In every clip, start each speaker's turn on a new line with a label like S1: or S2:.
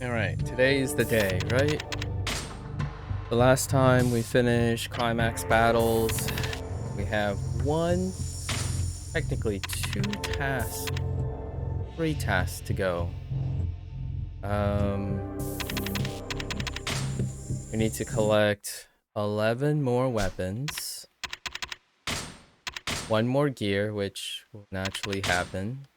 S1: Alright, today's the day, right? The last time we finished climax battles, we have technically two tasks, three tasks to go. We need to collect 11 more weapons, one more gear, which will naturally happen,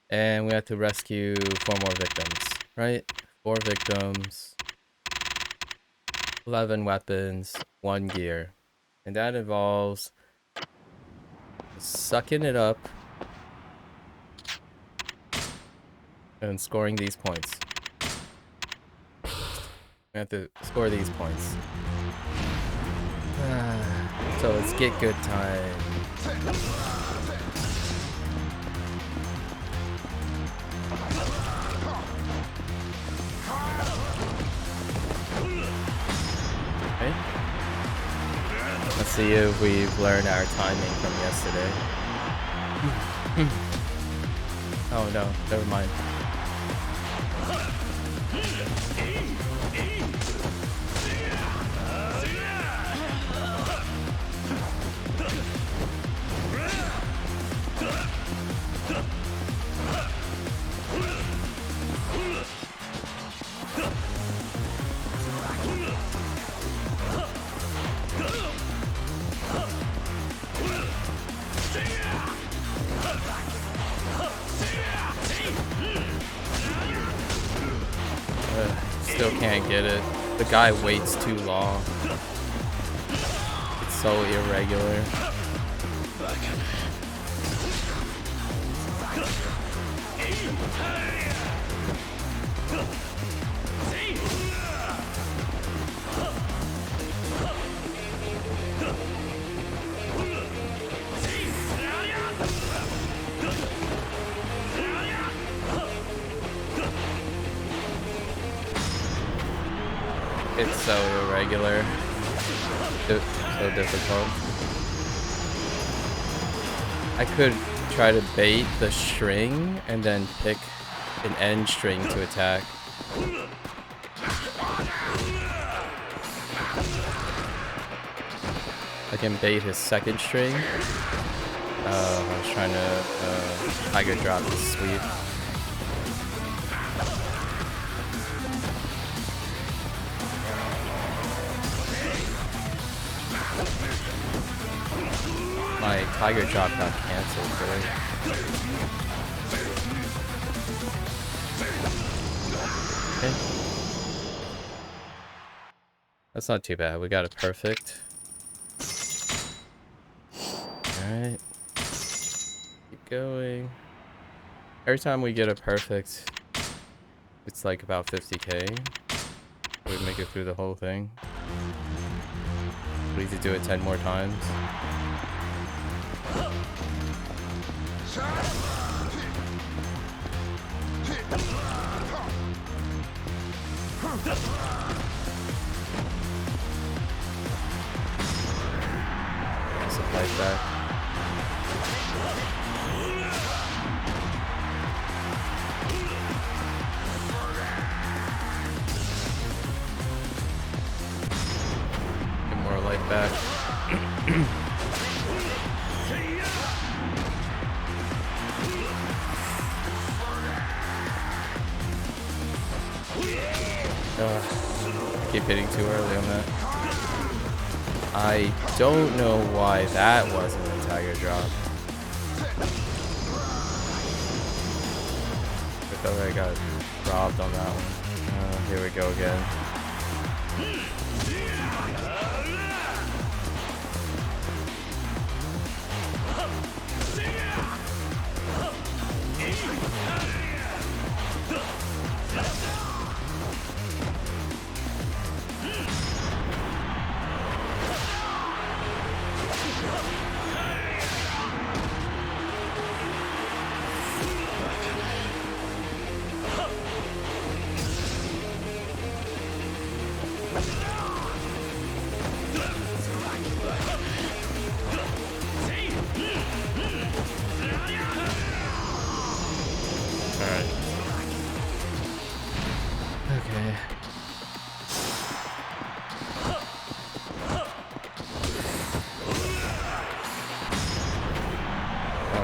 S1: and we have to rescue 4 more victims, right? 4 victims, 11 weapons, 1 gear. And that involves sucking it up and scoring these points. We have to score these points. So let's get good time. Okay. Let's see if we've learned our timing from yesterday. Oh no, never mind. Still can't get it. The guy waits too long. It's so irregular. It's so irregular. So difficult. I could try to bait the string and then pick an end string to attack. I can bait his second string. I was trying to tiger drop his sweep. My tiger drop got canceled today. Okay. That's not too bad. We got a perfect. Alright. Keep going. Every time we get a perfect, it's like about 50k. We make it through the whole thing. We need to do it 10 more times. Supply back. Get more life back. I keep hitting too early on that. I don't know why that wasn't a tiger drop. I thought I got robbed on that one. Here we go again.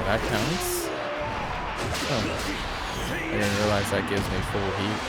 S1: Oh, that counts? Oh. I didn't realize that gives me full heat.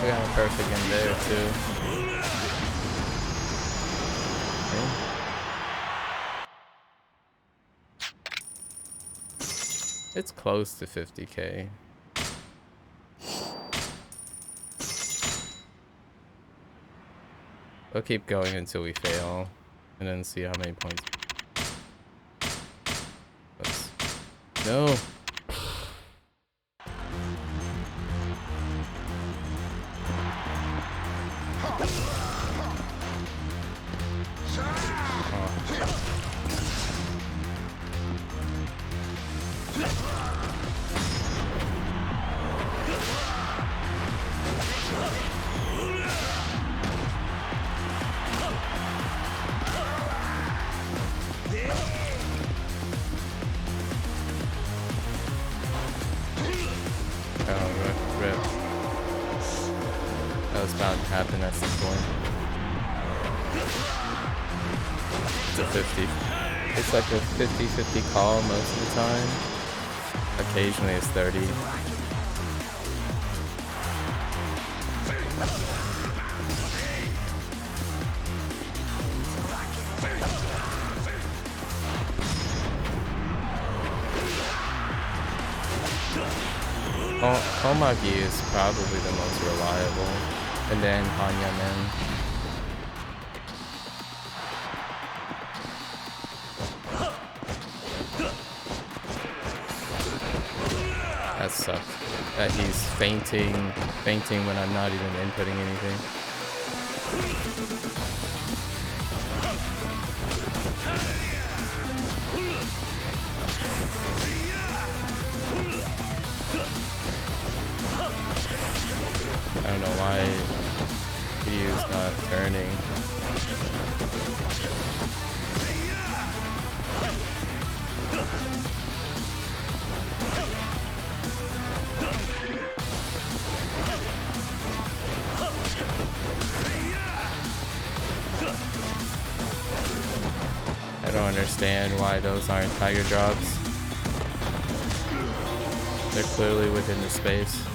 S1: We got a perfect in there too. Okay. It's close to 50k. We'll keep going until we fail, and then see how many points. No. Happen at some point. It's a 50. It's like a 50-50 call most of the time. Occasionally it's 30. Homagi is probably the most reliable. And then Hanyamen. That sucks. That he's fainting when I'm not even inputting anything. I don't know why Ryu's not turning. I don't understand why those aren't tiger drops. They're clearly within the space.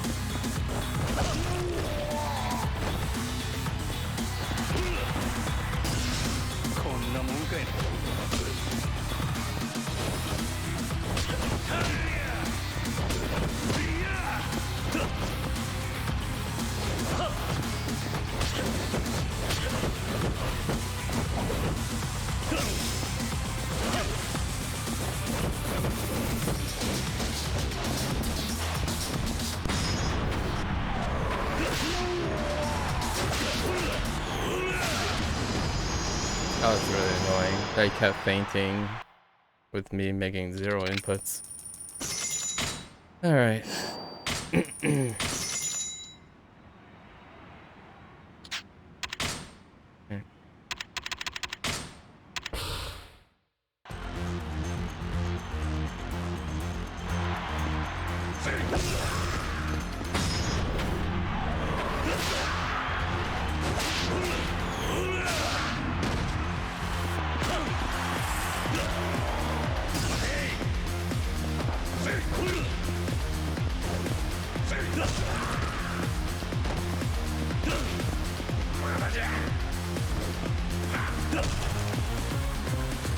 S1: That was really annoying. They kept fainting with me making 0 inputs. Alright.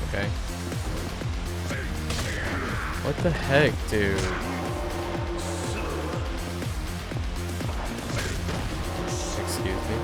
S1: Okay. What the heck, dude? Excuse me.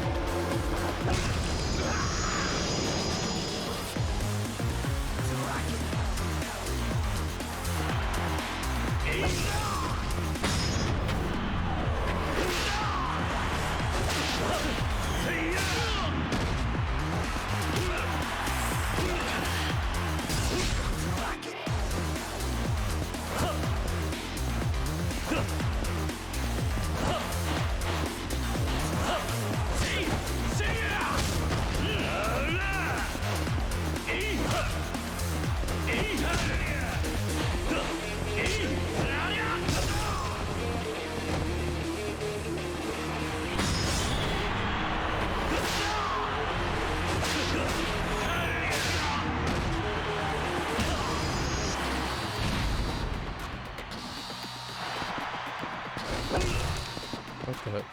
S1: But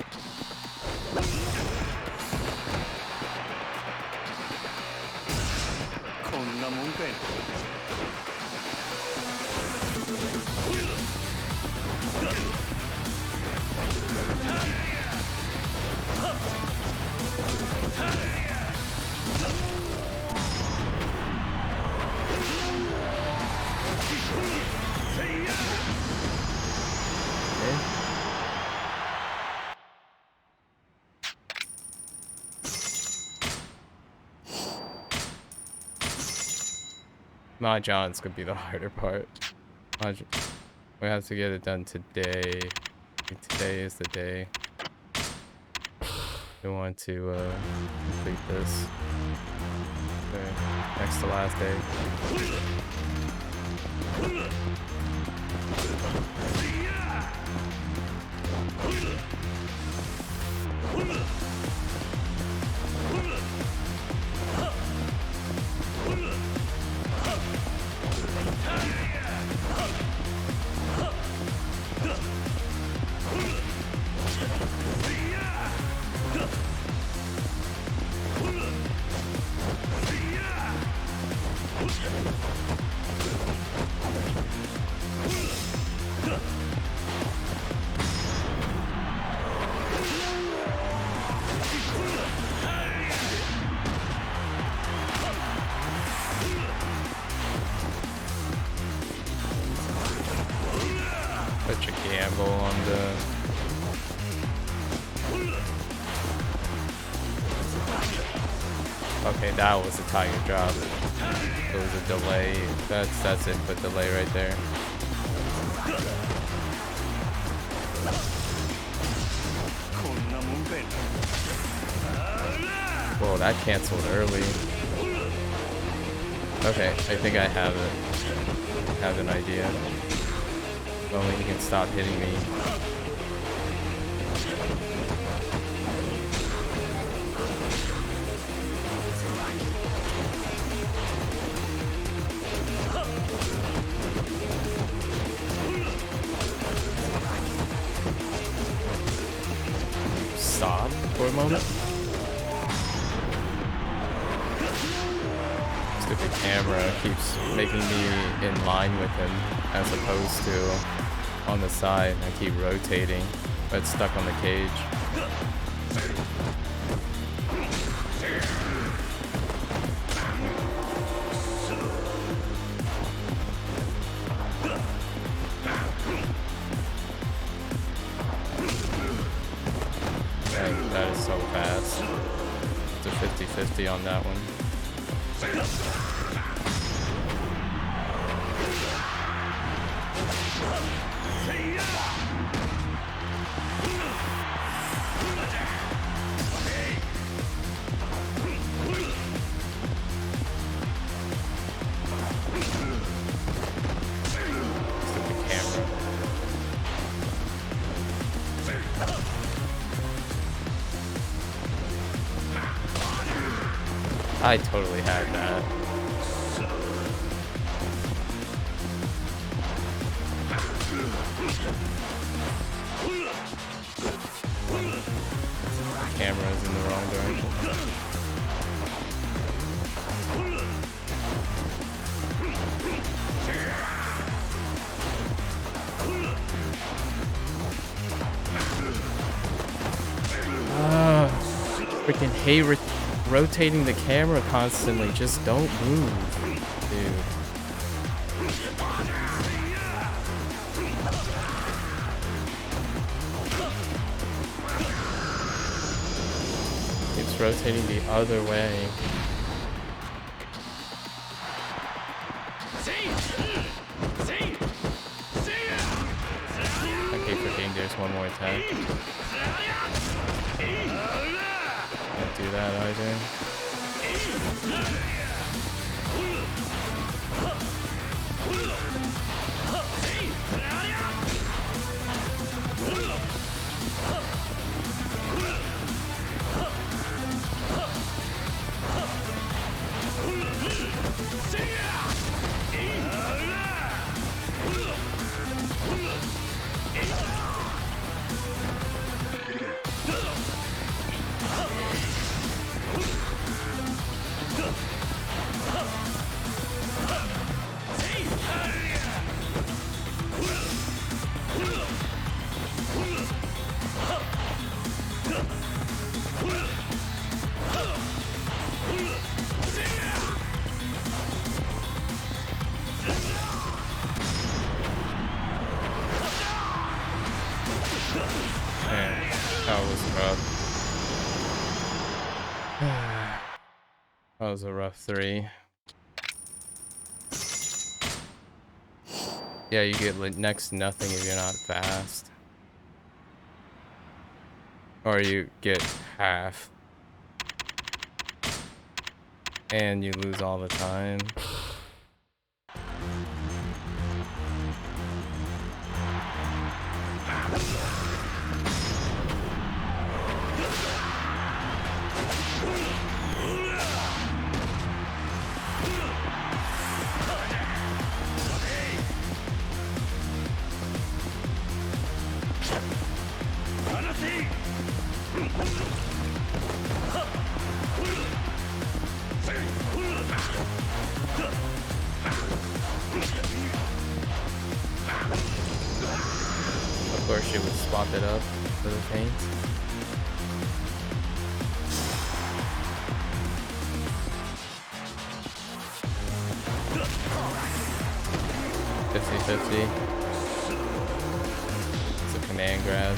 S1: Mahjong's gonna be the harder part. We have to get it done today. Today is the day. We want to complete this. Okay. Next to last day. Such a gamble on the... Okay, that was a tiger drop. It was a delay. That's input delay right there. Whoa, that canceled early. Okay, I think I have it. I have an idea. If only he can stop hitting me. Stop for a moment. Stupid camera keeps making me in line with him as opposed to on the side. I keep rotating, but it's stuck on the cage. Dang, that is so fast. It's a 50-50 on that one. Stupid camera. I totally had that. Camera's in the wrong direction. Freaking hate rotating the camera constantly. Just don't move, dude. Keeps rotating the other way. Okay, freaking, there's one more attack. Can't do that either. was a rough 3. Yeah, you get like next to nothing if you're not fast. Or you get half. And you lose all the time. Of course, she would swap it up for the paint. $50-50. It's a command grab.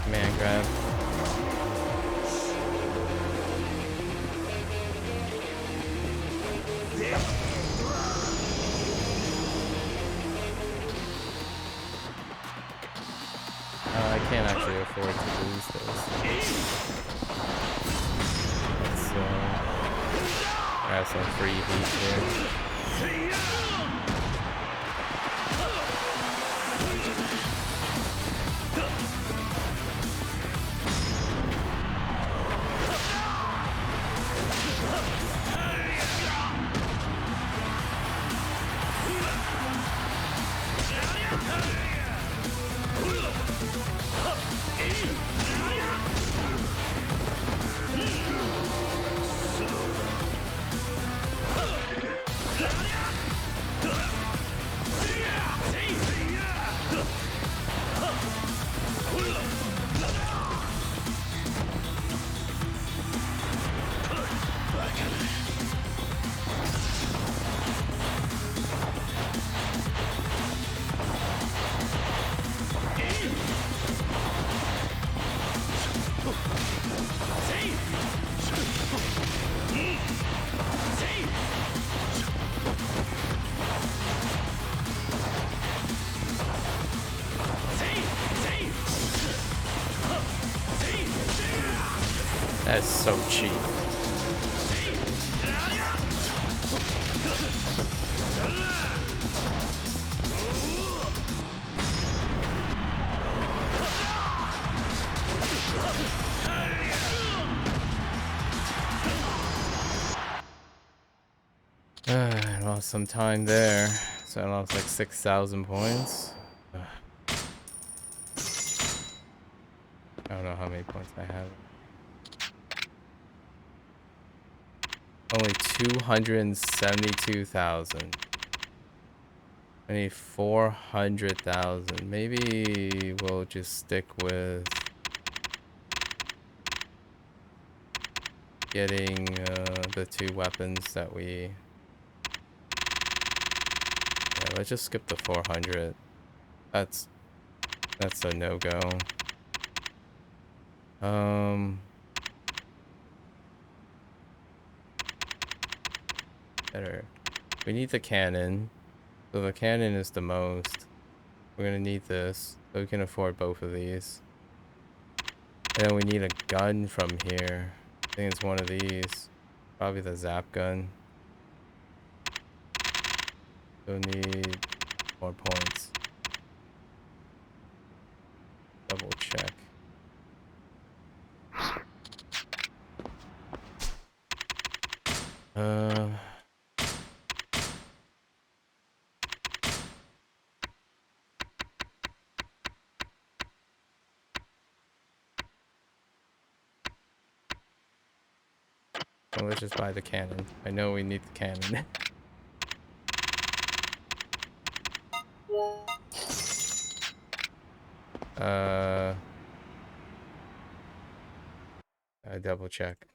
S1: Command grab. I can't actually afford to lose this. Let's grab some free heat here. That's so cheap. I lost some time there, so I lost like 6,000 points. I don't know how many points I have. Only 272,000. I need 400,000. Maybe we'll just stick with getting the 2 weapons that we... Yeah, let's just skip the 400. That's a no-go. Better. We need the cannon. So the cannon is the most. We're gonna need this, so we can afford both of these. And then we need a gun from here. I think it's one of these. Probably the zap gun. So need more points. Double check. Well, let's just buy the cannon. I know we need the cannon. I double check.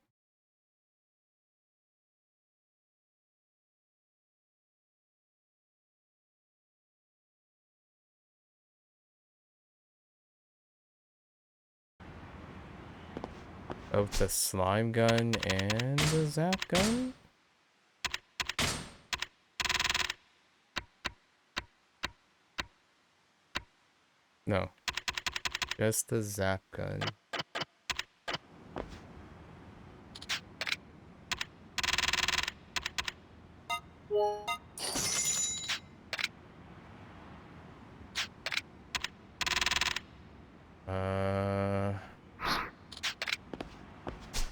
S1: Both the slime gun and the zap gun? No. Just the zap gun.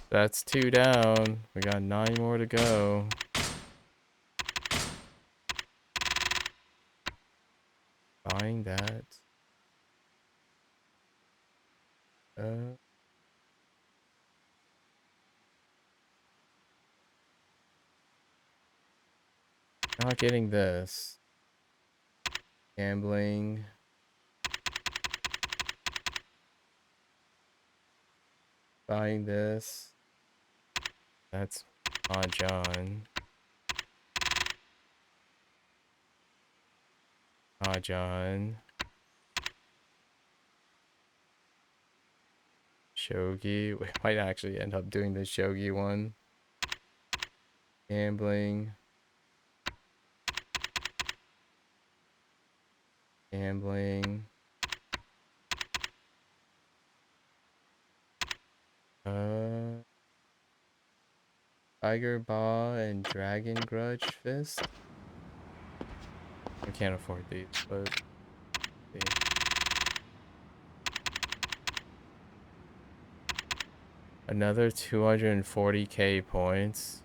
S1: That's 2 down. We got 9 more to go. Buying that. Not getting this. Gambling. Buying this. That's Mahjong. Mahjong. Shogi. We might actually end up doing the Shogi one. Gambling. Gambling. Tiger Ball and Dragon Grudge Fist. I can't afford these, but see. Another 240k points.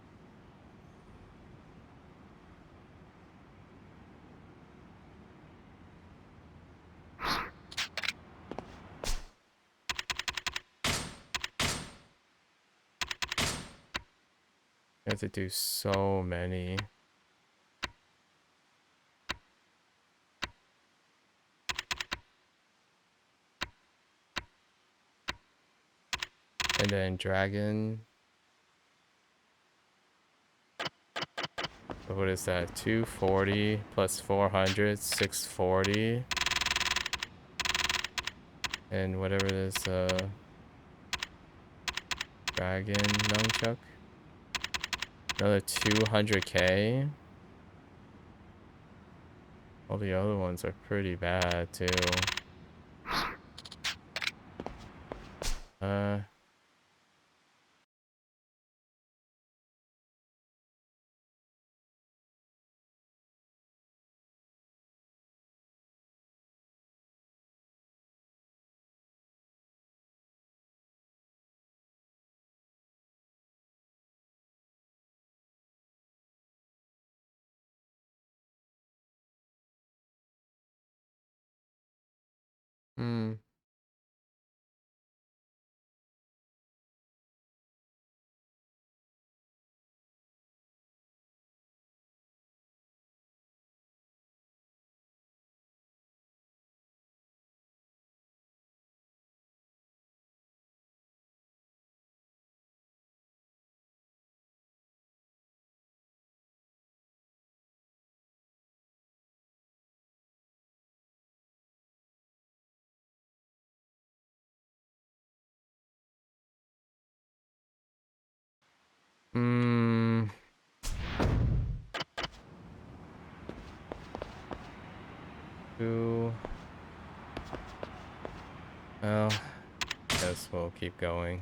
S1: I have to do so many. And then Dragon. What is that? 240 plus 400, 640. And whatever this Dragon Nunchuck. Another 200k. All the other ones are pretty bad too. Well, guess we'll keep going.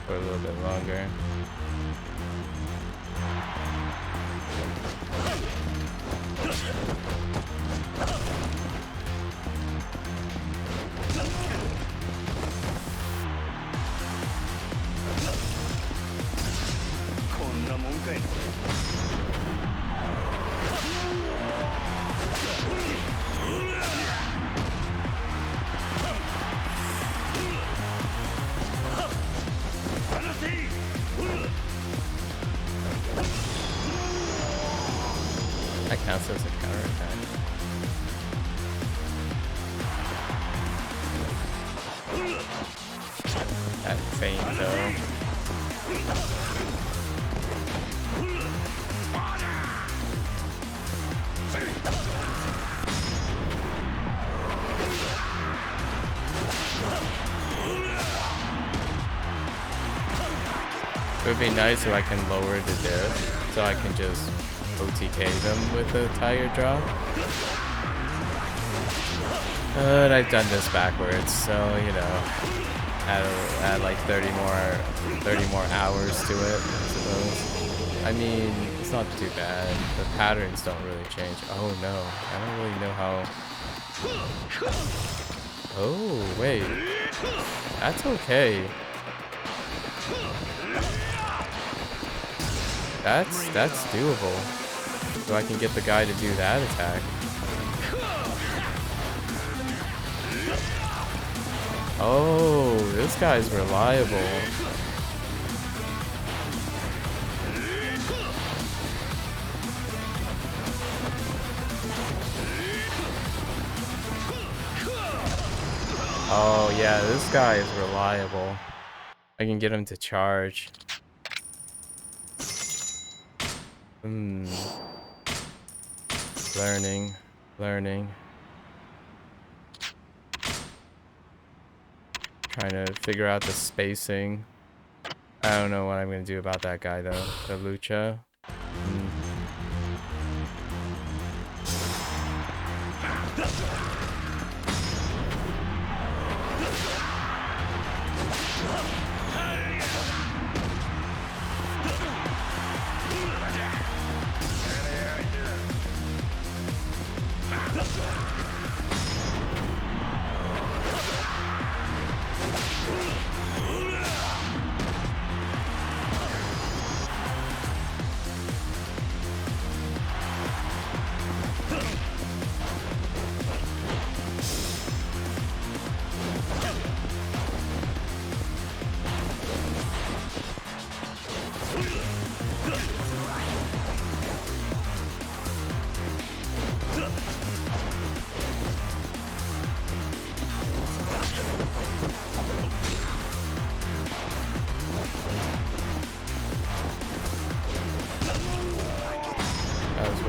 S1: For a little bit longer. That counts as a counterattack. That feint though. It would be nice if I can lower the diff so I can just OTK them with a tiger drop. But I've done this backwards, so you know, add like 30 more hours to it, I suppose. I mean, it's not too bad. The patterns don't really change. Oh no, I don't really know how. Oh wait, that's okay. That's doable. So I can get the guy to do that attack. Oh, this guy's reliable. Oh yeah, this guy is reliable. I can get him to charge. Learning. Trying to figure out the spacing. I don't know what I'm gonna do about that guy though. The Lucha.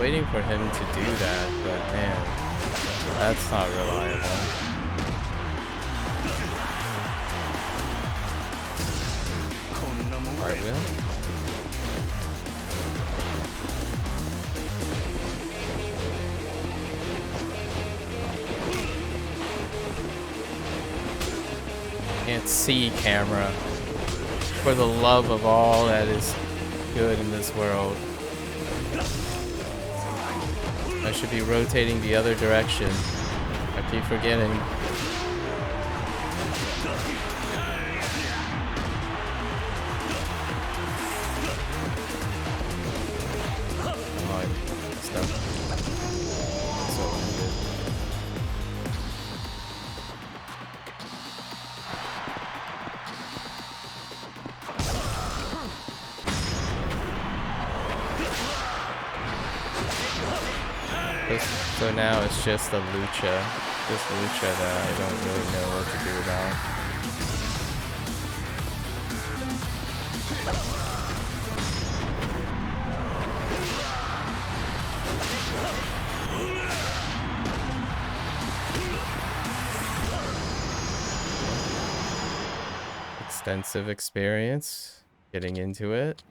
S1: Waiting for him to do that, but man, that's not reliable. Cartwheel? Can't see camera. For the love of all that is good in this world. I should be rotating the other direction. I keep forgetting. Oh, I messed up. So good. So now it's just the Lucha. This Lucha that I don't really know what to do about. Extensive experience getting into it.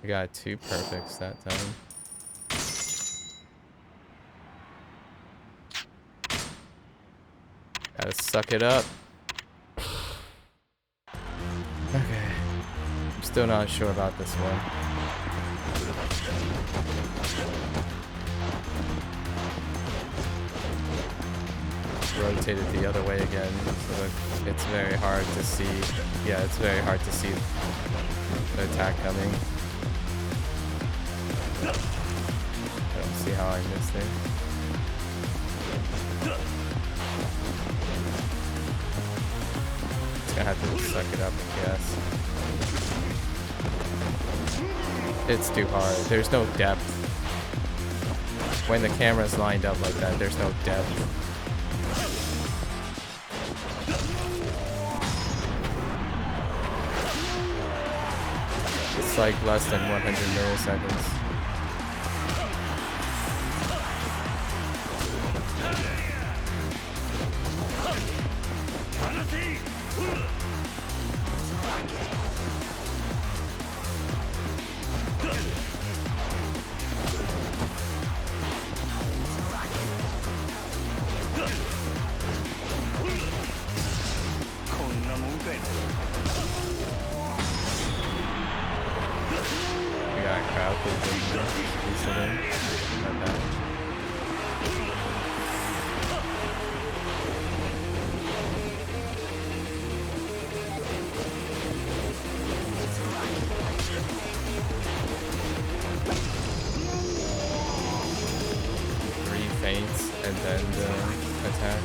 S1: I got 2 perfects that time. Gotta suck it up. Okay. I'm still not sure about this one. Rotate it the other way again, so that it's very hard to see. Yeah, it's very hard to see the attack coming. I don't see how I missed it. Just gonna have to suck it up, I guess. It's too hard. There's no depth. When the camera's lined up like that, there's no depth. It's like less than 100 milliseconds. And then the attack.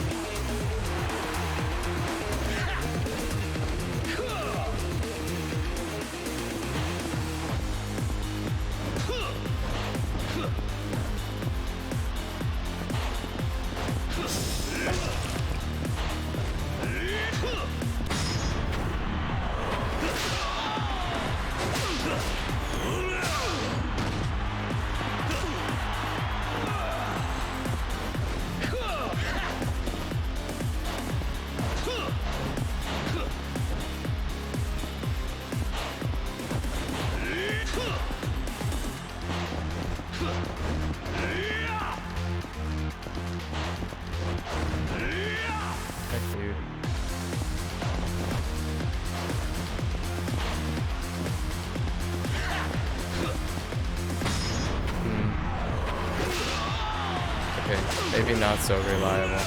S1: Maybe not so reliable.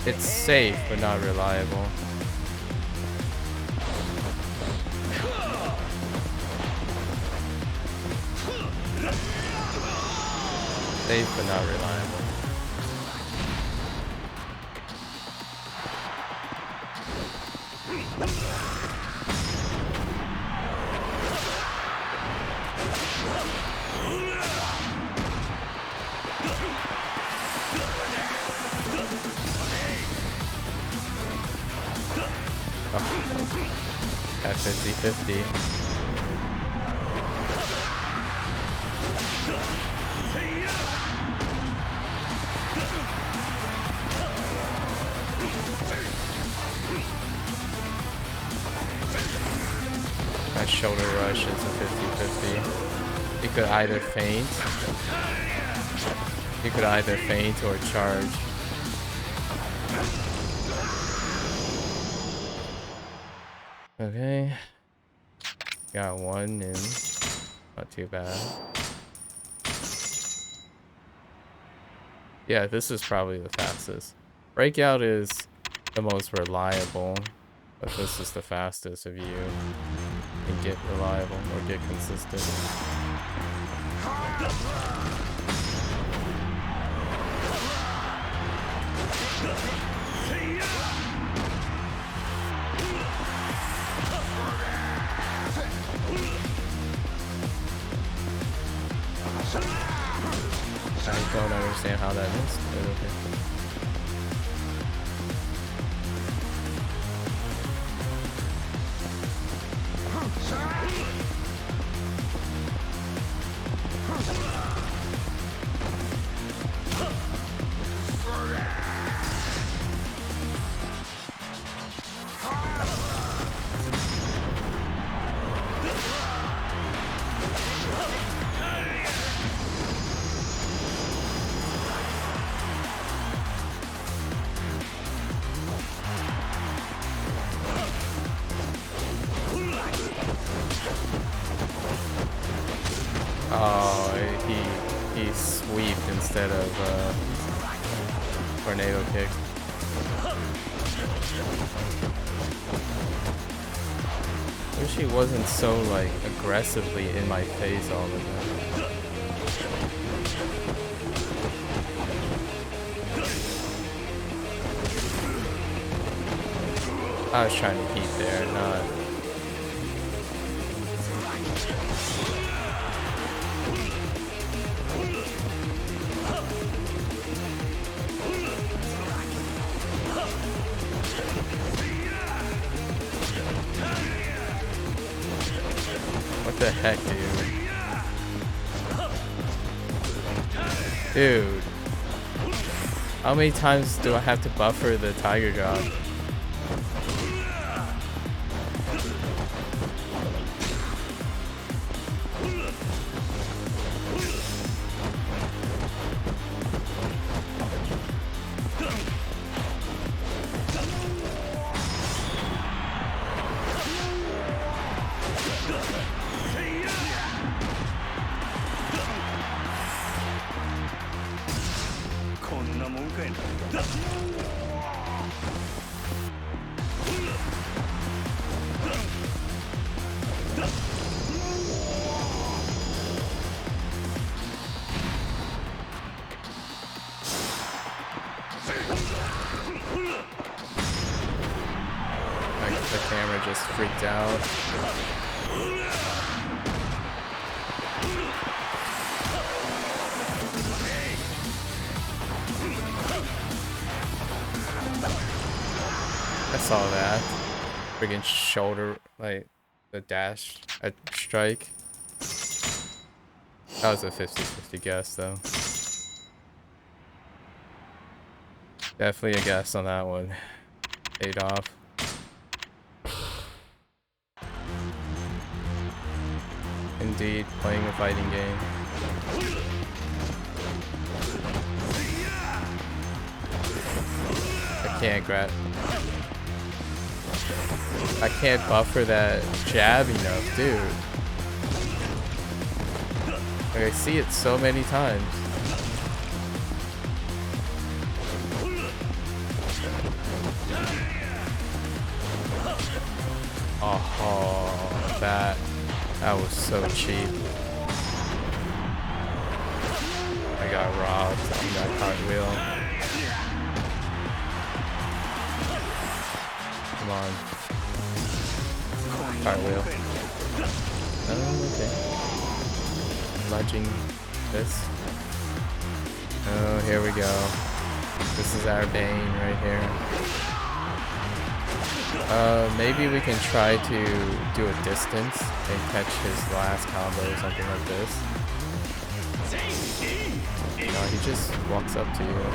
S1: It's safe, but not reliable. Safe, but not reliable. At 50-50. My shoulder rush is a 50-50. You could either feint. You could either feint or charge. Okay. Got one in. Not too bad. Yeah, this is probably the fastest. Breakout is the most reliable, but this is the fastest if you can get reliable or get consistent. I don't understand how that is, but okay. Oh, he sweeped instead of tornado kick. Wish he wasn't so like aggressively in my face all the time. I was trying to heat there, not. What the heck, dude? Dude. How many times do I have to buffer the tiger drop? The camera just freaked out. I saw that. Friggin' shoulder, like, the dash, a strike. That was a 50-50 guess, though. Definitely a guess on that one. Paid off. Indeed, playing a fighting game. I can't buffer that jab enough, dude. Like, I see it so many times. Oh, that was so cheap. I got robbed on that cartwheel. Come on. Cartwheel. Oh, okay. Lunging this. Oh, here we go. This is our bane right here. Maybe we can try to do a distance and catch his last combo or something like this. No, he just walks up to you.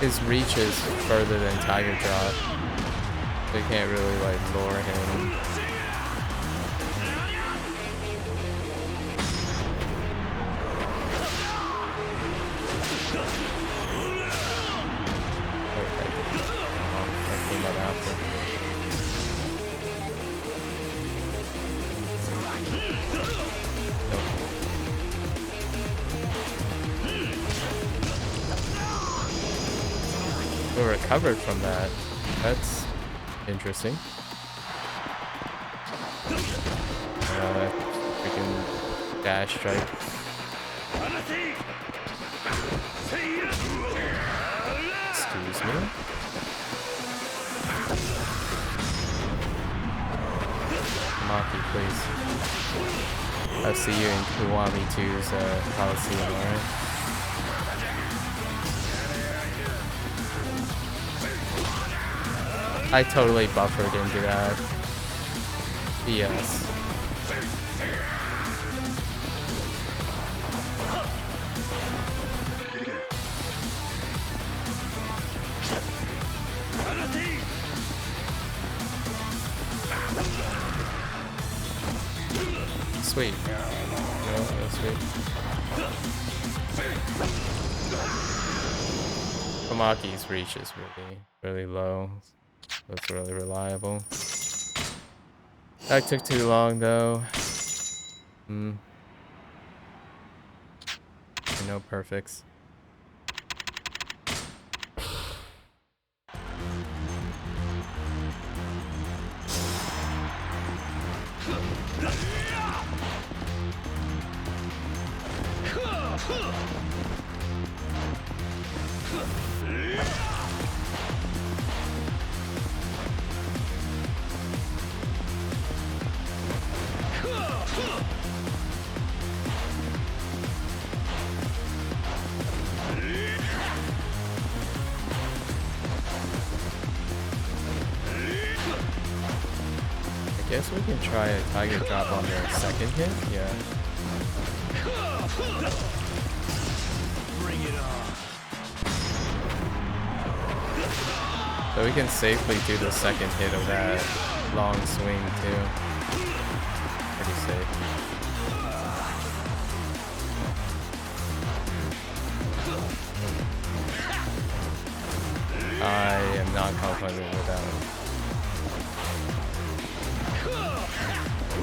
S1: His reach is further than Tiger Drop. So you can't really like lure him. We recovered from that. That's interesting. Freaking dash strike. Excuse me. MAKU, please. I'll see you in Kiwami 2's Coliseum, alright? I totally buffered into that. Yes. Sweet. No, sweet. Kamaki's reach is really low. That's really reliable. That took too long though. No perfects. Guess we can try a tiger drop on the second hit. Yeah.
S2: Bring it on.
S1: So we can safely do the second hit of that long swing too. Pretty safe. I am not confident with that one.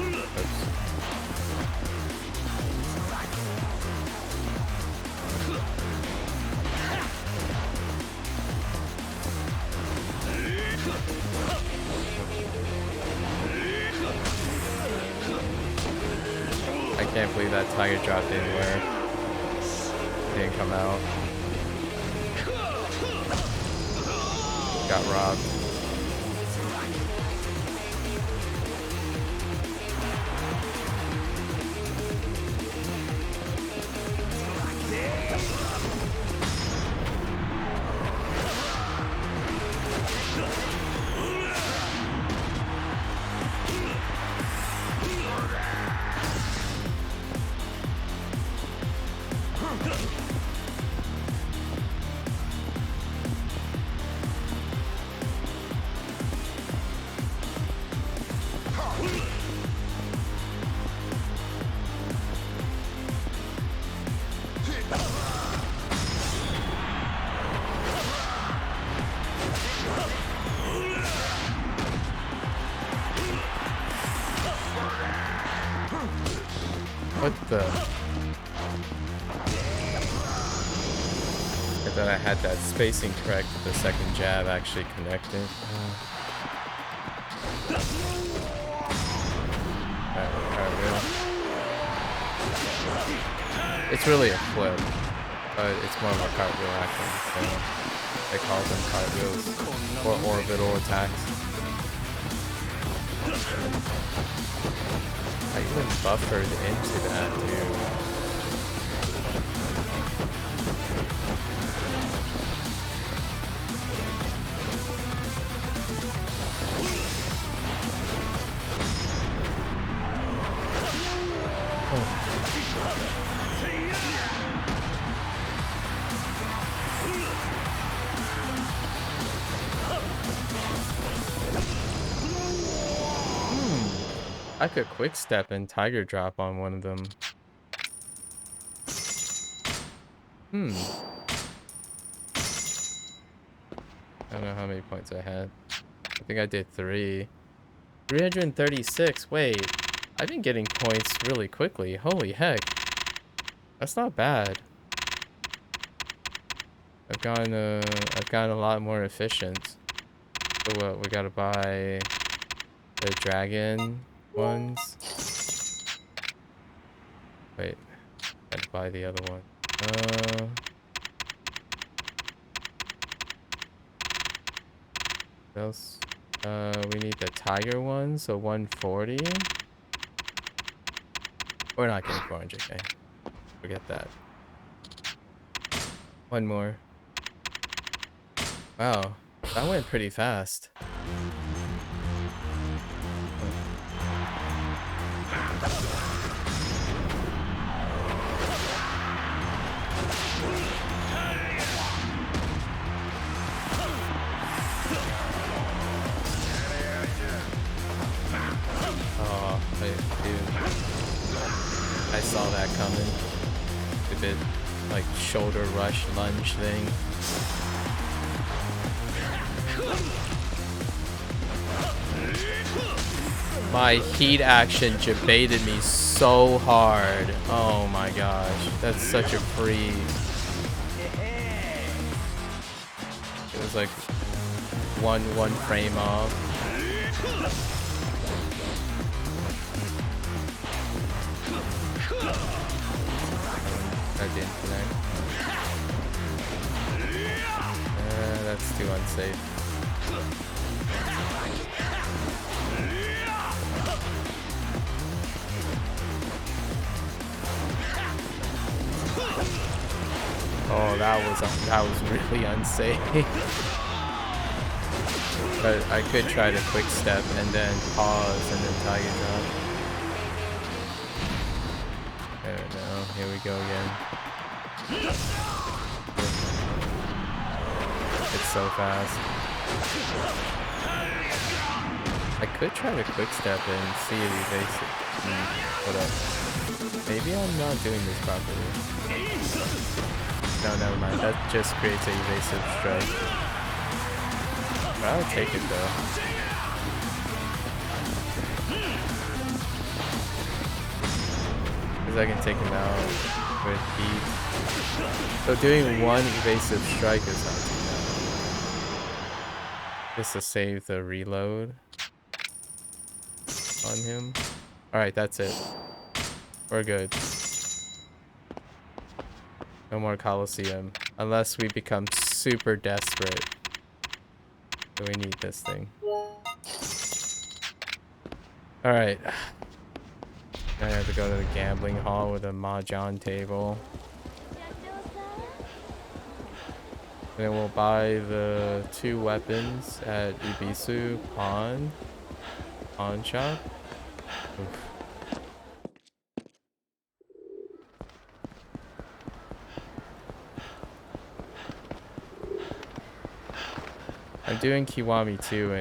S1: Oops. I can't believe that tiger drop didn't work. Didn't come out. Got robbed. What the? And then I had that spacing correct. The second jab actually connected. It's really a flip, but it's more of a cartwheel action. So they call them cartwheels or orbital attacks. I even buffered into that, dude. I could quick step and tiger drop on one of them. I don't know how many points I had. I think I did 3. 336. Wait, I've been getting points really quickly. Holy heck. That's not bad. I've gotten a lot more efficient. So what, we gotta buy the dragon ones. Wait, gotta buy the other one. What else? We need the tiger one, so 140. We're not getting 400k. Forget that. One more. Wow, that went pretty fast. I saw that coming. A bit like shoulder rush lunge thing. My heat action jebaited me so hard. Oh my gosh, that's such a freeze. It was like one frame off. That didn't connect. That's too unsafe. Oh, that was really unsafe. But I could try to quick step and then pause and then tie it up. I don't know. Here we go again. It's so fast. I could try to quick step and see if he evades it. Hold up. Maybe I'm not doing this properly. No, never mind. That just creates an evasive strike. But I'll take it though. Because I can take him out with heat. So doing one evasive strike is not too bad. Just to save the reload on him. Alright, that's it. We're good. No more Coliseum. Unless we become super desperate. So we need this thing. Alright. I have to go to the gambling hall with a mahjong table. Then we'll buy the 2 weapons at Ibisu pawn shop. Oof. I'm doing Kiwami 2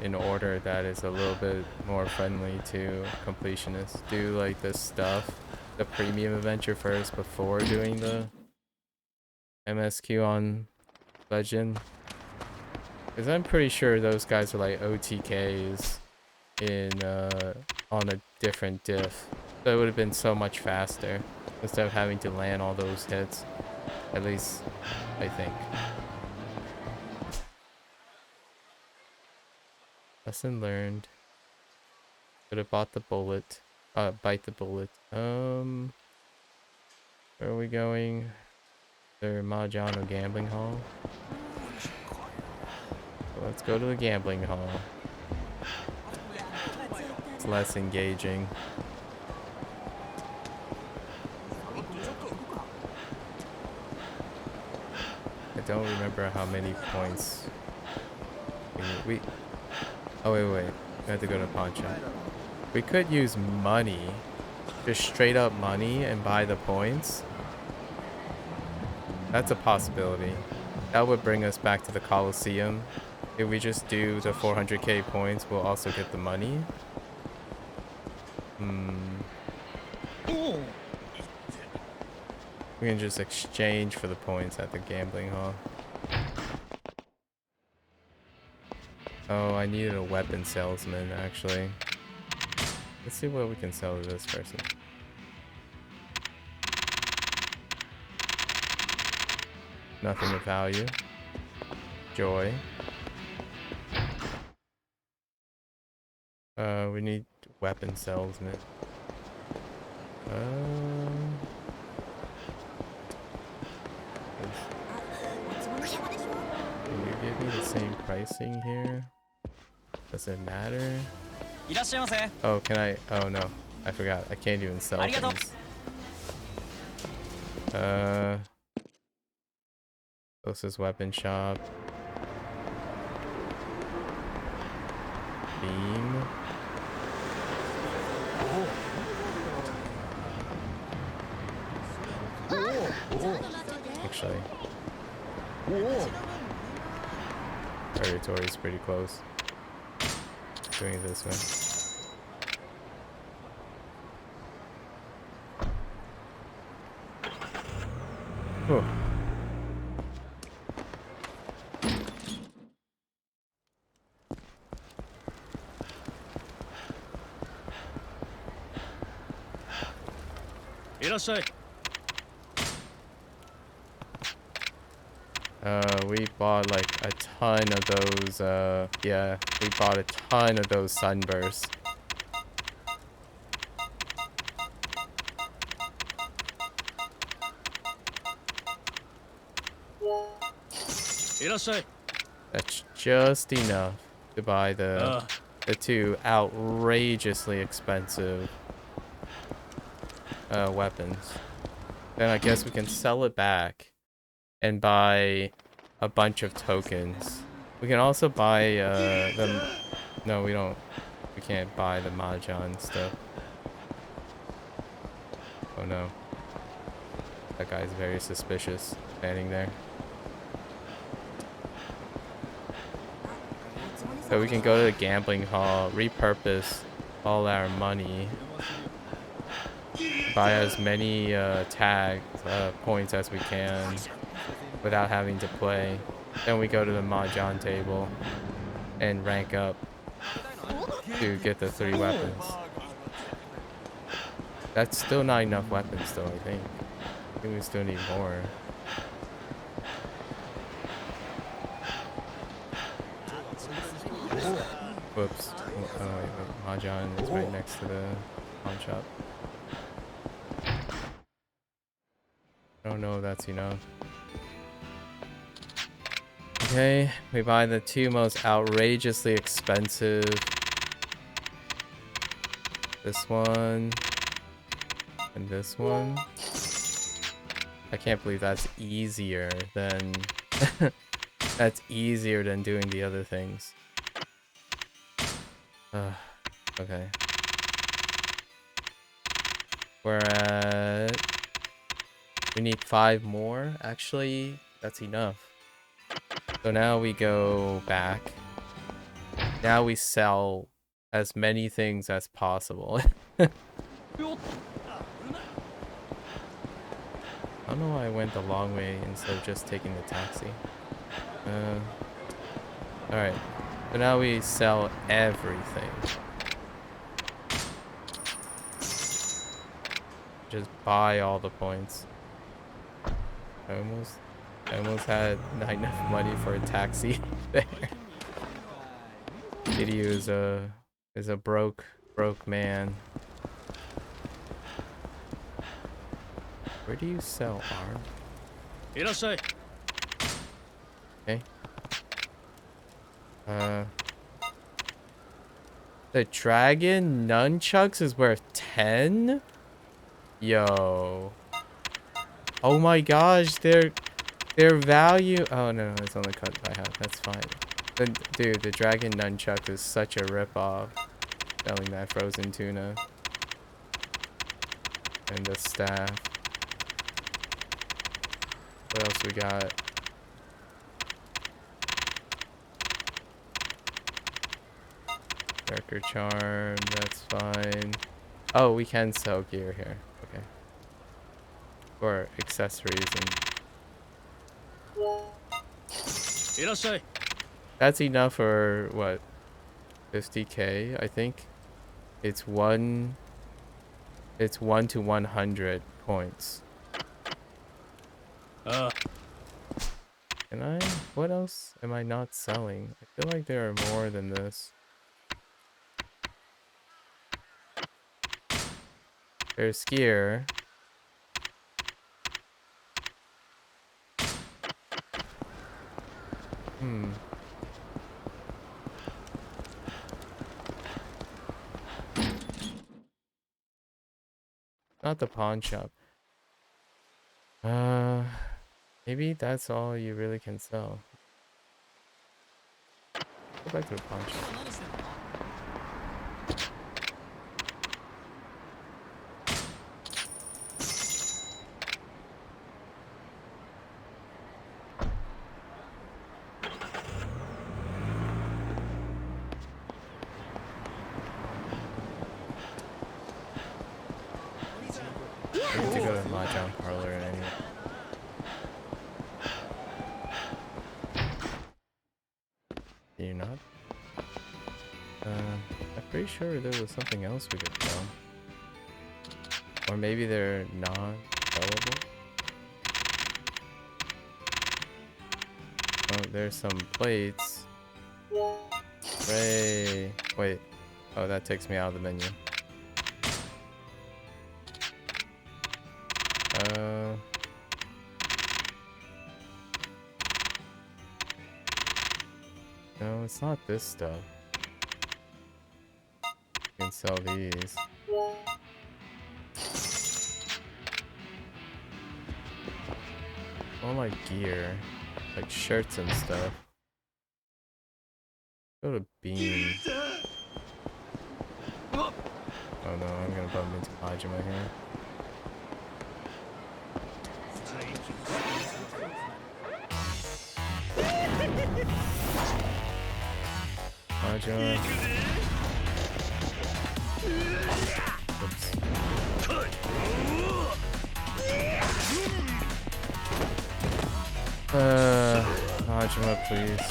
S1: in order that is a little bit more friendly to completionists. Do like this stuff, the premium adventure first before doing the MSQ on Legend. Because I'm pretty sure those guys are like OTKs in on a different diff. So it would have been so much faster instead of having to land all those hits. At least, I think. Lesson learned. Could have bought the bullet. Bite the bullet. Where are we going? There, mahjong or gambling hall? So let's go to the gambling hall. It's less engaging. I don't remember how many points we oh wait, we have to go to pawn shop. We could use money, just straight up money, and buy the points. That's a possibility. That would bring us back to the Coliseum. If we just do the 400k points, we'll also get the money. We can just exchange for the points at the gambling hall. Oh, I needed a weapon salesman, actually. Let's see what we can sell to this person. Nothing of value. Joy. We need weapon salesman. Can you give me the same pricing here? Does it matter? Oh, can I? Oh no, I forgot. I can't even sell things. Closest weapon shop. Beam. Actually, territory is pretty close. Doing it this way. Oh. We bought like a ton of those, yeah, we bought a ton of those sunbursts. That's just enough to buy the 2 outrageously expensive weapons. Then I guess we can sell it back and buy a bunch of tokens We can also buy the. No, we don't. We can't buy the mahjong stuff. Oh no. That guy's very suspicious standing there. So we can go to the gambling hall, repurpose all our money, buy as many tag points as we can without having to play. Then we go to the mahjong table and rank up to get the 3 weapons. That's still not enough weapons though, I think. I think we still need more. Whoops. Oh wait, mahjong is right next to the pawn shop. I don't know if that's enough. Okay, we buy the 2 most outrageously expensive. This one. And this one. I can't believe that's easier than... that's easier than doing the other things. Okay. We're at... We need 5 more. Actually, that's enough. So now we go back. Now we sell as many things as possible. I don't know why I went the long way instead of just taking the taxi. Alright. So now we sell everything. Just buy all the points. I almost had not enough money for a taxi there. Kiryu is a broke man. Where do you sell arms? Okay. The dragon nunchucks is worth 10? Yo. Oh my gosh, their value. Oh no, it's only cut by half. That's fine. Dude, the dragon nunchuck is such a ripoff. Selling that frozen tuna. And the staff. What else we got? Darker charm, that's fine. Oh, we can sell gear here. Okay. Or accessories and... That's enough for, what? 50k, I think. It's 1 to 100 points. Can I? What else am I not selling? I feel like there are more than this. There's gear. Not the pawn shop. Maybe that's all you really can sell. Go back to the pawn shop. I need to go to the mahjong parlor anyway. You're not? I'm pretty sure there was something else we could sell. Or maybe they're not sellable? Oh, there's some plates. Hooray! Wait. Oh, that takes me out of the menu. No, it's not this stuff. You can sell these. All my gear, like shirts and stuff. Go to beam. Oh no, I'm gonna bump into Majima here. Majima. Oops. Majima, please.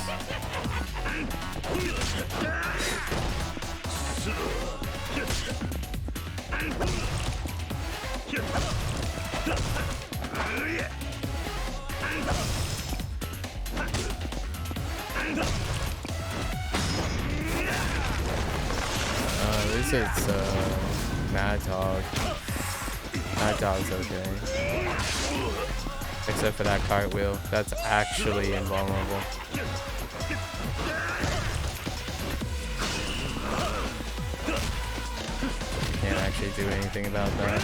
S1: At least it's Mad Dog. Mad Dog's okay. Except for that cartwheel. That's actually invulnerable. Can't actually do anything about that.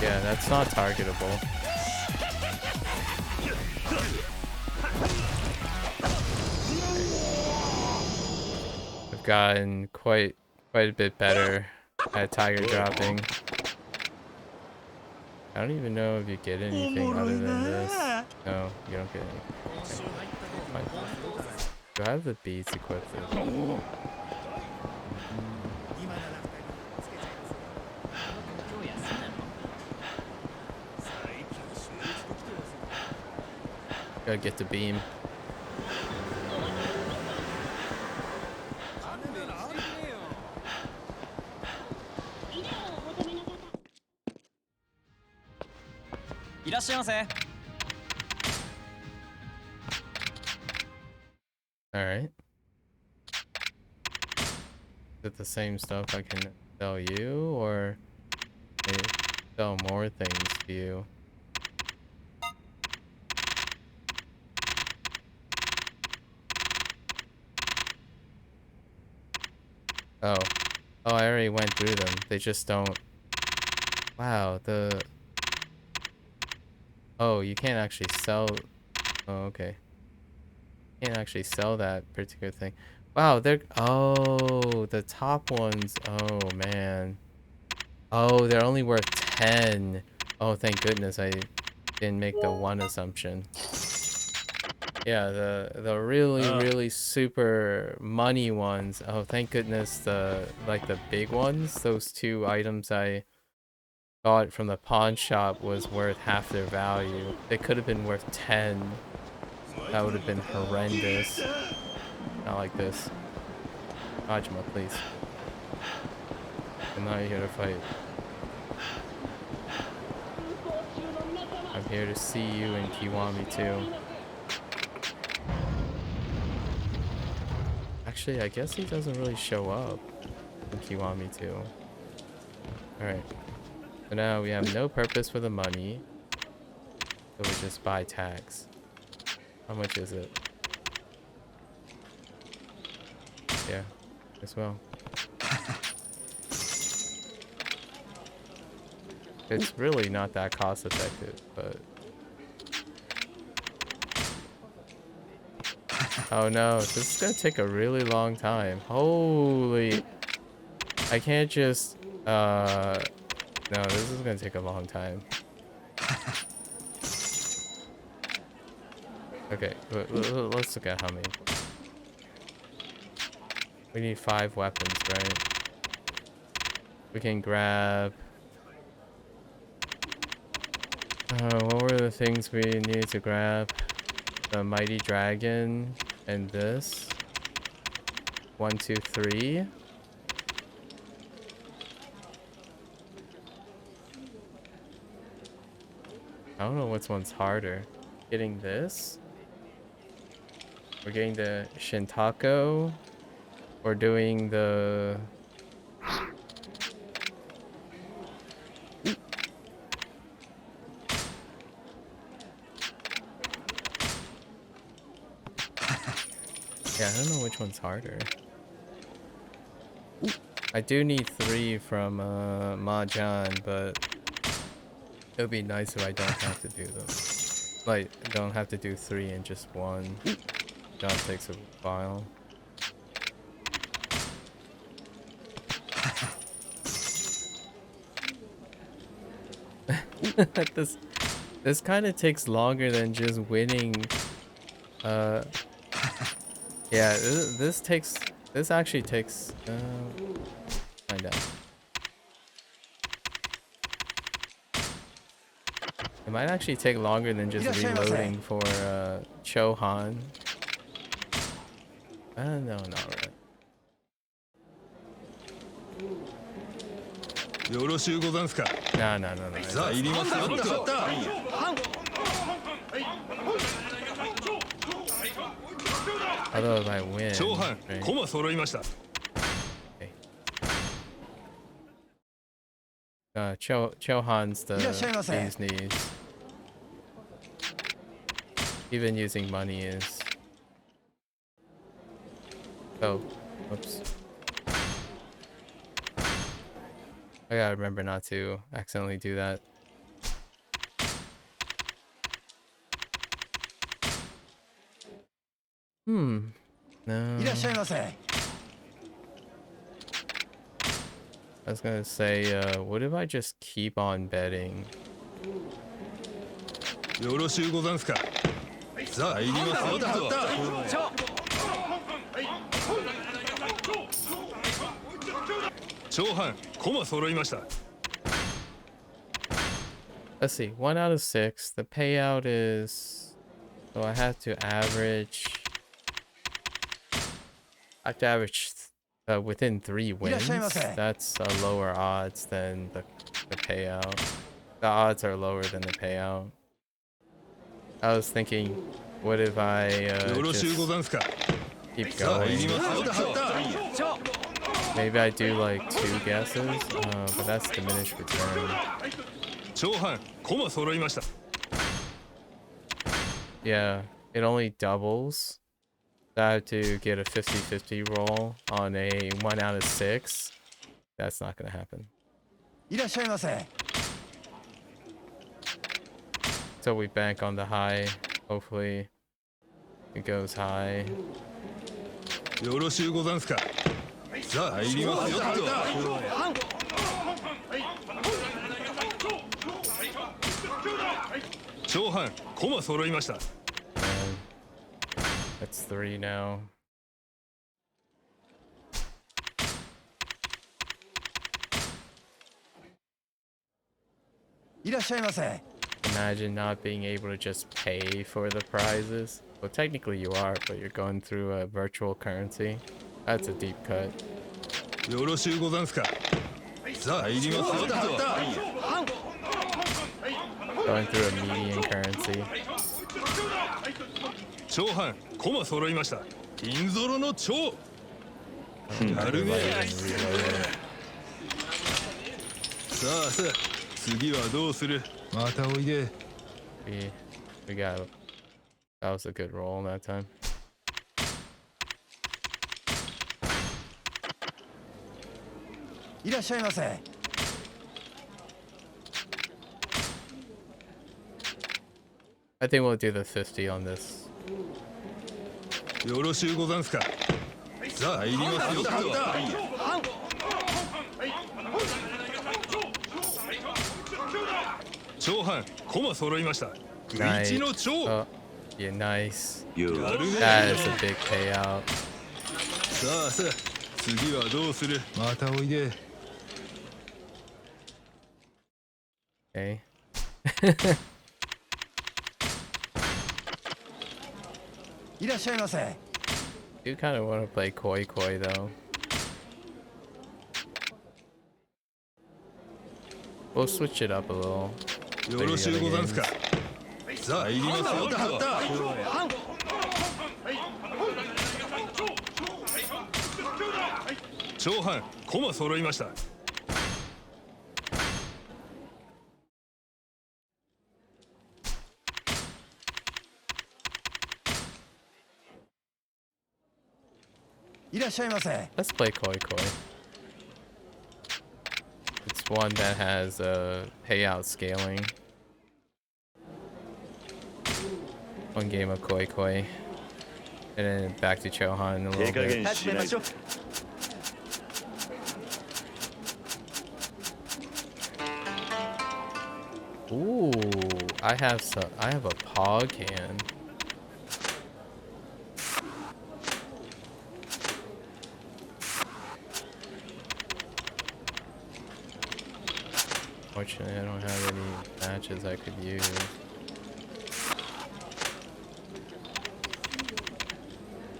S1: Yeah, that's not targetable. I've gotten quite a bit better at tiger dropping. I don't even know if you get anything other than this. No, you don't get anything. Okay. Do I have the beads equipped? Gotta get the beam. Alright. Is it the same stuff I can sell you, or maybe sell more things to you? Oh. Oh, I already went through them. They just don't... Wow, the... Oh, you can't actually sell... Oh, okay. You can't actually sell that particular thing. Wow, they're... Oh, the top ones. Oh, man. Oh, they're only worth 10. Oh, thank goodness I didn't make the one assumption. Yeah, the really super money ones. Oh, thank goodness the big ones. Those two items I got from the pawn shop was worth half their value. They could have been worth 10. That would have been horrendous. Not like this. Majima, please. I'm not here to fight. I'm here to see you in Kiwami too. Actually, I guess he doesn't really show up in Kiwami too. Alright. So now we have no purpose for the money. So we just buy tags. How much is it? Yeah, as well. It's really not that cost effective, but... Oh no, this is gonna take a really long time. Holy... I can't just... No, this is gonna take a long time. Okay, let's look at how many. We need 5 weapons, right? We can grab... what were the things we needed to grab? The mighty dragon and this. 1, 2, 3. I don't know which one's harder. Getting this? We're getting the Shintako? Or doing the... Yeah, I don't know which one's harder. I do need 3 from Mahjong, but it would be nice if I don't have to do them. Like, don't have to do 3 in just 1. That takes a while. This kind of takes longer than just winning. Yeah, this actually takes find out. It might actually take longer than just reloading for Chohan. No, not right.
S2: よろしゅうござんすか。
S1: No.
S2: さあ入りますよ。分かった。
S1: Although if I win,
S2: 長藩、
S1: right?
S2: 駒揃いました。
S1: Chohan's the bee's knees. Even using money is. Oh, whoops. I gotta remember not to accidentally do that. No. I was gonna say, what if I just keep on betting?
S2: よろしゅうござんすか。さあ入りますよ。分かった。 長藩、駒揃いました。
S1: Let's see, 1 out of 6. The payout is, so I have to average within 3 wins. That's a lower odds than the payout. The odds are lower than the payout. I was thinking, what if I just keep going? Maybe I do like 2 guesses, but that's diminished return.
S2: 長藩、駒揃いました。
S1: Yeah, it only doubles. So I have to get a 50-50 roll on a 1 out of 6. That's not gonna happen.
S3: いらっしゃいませ。
S1: So we bank on the high. Hopefully it goes high.
S2: よろしゅうござんすか。さあ入りますよ。長藩、駒揃いました。
S1: That's 3 now. Imagine not being able to just pay for the prizes. Well, technically you are, but you're going through a virtual currency. That's a deep cut.
S2: よろしゅうござんすか。さあ入りますよ。
S1: Going through a median currency.
S2: 長藩、駒揃いました。銀ゾロの長。
S1: やるね。
S2: さあさあ、次はどうする。またおいで。
S1: We got it. That was a good roll that time. I think we'll do the 50 on this.
S2: よろしゅうござんすか。さあ入りますよ。長藩、駒揃いました。グイチの長。
S1: Oh, yeah, nice.
S2: やるね。
S1: That is a big payout.
S2: さあさあ、次はどうする。またおいで。
S1: Okay. You kind of want to play Koi Koi though. We'll switch it up a little.
S2: よろしゅうござんすか。さあ入りますよ。長藩、駒揃いました。
S1: Let's play Koi Koi. It's one that has payout scaling. One game of Koi Koi. And then back to Chohan in a little bit.
S3: 始めましょう。
S1: Ooh, I have a pog can. Fortunately, I don't have any matches I could use.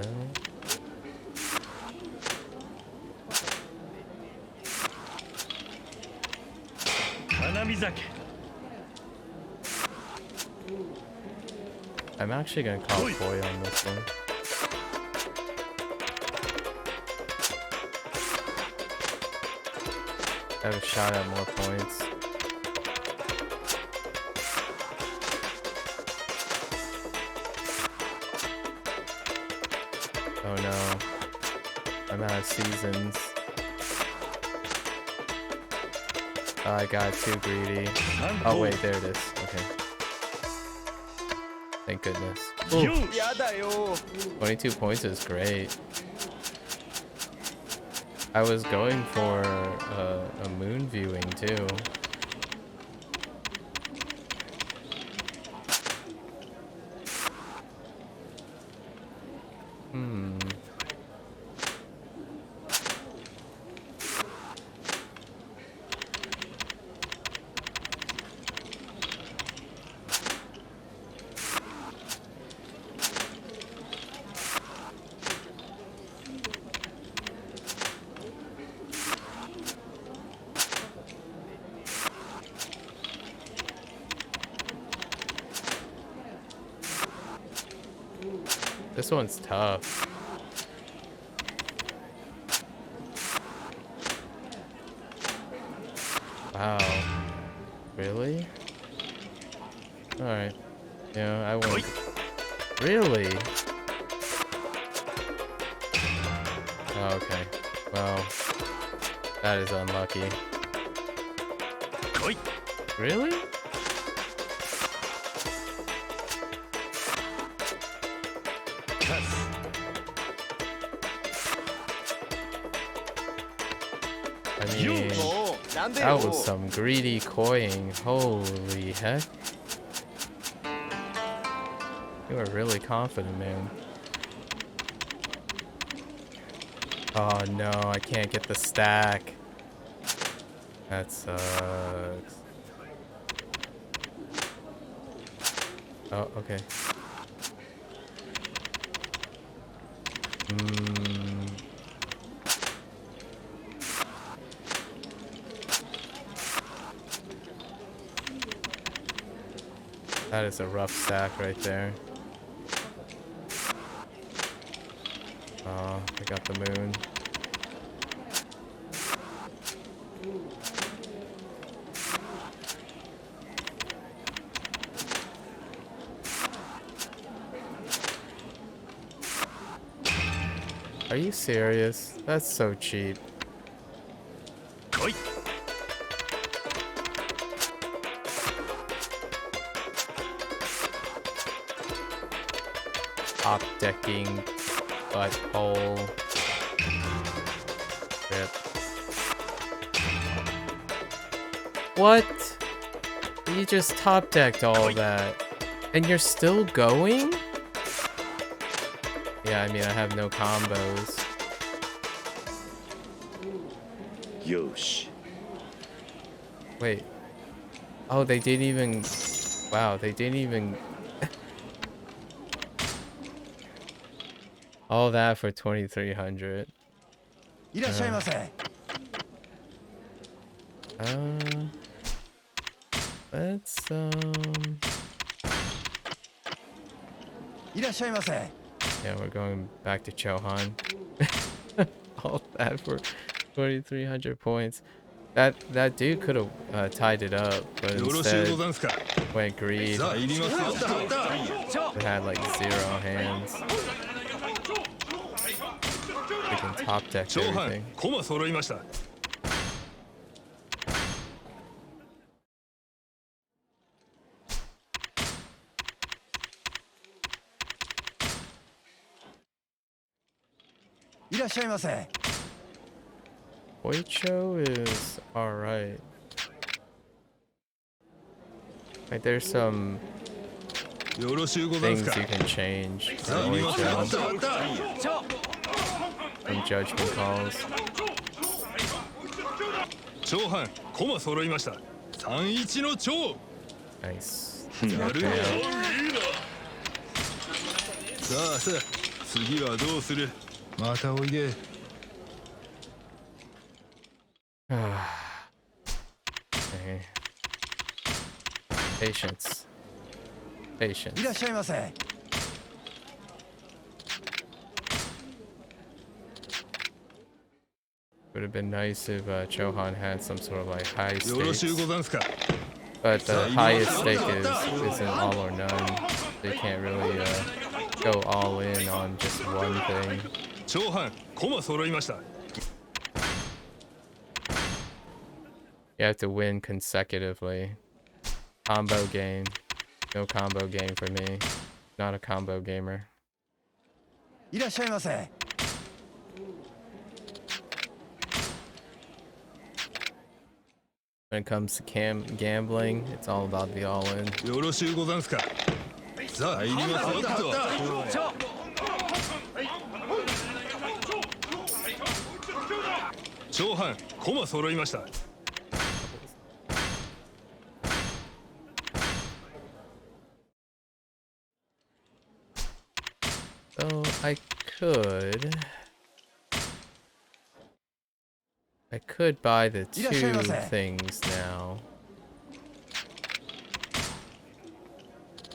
S1: No. I'm actually gonna call Koi on this one. I have a shot at more points. Oh no. I'm out of seasons. Oh, I got too greedy. Oh wait, there it is. Okay. Thank goodness. Ooh.
S3: やだよ。
S1: 22 points is great. I was going for a moon viewing too. This one's tough. Wow. Really? Alright. Yeah, I won't. Really? Oh, okay. Well, that is unlucky. Really? I mean, that was some greedy coying. Holy heck. You are really confident, man. Oh no, I can't get the stack. That sucks. Oh, okay. That is a rough stack right there. Oh, I got the moon. Are you serious? That's so cheap. Top decking, butthole. Rip. What? You just top decked all that. And you're still going? Yeah, I mean, I have no combos.
S3: Yosh.
S1: Wait. Oh, they didn't even... Wow, they didn't even... All that for 2,300.
S3: いらっしゃいませ。
S1: Let's
S3: いらっしゃいませ。
S1: yeah, we're going back to Chohan. All that for 2,300 points. That dude could have tied it up, but
S2: よろしゅう
S1: instead
S2: ござんすか。
S1: went greed.
S2: さあ、入りますよ。
S1: It had like 0 hands. We can top deck
S2: 長半
S1: everything.
S2: 駒揃いました。
S1: All
S3: いらっしゃいませ。
S1: Oicho is alright. Like there's some
S2: よろしゅうござんす
S1: things
S2: か。
S1: you can change
S2: さあ
S1: in
S2: 入りますよ。
S1: Oicho. Some judgment calls.
S2: 長半駒揃いました。31の長。
S1: Nice.
S2: やるよ。
S1: Okay.
S2: さあさあ次はどうする。またおいで。
S1: Okay. Patience.
S3: いらっ
S1: Patience.
S3: しゃいませ。
S1: Would have been nice if Chohan had some sort of like high
S2: よろしゅう
S1: stakes.
S2: ござんすか。
S1: But the highest stake is an all or none. They can't really go all in on just one thing.
S2: 長半駒揃いました。
S1: You have to win consecutively. Combo game. No combo game for me. Not a combo gamer.
S3: いらっしゃいませ。
S1: When it comes to gambling, it's all about the all in.
S2: よろしゅうござんすか。さあ入りますよ。 長半駒揃いました。
S1: So I could buy the two things now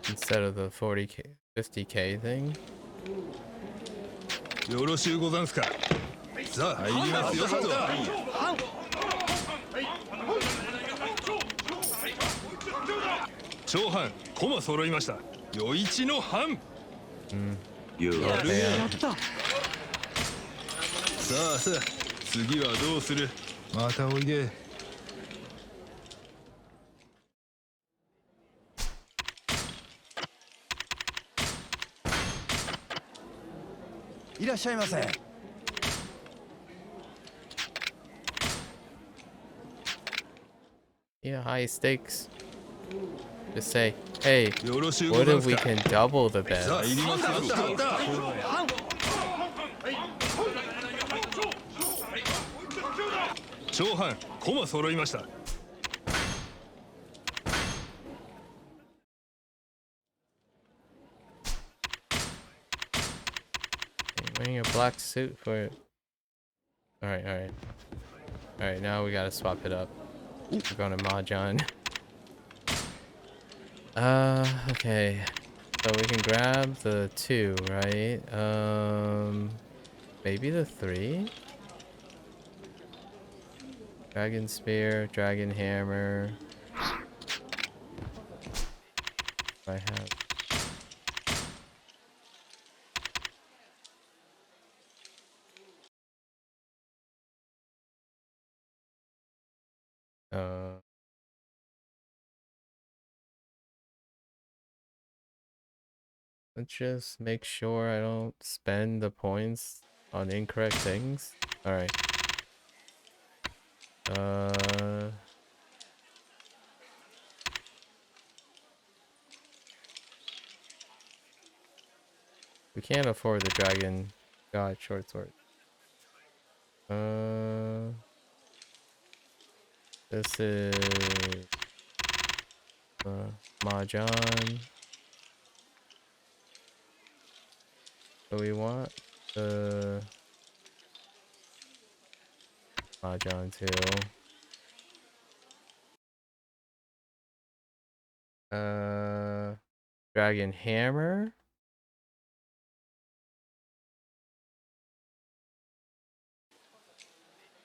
S1: instead of the 40k, 50k thing.
S2: よろしゅうござんすか。さあ入りますよ。 長半駒揃いました。余一の半。 やるよ。
S1: Damn.
S2: さあさあ次はどうする。またおいで。
S3: いらっしゃいませ。
S1: Yeah, high stakes. Just say, hey,
S2: よろしゅうご
S1: what
S2: ざん
S1: if
S2: す
S1: we
S2: か。
S1: can double the
S2: さあ入
S1: bets?
S2: りますよ。 長半駒揃いました。
S1: Wearing a black suit for it. Alright, alright. Alright, now we gotta swap it up. We're going to Mahjong. Okay. So we can grab the 2, right? Maybe the 3? Dragon Spear, Dragon Hammer. I have... Let's just make sure I don't spend the points on incorrect things. Alright. We can't afford the Dragon God short sword. This is Mahjong. So we want the Mahjong too. Dragon Hammer.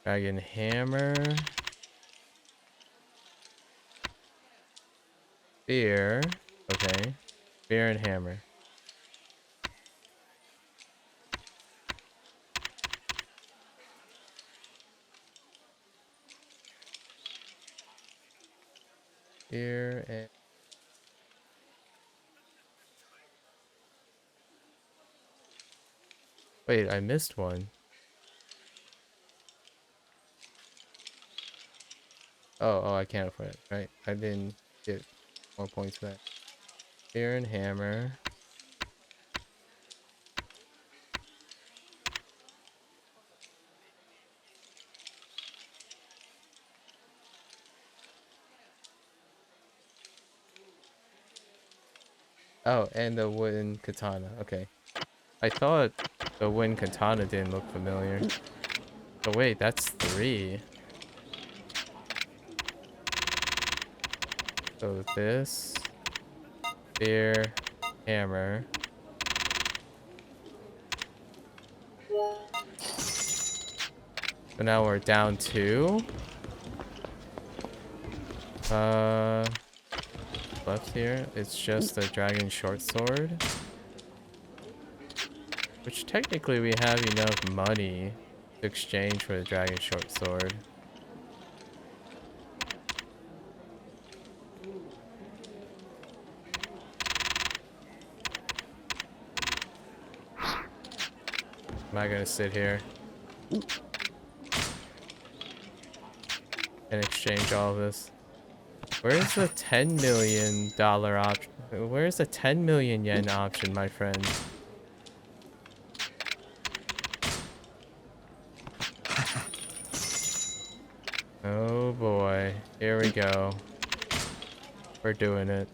S1: Dragon Hammer. Spear. Okay. Spear and hammer. Spear and... Wait, I missed one. Oh, I can't afford it. Right. I didn't get more points for that. Spear and hammer. Oh, and the wooden katana. Okay. I thought the wooden katana didn't look familiar. Oh wait, that's 3. So this, spear, hammer. So now we're down 2. Left here, it's just a dragon short sword. Which technically we have enough money to exchange for the dragon short sword. Am I gonna sit here and exchange all of this? Where's the $10 million option? Where's the 10 million yen option, my friend? Oh boy, here we go. We're doing it.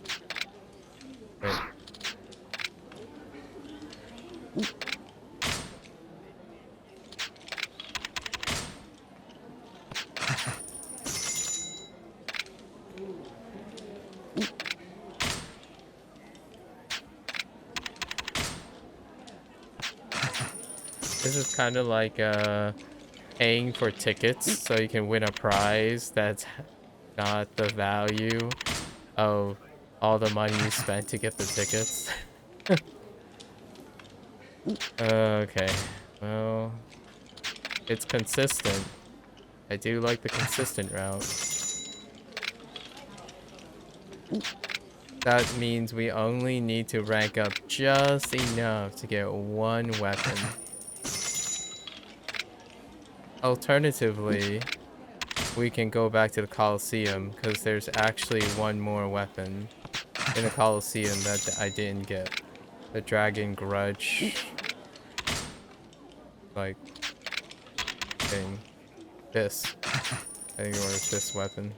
S1: Wait. This is kind of like paying for tickets so you can win a prize that's not the value of all the money you spent to get the tickets. Okay, well, it's consistent. I do like the consistent route. That means we only need to rank up just enough to get 1 weapon. Alternatively, we can go back to the Coliseum because there's actually 1 more weapon in the Coliseum that I didn't get. The Dragon Grudge, like, thing. This. I think it was this weapon.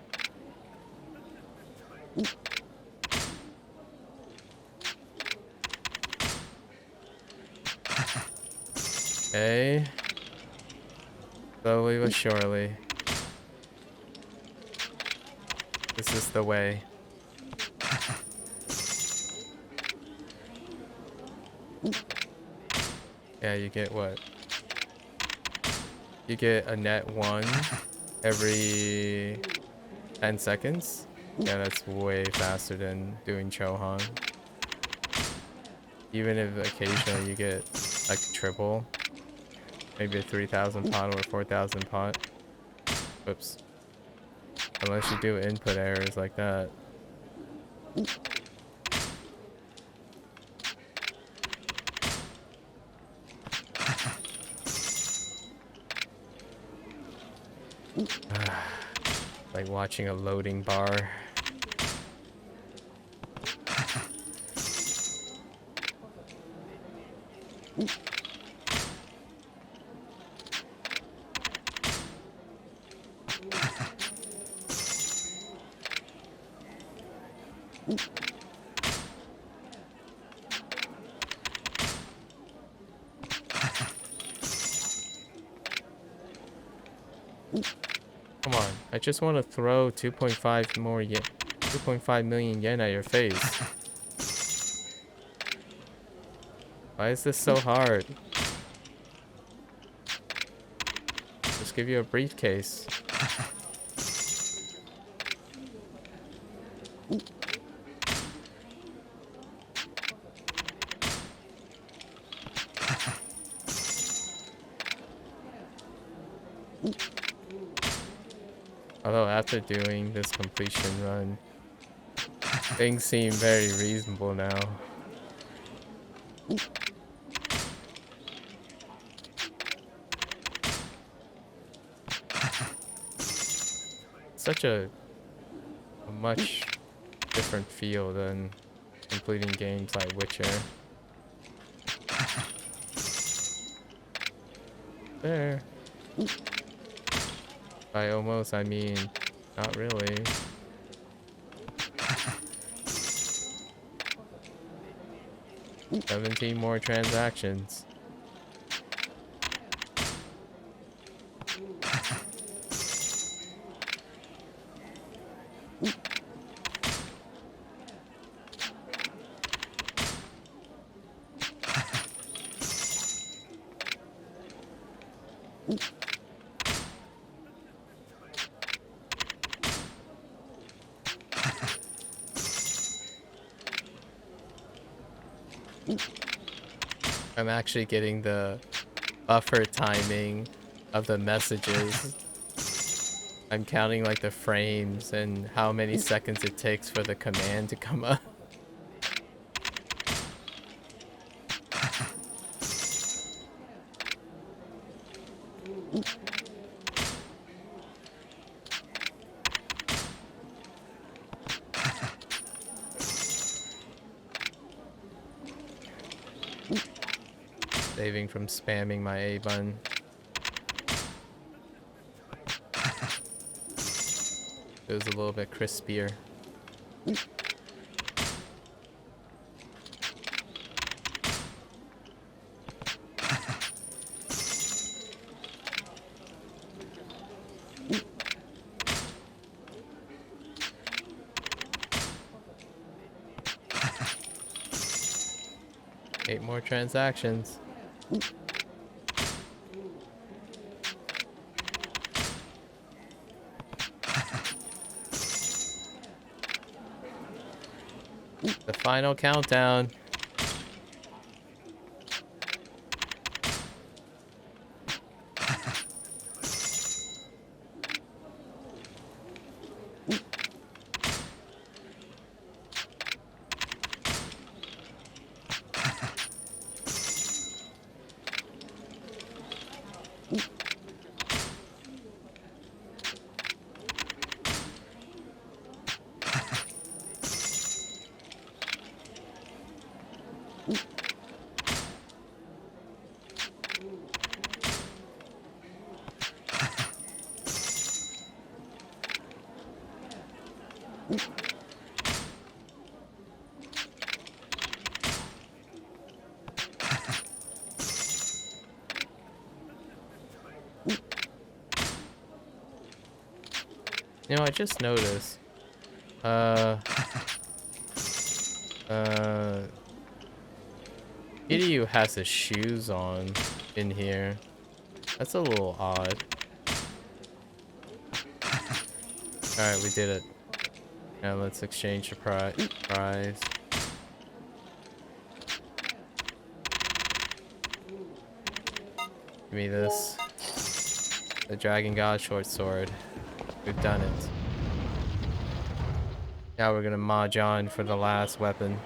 S1: Okay. Slowly but surely. This is the way. Yeah, you get what? You get a net 1 every 10 seconds? Yeah, that's way faster than doing Chohan. Even if occasionally you get like triple. Maybe a 3,000 pot or 4,000 pot. Whoops. Unless you do input errors like that. Like watching a loading bar. Come on, I just want to throw 2.5 more yen, 2.5 million yen at your face. Why is this so hard? Just give you a briefcase. Although after doing this completion run, things seem very reasonable now. such a much different feel than completing games like Witcher. There. By almost, I mean, not really. $17 more transactions. I'm actually getting the buffer timing of the messages. I'm counting like the frames and how many seconds it takes for the command to come up. Saving from spamming my A button. It was a little bit crispier. Eight more transactions. The final countdown. You know, I just noticed. Kiryu has his shoes on in here. That's a little odd. Alright, we did it. Now let's exchange the prize. Give me this. The Dragon God short sword. We've done it. Now we're gonna mahjong for the last weapon.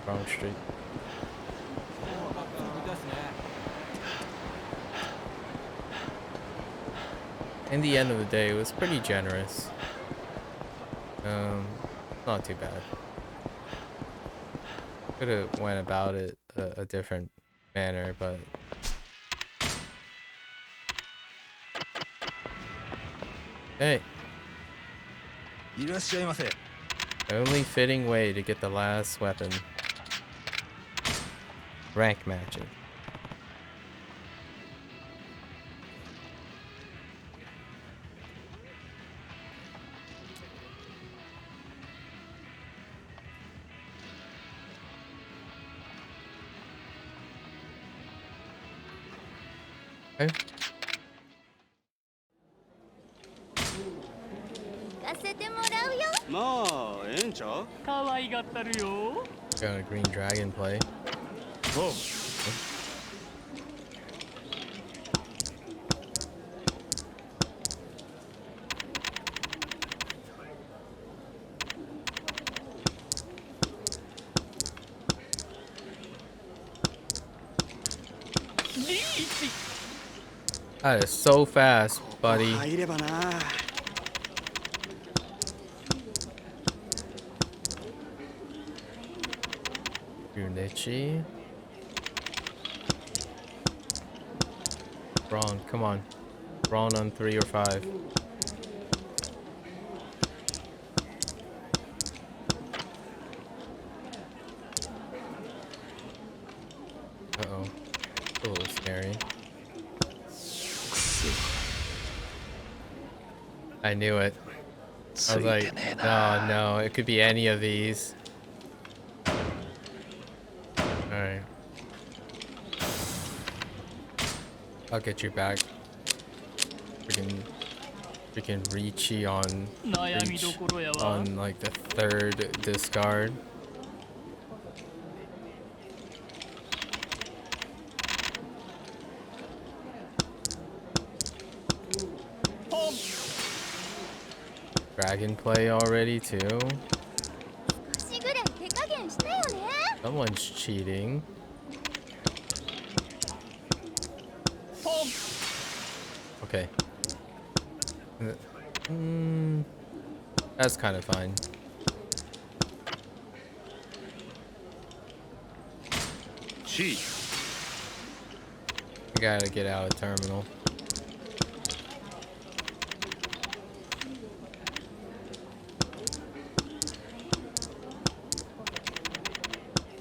S1: Wrong street. In the end of the day, it was pretty generous. Not too bad. Could have went about it a different manner, but hey,
S2: いらっしゃいませ。
S1: only fitting way to get the last weapon. Rank matching. Okay.
S4: 行かせてもらうよ。
S5: まあ、ええんちゃう？可愛がったるよ。
S1: Got a green dragon play.
S2: おう。
S1: That is so fast, buddy.
S5: 入ればな。
S1: Yunichi. Wrong, come on. Wrong on 3 or 5. Uh-oh. It's a little scary. I knew it. I was like, oh no, it could be any of these. Alright. I'll get you back. Freaking Riichi on like the 3rd discard. Dragon play already too. Someone's cheating. Okay. That's kind of fine.
S2: C.
S1: I gotta get out of terminal.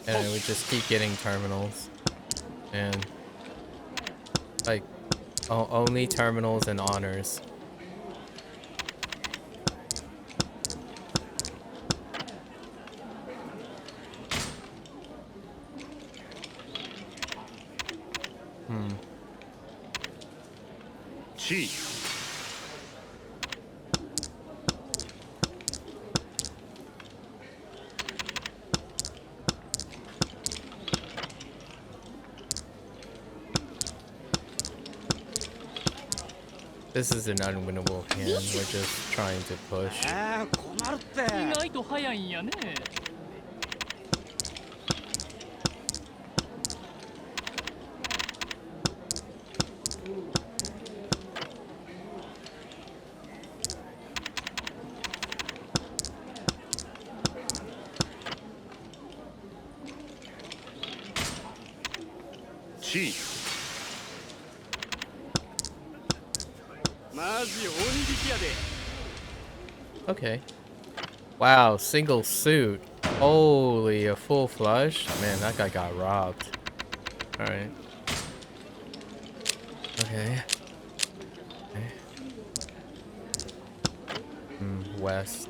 S1: And we just keep getting terminals. And like only terminals and honors.
S2: C.
S1: This is an unwinnable hand. We're just trying to push.
S5: 困るって。意外と早いんやね。
S2: C.
S1: Okay. Wow, single suit. Holy, a full flush? Man, that guy got robbed. Alright. Okay. West.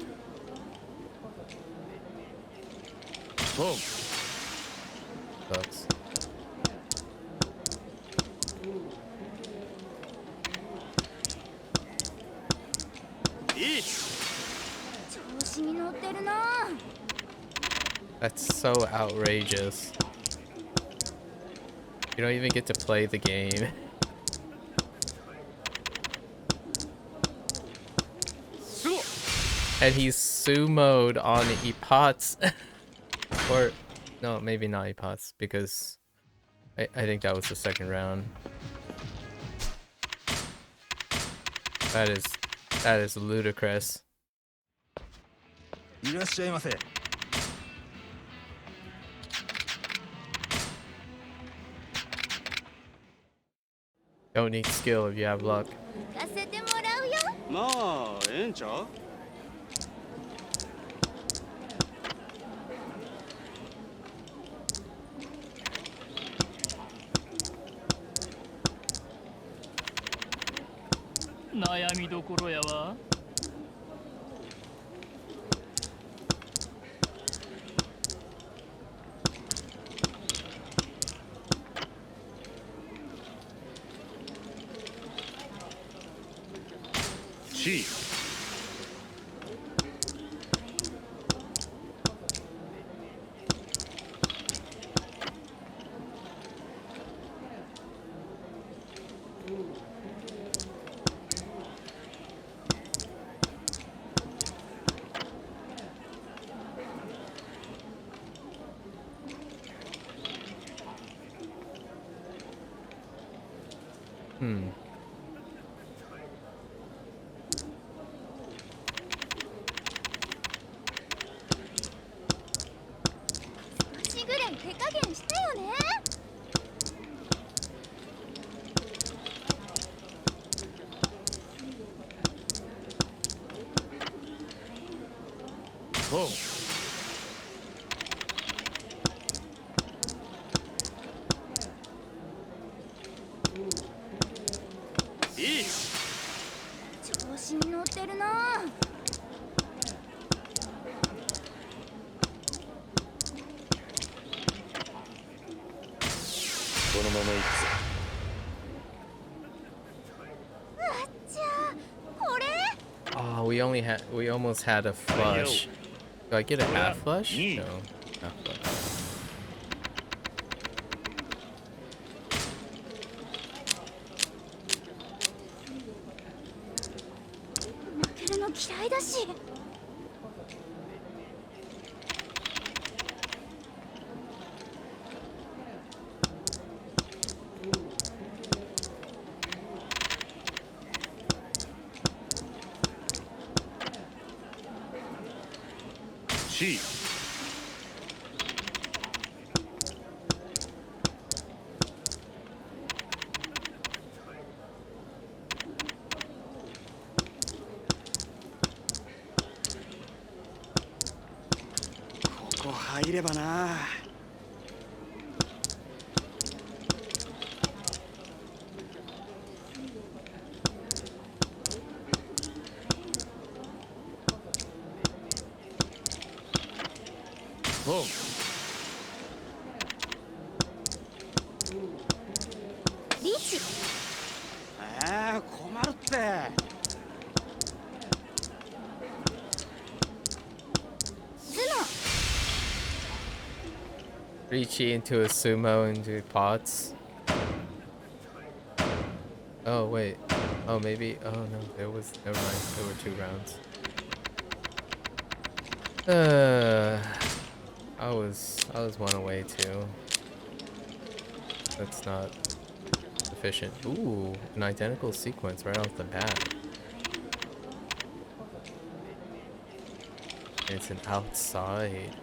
S2: Oh.
S1: Sucks. That's so outrageous. You don't even get to play the game. And he's sumoed on Ippats. Or, no, maybe not Ippats, because I think that was the 2nd round. That is ludicrous.
S3: いらっしゃいませ。
S1: Don't need skill if you have luck.
S4: 行かせてもらうよ。
S5: まあ、ええんちゃう。悩みどころやわ。
S2: C.
S1: Hmm.
S4: 少しぐらい手加減してよね。
S2: おう。いい。
S4: 調子に乗ってるな。
S2: このまま行くぞ。
S4: あっちゃ、これ
S1: Oh, we almost had a flush. Do I get a half flush? No, half flush.
S4: 負けるの嫌いだし。
S2: C。
S5: ここ入ればな。
S2: おう。
S4: リーチ。
S5: 困るって。
S4: スノ。
S1: Reaching into a sumo into pots. Oh wait. Oh maybe. Oh no, there was. Never mind. There were 2 rounds. I was 1 away too. That's not efficient. Ooh, an identical sequence right off the bat. It's an outside.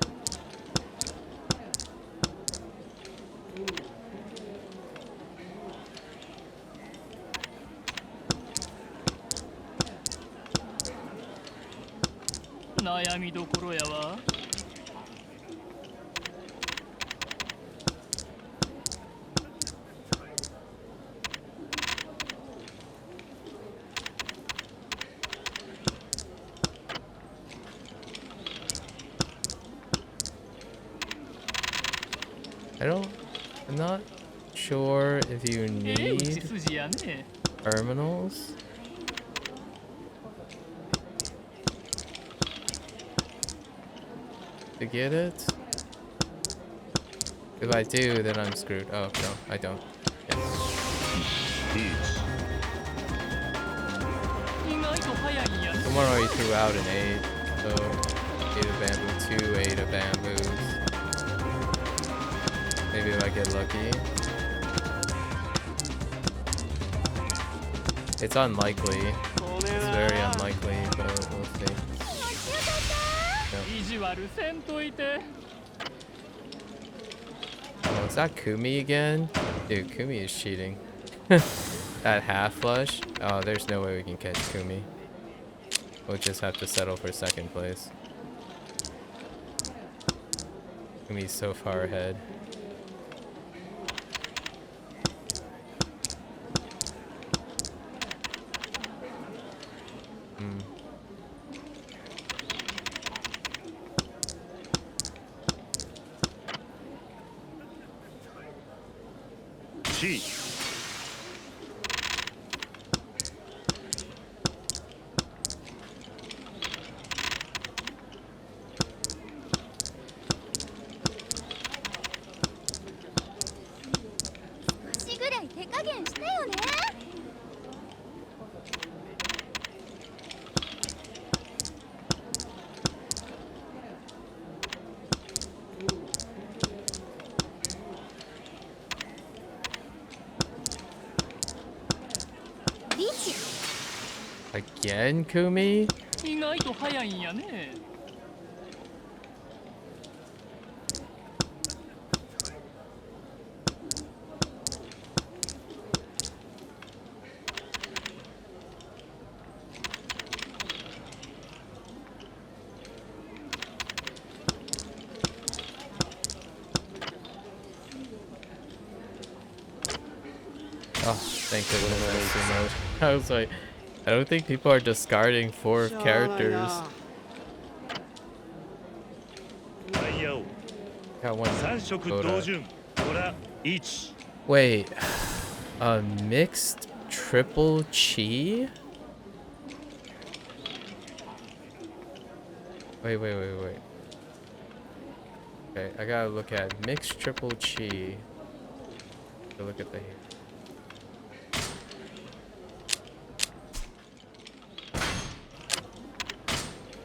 S1: I'm not sure if you need terminals. To get it? If I do, then I'm screwed. Oh, no, I don't. Yeah. Someone already threw out an 8, so 8 of bamboo, 2 8 of bamboos. Maybe if I get lucky. It's unlikely. It's very unlikely, but we'll see. Oh, is that Kumi again? Dude, Kumi is cheating. That half flush? Oh, there's no way we can catch Kumi. We'll just have to settle for 2nd place. Kumi's so far ahead.
S2: C。
S4: 少しぐらい手加減してよね。
S1: Again, Kumi?
S5: 意外と早いんやね。
S1: Oh, thank goodness that's remote. I was like, I don't think people are discarding 4 characters.
S2: タイヤを
S1: Got one
S2: 3色同
S1: Goda.
S2: 順ほら1
S1: Wait, a mixed triple chi? Wait. Okay, I gotta look at mixed triple chi. Look at the here.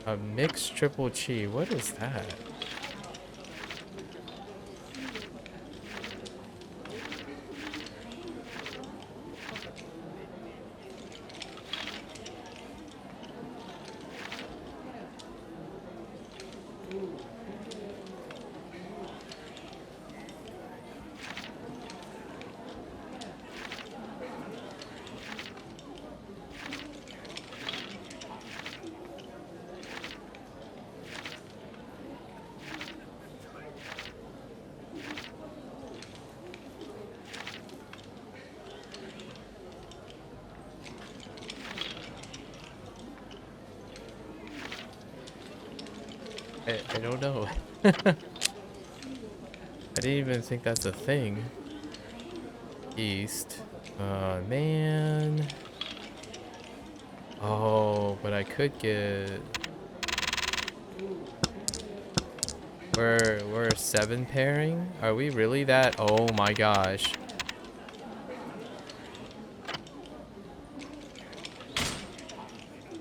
S1: A mixed triple chi. What is that? I don't know. I didn't even think that's a thing. East. Man. Oh, but I could get... We're a 7 pairing? Are we really that? Oh my gosh.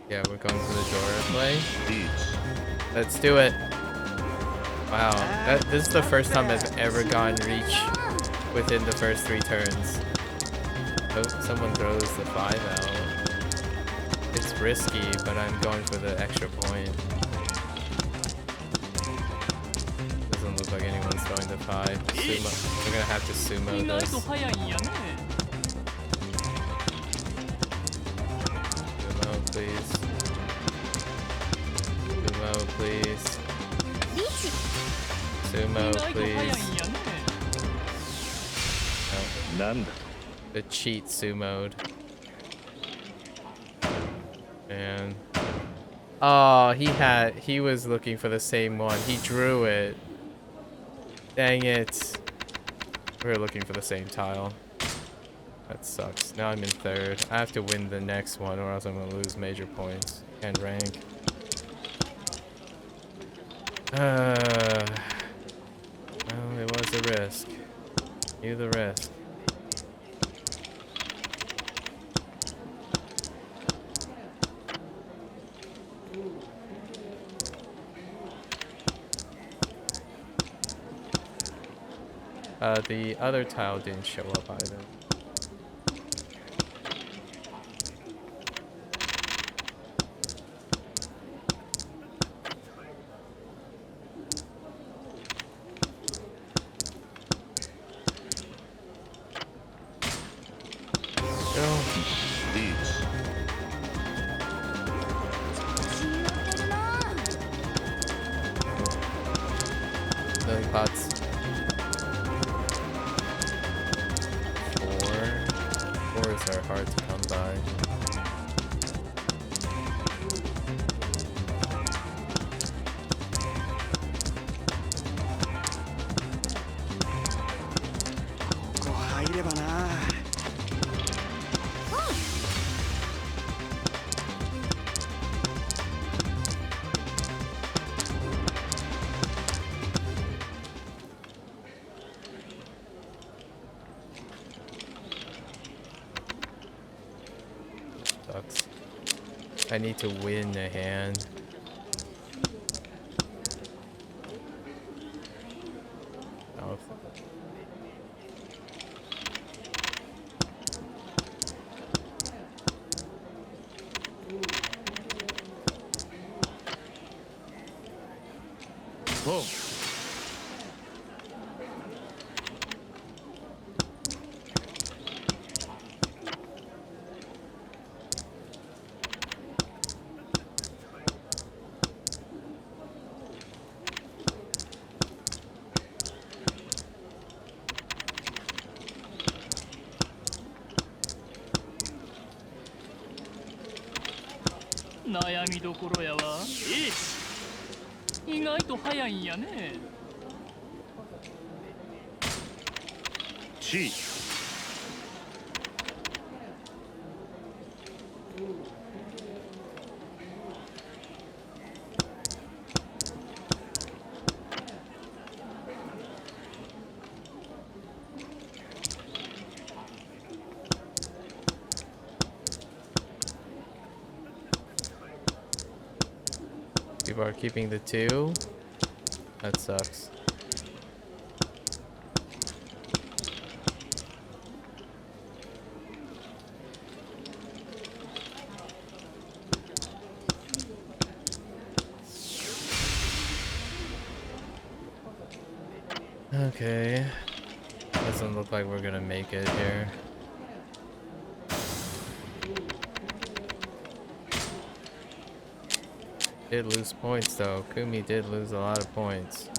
S1: Yeah, we're going for the Jorah play. Let's do it. Wow, this is the first time I've ever gotten reach within the first 3 turns. Hope someone throws the 5 out. It's risky, but I'm going for the extra point. Doesn't look like anyone's throwing the 5. Sumo. We're gonna have to sumo
S5: 意外
S1: this.
S5: と早いんやね。
S1: Sumo, please. Sumo, please. Sumo,
S5: 意外と早いん
S1: please.
S5: やね。
S2: なんだ
S1: The cheat sumoed. Man. Oh, he was looking for the same one. He drew it. Dang it. We were looking for the same tile. That sucks. Now I'm in 3rd. I have to win the next one or else I'm gonna lose major points and rank. Well, it was a risk. Knew the risk. The other tile didn't show up either. No. Lily pots. 4s are hard to come by. Sucks. I need to win a hand. Oh,
S2: ポン
S5: 悩みどころやわ。意外と早いんやね。
S2: C
S1: People are keeping the 2. That sucks. Okay. Doesn't look like we're gonna make it here. Did lose points though. Kumi did lose a lot of points.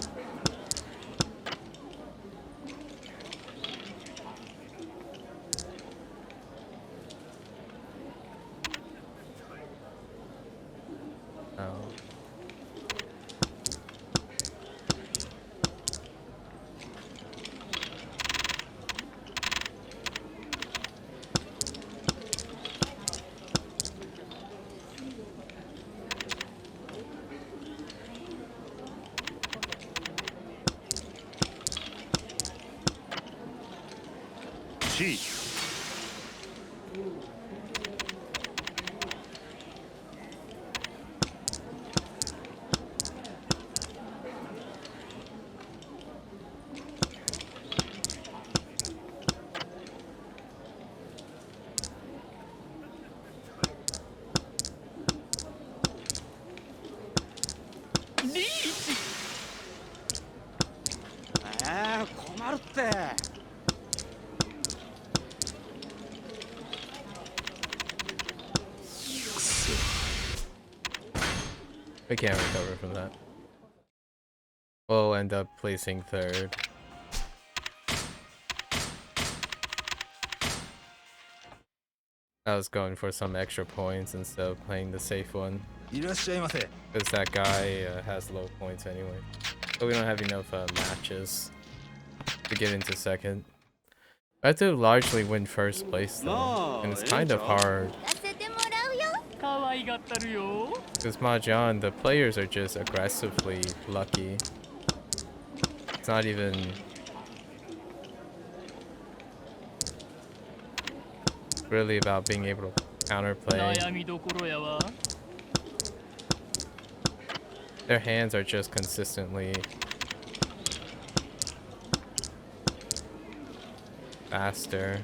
S1: Oh.
S2: C
S1: We can't recover from that. We'll end up placing 3rd. I was going for some extra points instead of playing the safe one.
S3: いらっしゃいませ
S1: Because that guy has low points anyway. But we don't have enough matches to get into 2nd. I have to largely win 1st place though. And it's kind of hard.
S4: 聞かせてもらうよ。
S5: 可愛がったるよ。
S1: Because Mahjong, the players are just aggressively lucky. It's not even... really about being able to counterplay.
S5: 悩みどころやわ。
S1: Their hands are just consistently faster.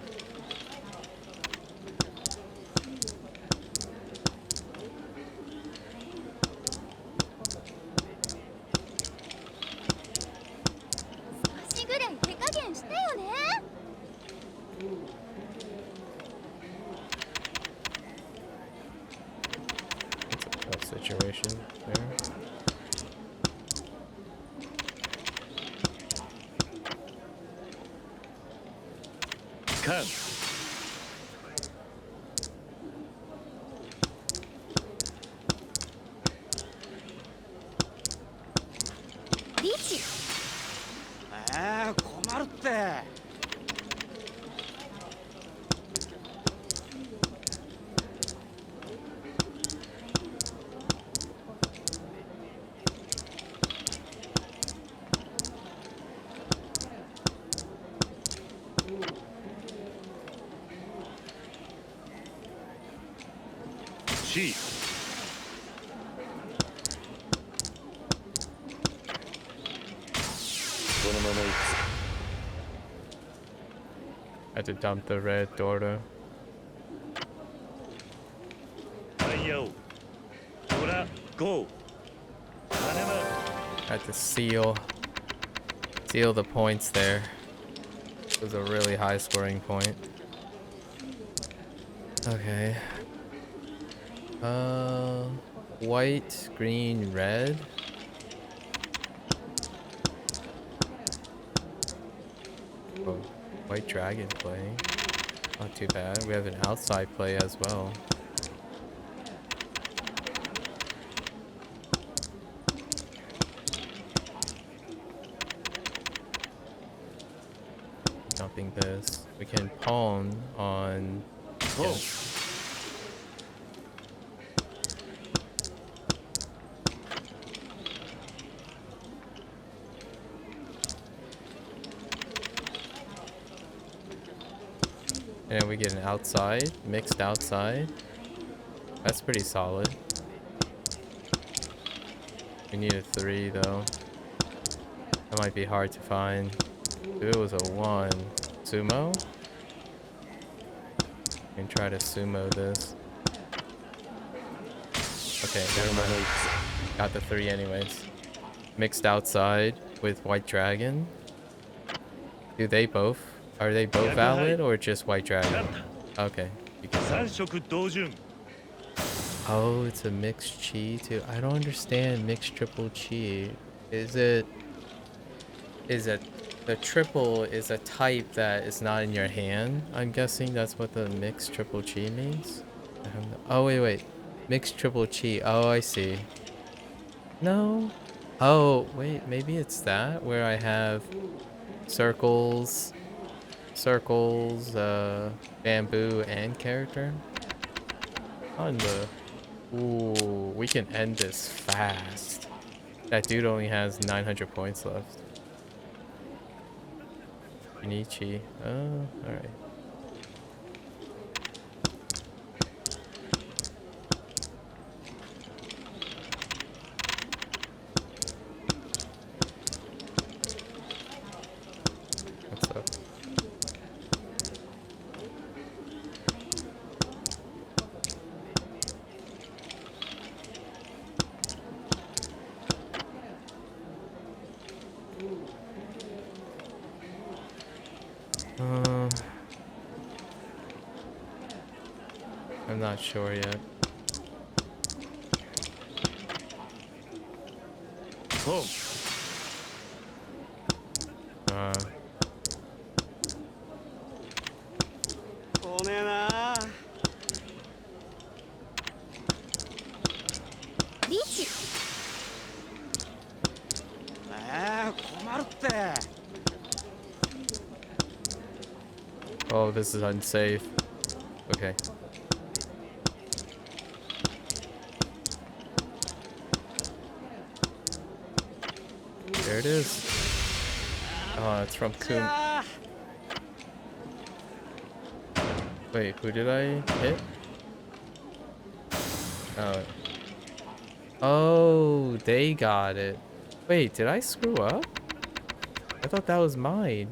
S1: It's a tough situation there.
S2: Come.
S4: リチ
S3: 困るって
S2: C
S1: I had to dump the red Dorda.
S2: ファイヤーほらゴー金間
S1: Had to seal the points there. It was a really high scoring point. Okay. White, green, red. Oh, white dragon playing. Not too bad. We have an outside play as well. Dumping this. We can pawn on. Yes. And we get an outside, mixed outside. That's pretty solid. We need a 3 though. That might be hard to find. If it was a 1. Sumo? We can try to sumo this. Okay, never mind. Got the 3 anyways. Mixed outside with white dragon. Do they both? Are they both valid or just white dragon? Okay. You can tell. Oh, it's a mixed chi too. I don't understand mixed triple chi. Is it the triple is a type that is not in your hand? I'm guessing that's what the mixed triple chi means. Oh wait. Mixed triple chi. Oh, I see. No. Oh, wait, maybe it's that where I have circles, bamboo, and character. On the... Ooh, we can end this fast. That dude only has 900 points left. Nichi. Oh, alright. What's up? I'm not sure yet.
S2: Oh.
S1: Oh, this is unsafe. Okay. There it is. Oh, it's from Kun. Wait, who did I hit? Oh. Oh, they got it. Wait, did I screw up? I thought that was mine.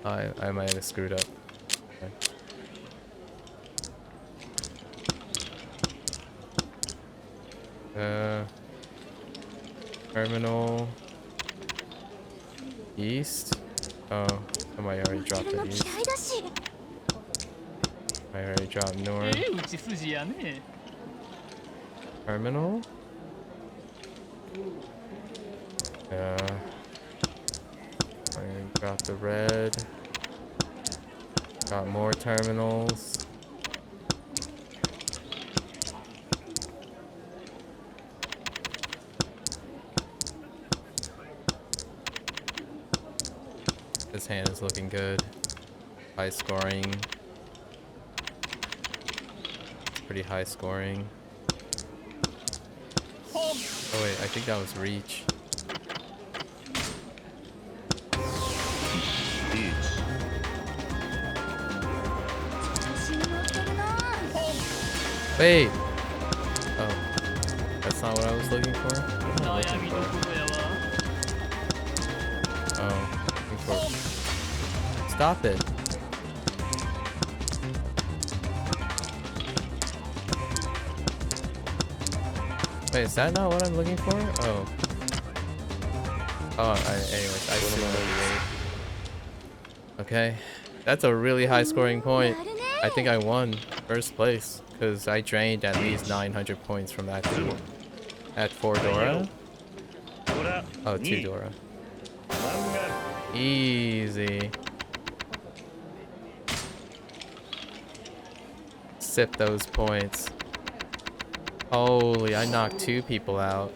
S1: I might have screwed up. Okay. Terminal east. Oh, somebody already dropped the east. I already dropped north. Terminal. I got the red. Got more terminals. This hand is looking good. High scoring. Pretty high scoring. Oh wait, I think that was reach. Wait! Oh. That's not what I was looking for? What am I looking for? Oh. Looking for... Stop it! Wait, is that not what I'm looking for? Oh. Anyways, I see what you. Okay, that's a really high scoring point. I think I won first place because I drained at least 900 points from that dude. At 4 Dora. Oh, 2 Dora. Easy. Sip those points. Holy, I knocked 2 people out.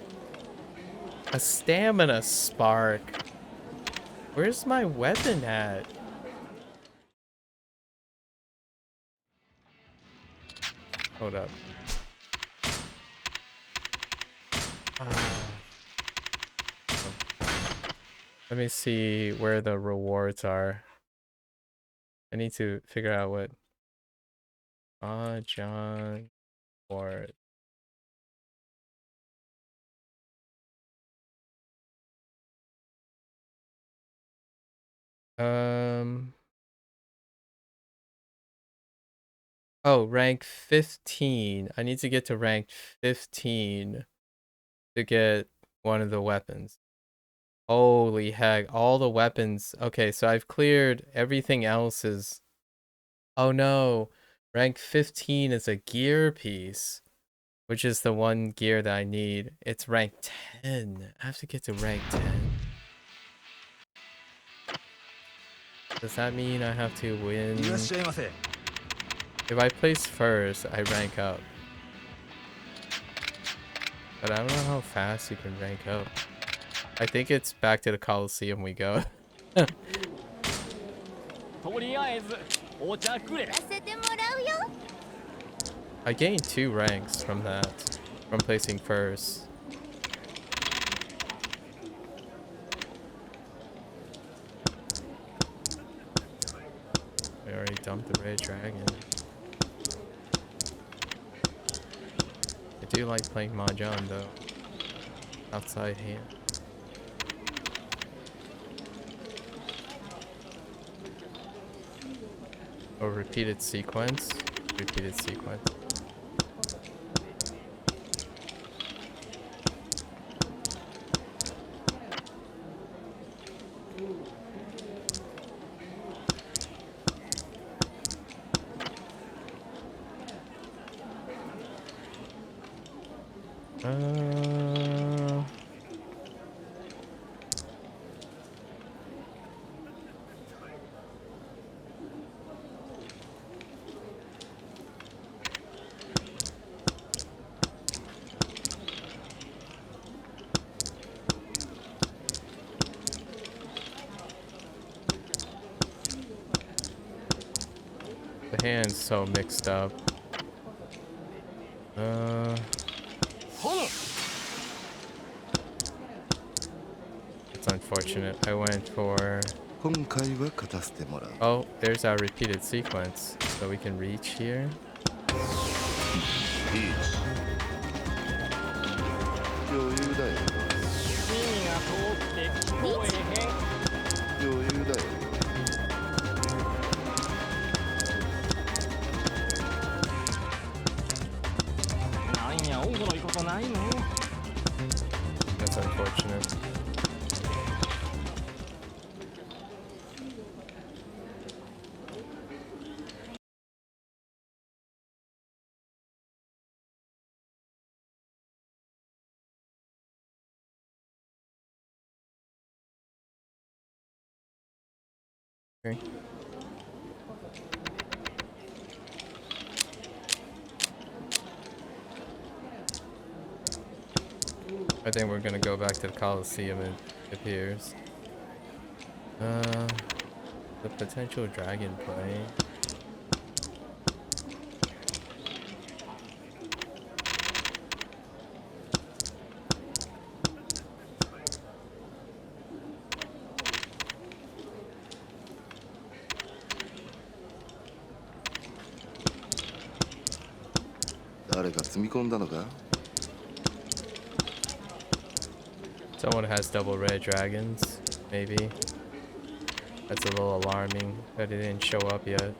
S1: A stamina spark. Where's my weapon at? Hold up. Let me see where the rewards are. I need to figure out what. John Ward. Oh, rank 15. I need to get to rank 15 to get one of the weapons. Holy heck, all the weapons. Okay, so I've cleared everything else is... Oh no, rank 15 is a gear piece, which is the one gear that I need. It's rank 10. I have to get to rank 10. Does that mean I have to win? If I place first, I rank up. But I don't know how fast you can rank up. I think it's back to the Coliseum we go. I gained 2 ranks from that, from placing first. I already dumped the Red Dragon. I do like playing Mahjong though. Outside hand. Oh, repeated sequence. Repeated sequence. The hand's so mixed up. It's unfortunate. I went for... Oh, there's our repeated sequence. So we can reach here. That's unfortunate. Okay. I think we're gonna go back to the Coliseum, it appears. The potential dragon play. Someone has double red dragons, maybe. That's a little alarming that it didn't show up yet.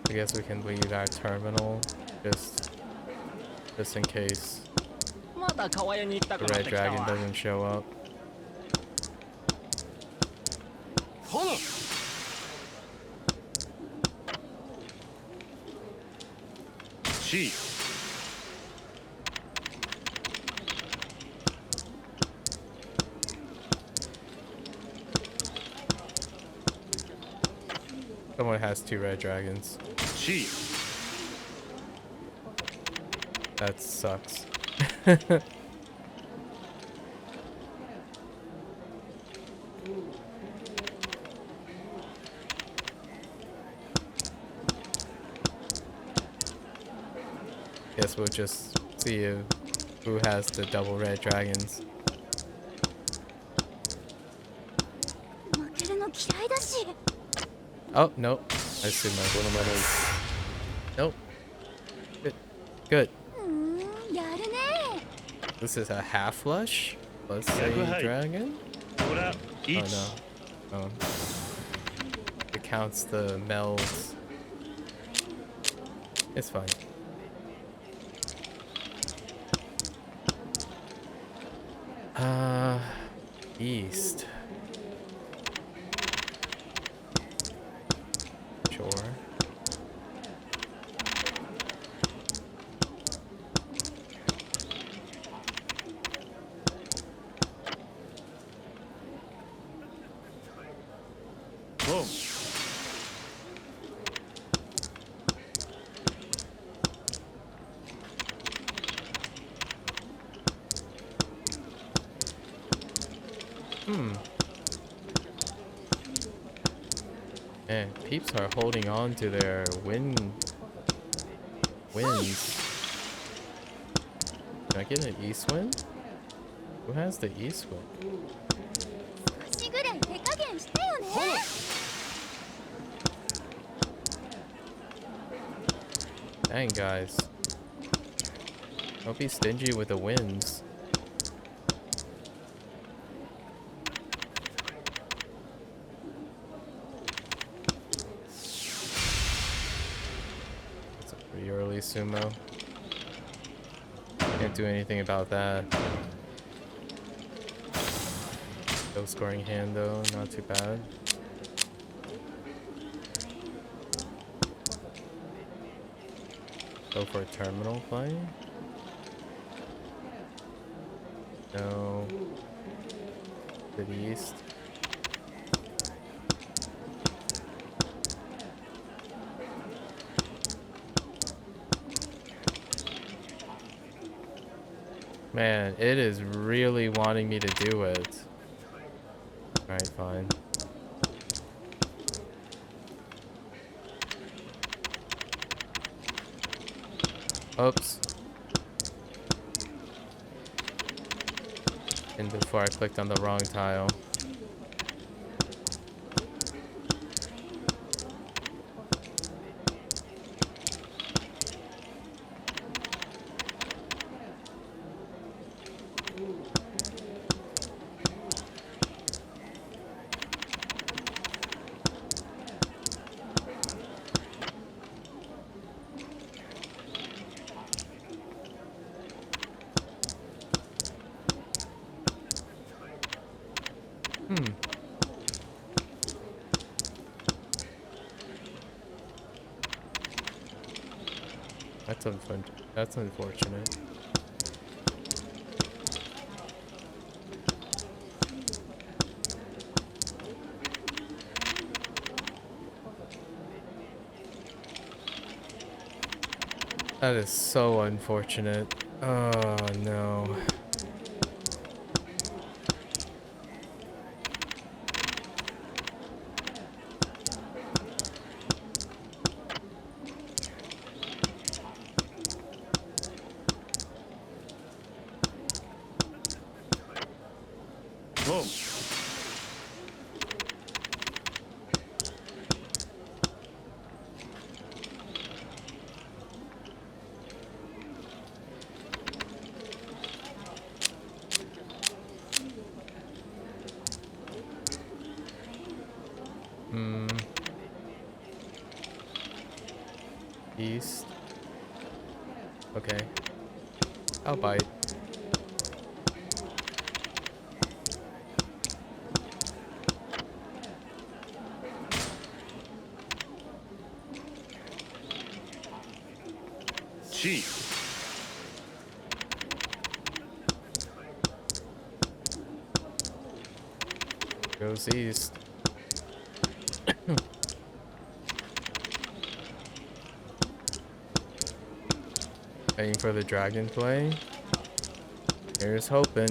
S1: I guess we can leave our terminal just in case
S5: また川屋に行った
S1: the
S5: くなっ
S1: red
S5: てきた
S1: dragon
S5: わ
S1: doesn't show up.
S5: 殿
S2: C
S1: Someone has 2 red dragons.
S2: C
S1: That sucks. Guess we'll just see who has the double red dragons.
S4: 負けるの嫌いだし。
S1: Oh, nope. I see my Nope. Good. Good.
S4: やるね。
S1: This is a half flush? Plus a
S2: Yakuza.
S1: dragon?
S2: ほら
S1: Oh
S2: 1
S1: no. Oh. It counts the melds. It's fine. East. Sure.
S2: Boom
S1: Man, peeps are holding on to their wins. Can I get an east wind? Who has the east wind?
S4: 少しぐらい手加減してよね。
S1: Dang, guys. Don't be stingy with the wins. That's a pretty early sumo. Can't do anything about that. Low scoring hand though, not too bad. Go for a terminal play? No. To the east. Man, it is really wanting me to do it. Alright, fine. Oops. And before I clicked on the wrong tile. That's unfortunate. That is so unfortunate. Oh no.
S2: Boom
S1: east. Okay. I'll bite.
S2: C
S1: Goes east. Waiting for the dragonfly. Here's hoping.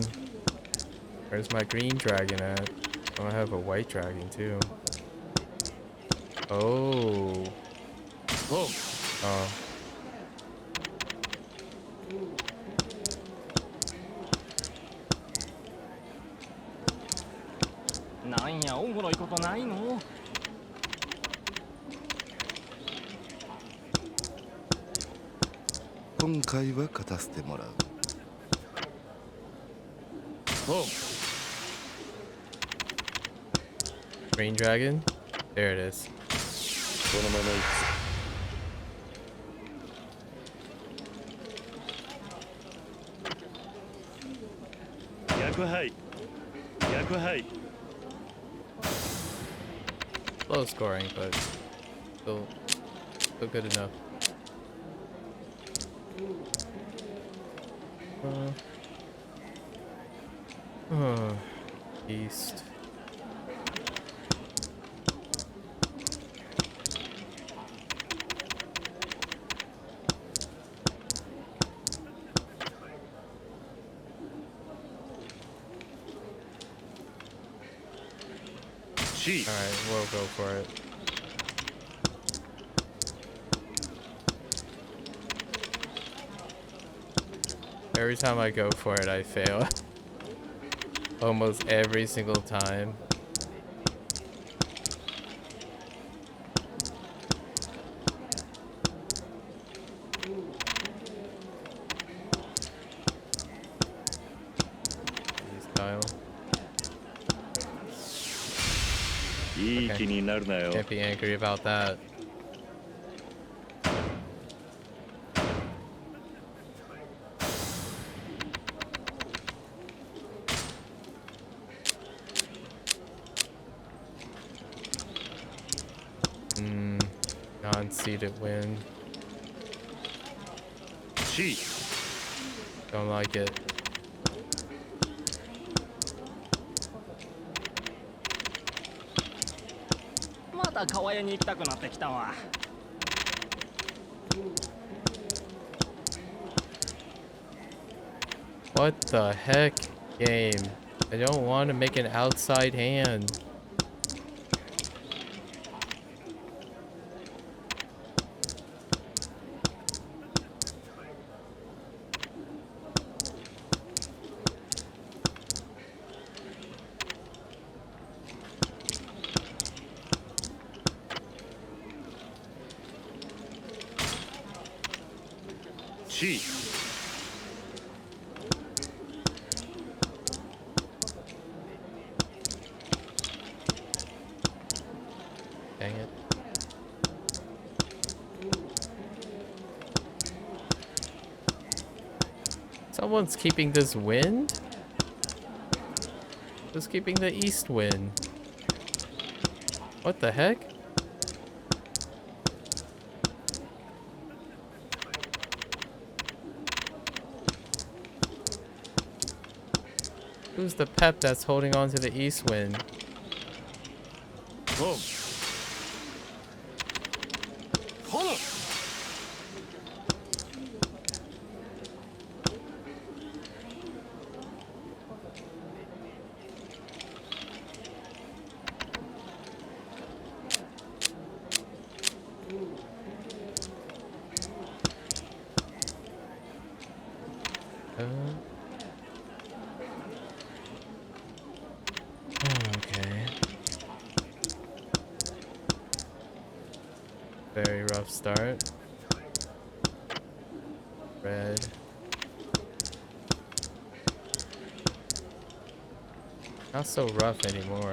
S1: Where's my green dragon at? Oh, I have a white dragon too. Oh.
S2: Whoa.
S1: Oh.
S2: Whoa.
S1: Green dragon? There it is. Low scoring, but still good enough. East.
S2: C
S1: Alright, we'll go for it. Every time I go for it, I fail. Almost every single time. Style. Can't be angry about that. Non-seeded win.
S2: C
S1: Don't like it. What the heck, game? I don't want to make an outside hand.
S2: C
S1: Dang it. Someone's keeping this wind? Who's keeping the east wind? What the heck? Who's the pep that's holding on to the east wind?
S2: Whoa.
S1: Okay. Very rough start. Red. Not so rough anymore.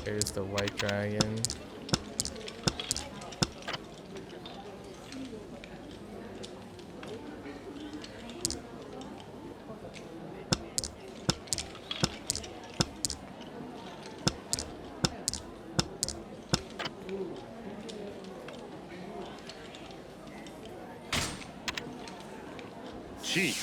S1: Here's the white dragon.
S2: C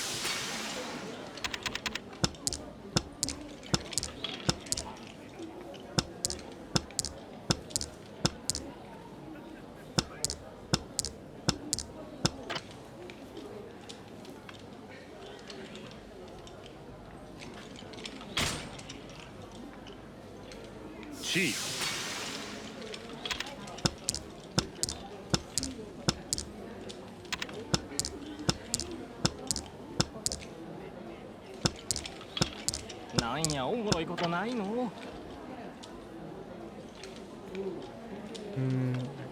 S2: C
S5: なんやおもろいことないの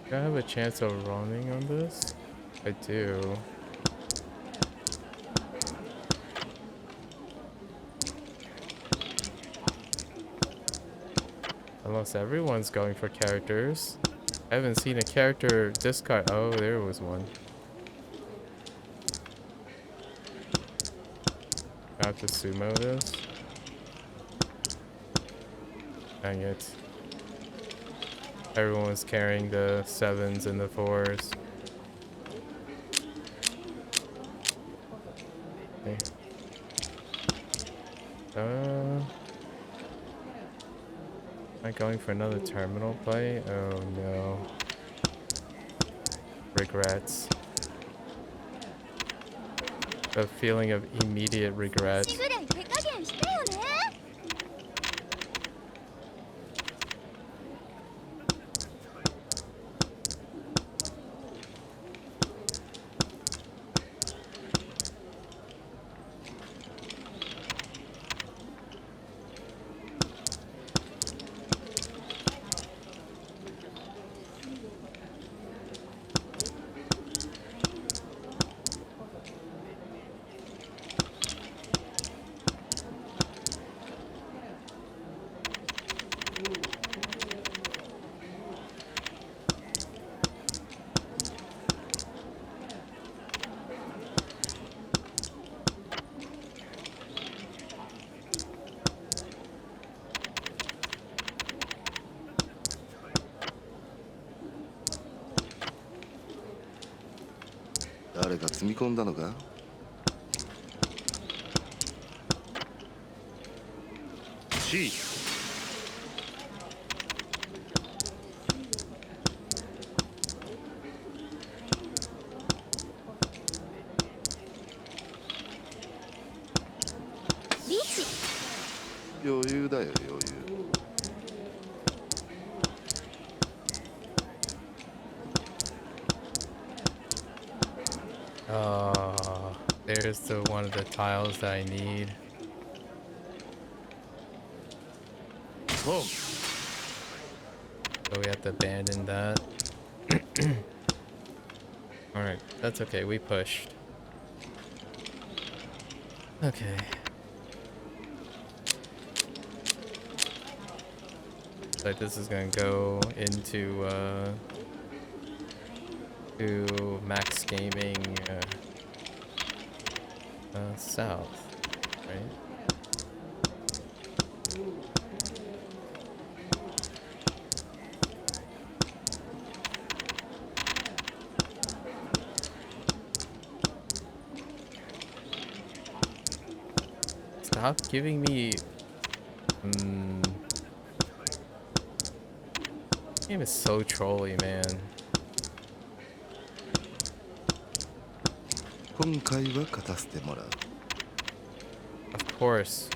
S1: Do I have a chance of running on this? I do. Unless everyone's going for characters. I haven't seen a character discard. Oh, there was one. I have to sumo this. Dang it. Everyone was carrying the 7s and the 4s. Okay. Am I going for another terminal play? Oh no. Regrets. A feeling of immediate regret.
S4: 足ぐらい手加減してよね。
S6: 誰か積み込んだのか
S2: C
S4: リーチ。
S6: 余裕だよ余裕
S1: There's the one of the tiles that I need.
S2: Boom.
S1: So we have to abandon that. Alright, that's okay, we pushed. Okay. Like this is gonna go into to Max Gaming South, right? Stop giving me game is so trolly, man.
S6: 今回は勝たせてもらう
S1: Of course,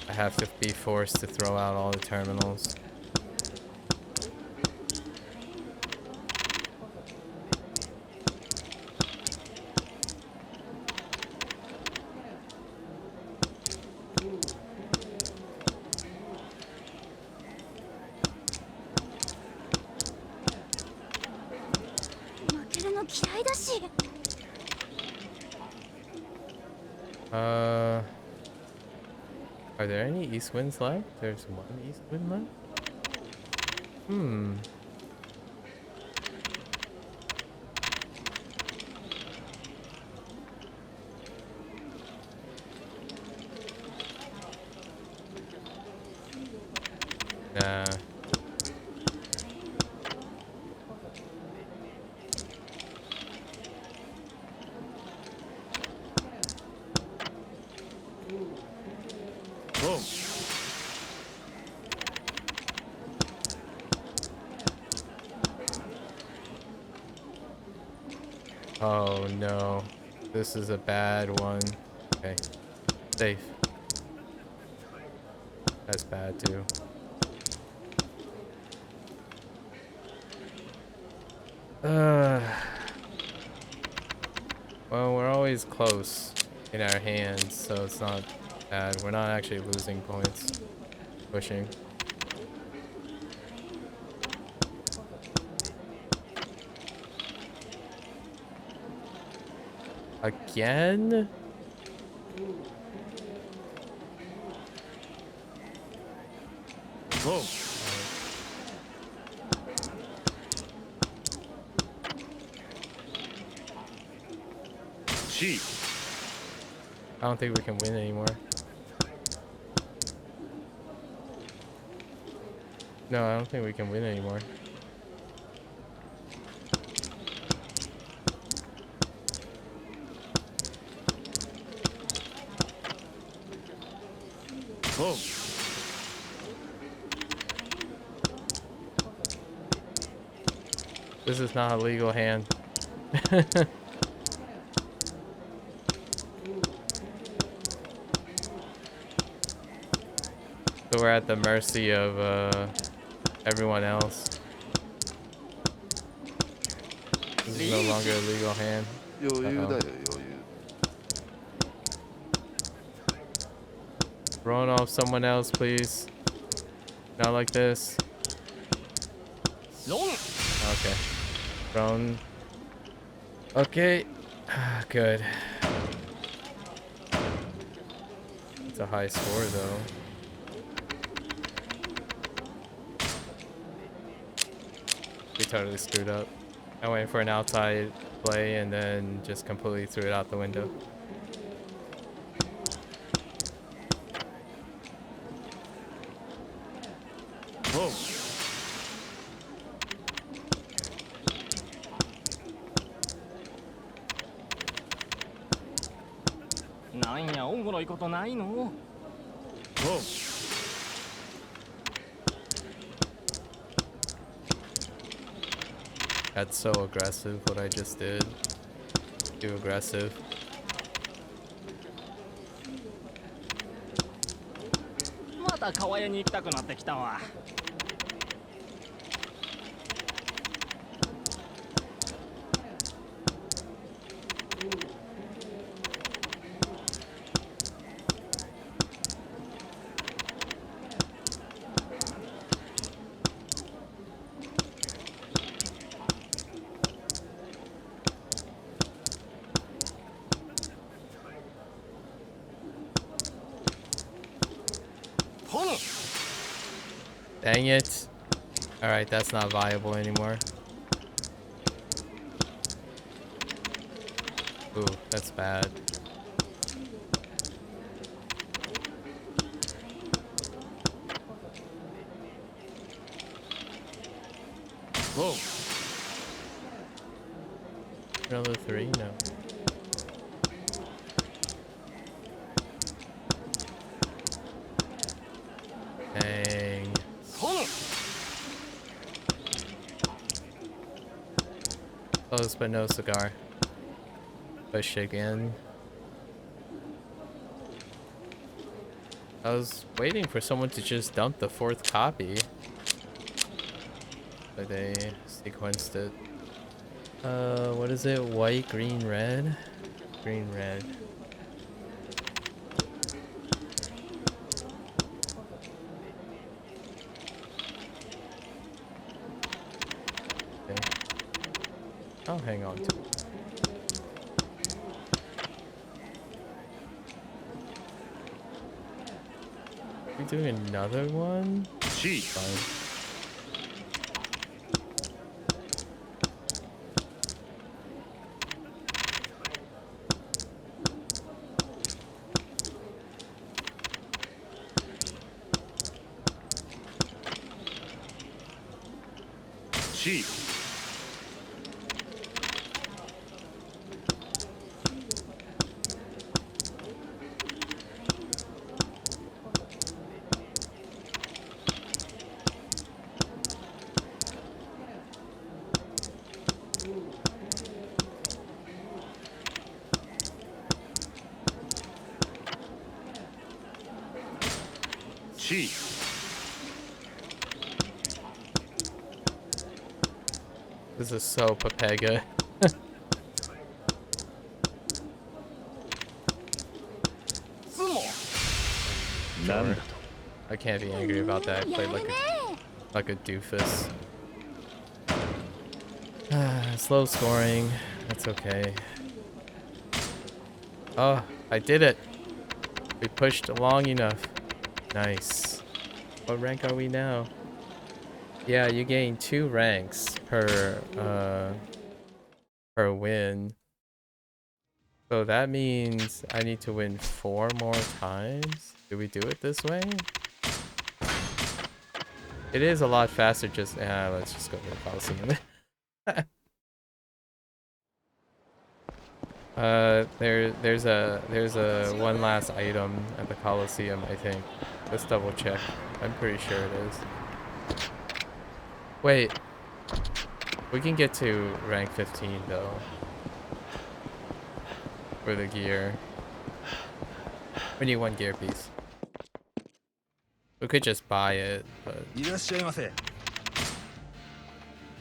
S1: I have to be forced to throw out all the terminals. Are there any east winds left? There's one east wind left? Nah. Oh no. This is a bad one. Okay. Safe. That's bad too. Well, we're always close in our hands, so it's not bad. We're not actually losing points. Pushing. Again?
S2: Whoa. C.
S1: I don't think we can win anymore. No, I don't think we can win anymore.
S2: Whoa.
S1: This is not a legal hand. So we're at the mercy of everyone else. This is no longer a legal hand.
S6: 余裕だよ余裕
S1: Throwing off someone else, please. Not like this. Okay. Thrown. Okay. Good. It's a high score, though. We totally screwed up. I went for an outside play and then just completely threw it out the window.
S2: Whoa. Whoa.
S1: That's so aggressive, what I just did. Too aggressive. Dang it. Alright, that's not viable anymore. Ooh, that's bad.
S2: Whoa.
S1: Another 3? No. Dang. Close but no cigar. Push again. I was waiting for someone to just dump the 4th copy. But they sequenced it. What is it? White, green, red? Green, red. Okay. I'll hang on to it. We doing another one?
S2: C.
S1: Fine.
S2: C. C
S1: This is so Papega. Sure. I can't be angry about that. I played like a doofus. Slow scoring. That's okay. Oh, I did it. We pushed long enough. Nice. What rank are we now? Yeah, you gain 2 ranks per win. So that means I need to win 4 more times. Do we do it this way? It is a lot faster just let's just go to the Coliseum. There's a one last item at the Coliseum, I think. Let's double check. I'm pretty sure it is. Wait. We can get to rank 15 though. For the gear. We need 1 gear piece. We could just buy it, but
S3: いらっしゃいませ。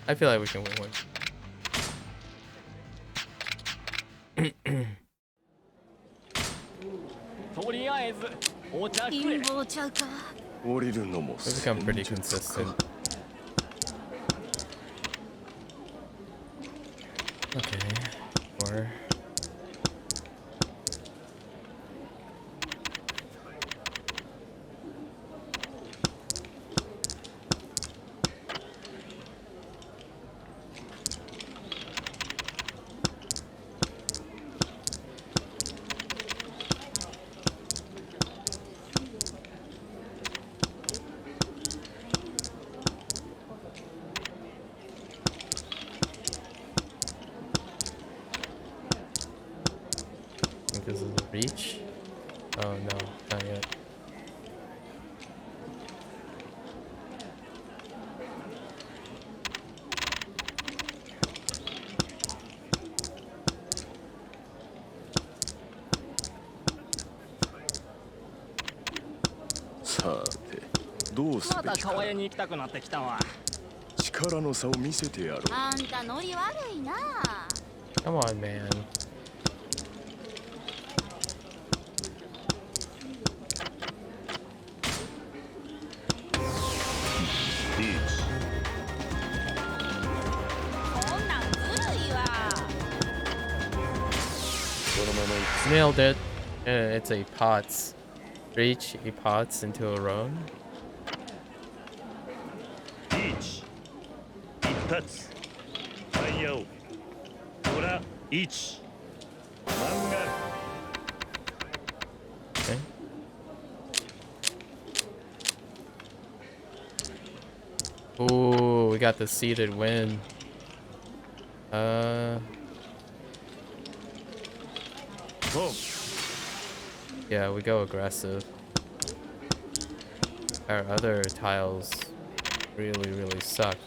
S1: I feel like we can win 1.
S5: とりあえずお茶くれ。
S4: 貧乏ちゃうか。
S6: 降りるのも
S1: We've become pretty consistent. Okay. 4. This is a reach? Oh no, not yet.
S6: Sa どうす
S5: また
S6: べきか
S5: 川屋に行きたくなってきたわ。
S6: 力の差を見せてやろう
S4: あんたノリ悪いな。
S1: Come on, man.
S6: Each
S4: こんなんずるいわ。
S6: このまま
S1: Nailed it. It's a pots. Reach a pots into a row.
S2: 1一発タイヤをほら1漫画
S1: Okay. Ooh, we got the seated win.
S2: Boom.
S1: Yeah, we go aggressive. Our other tiles really suck.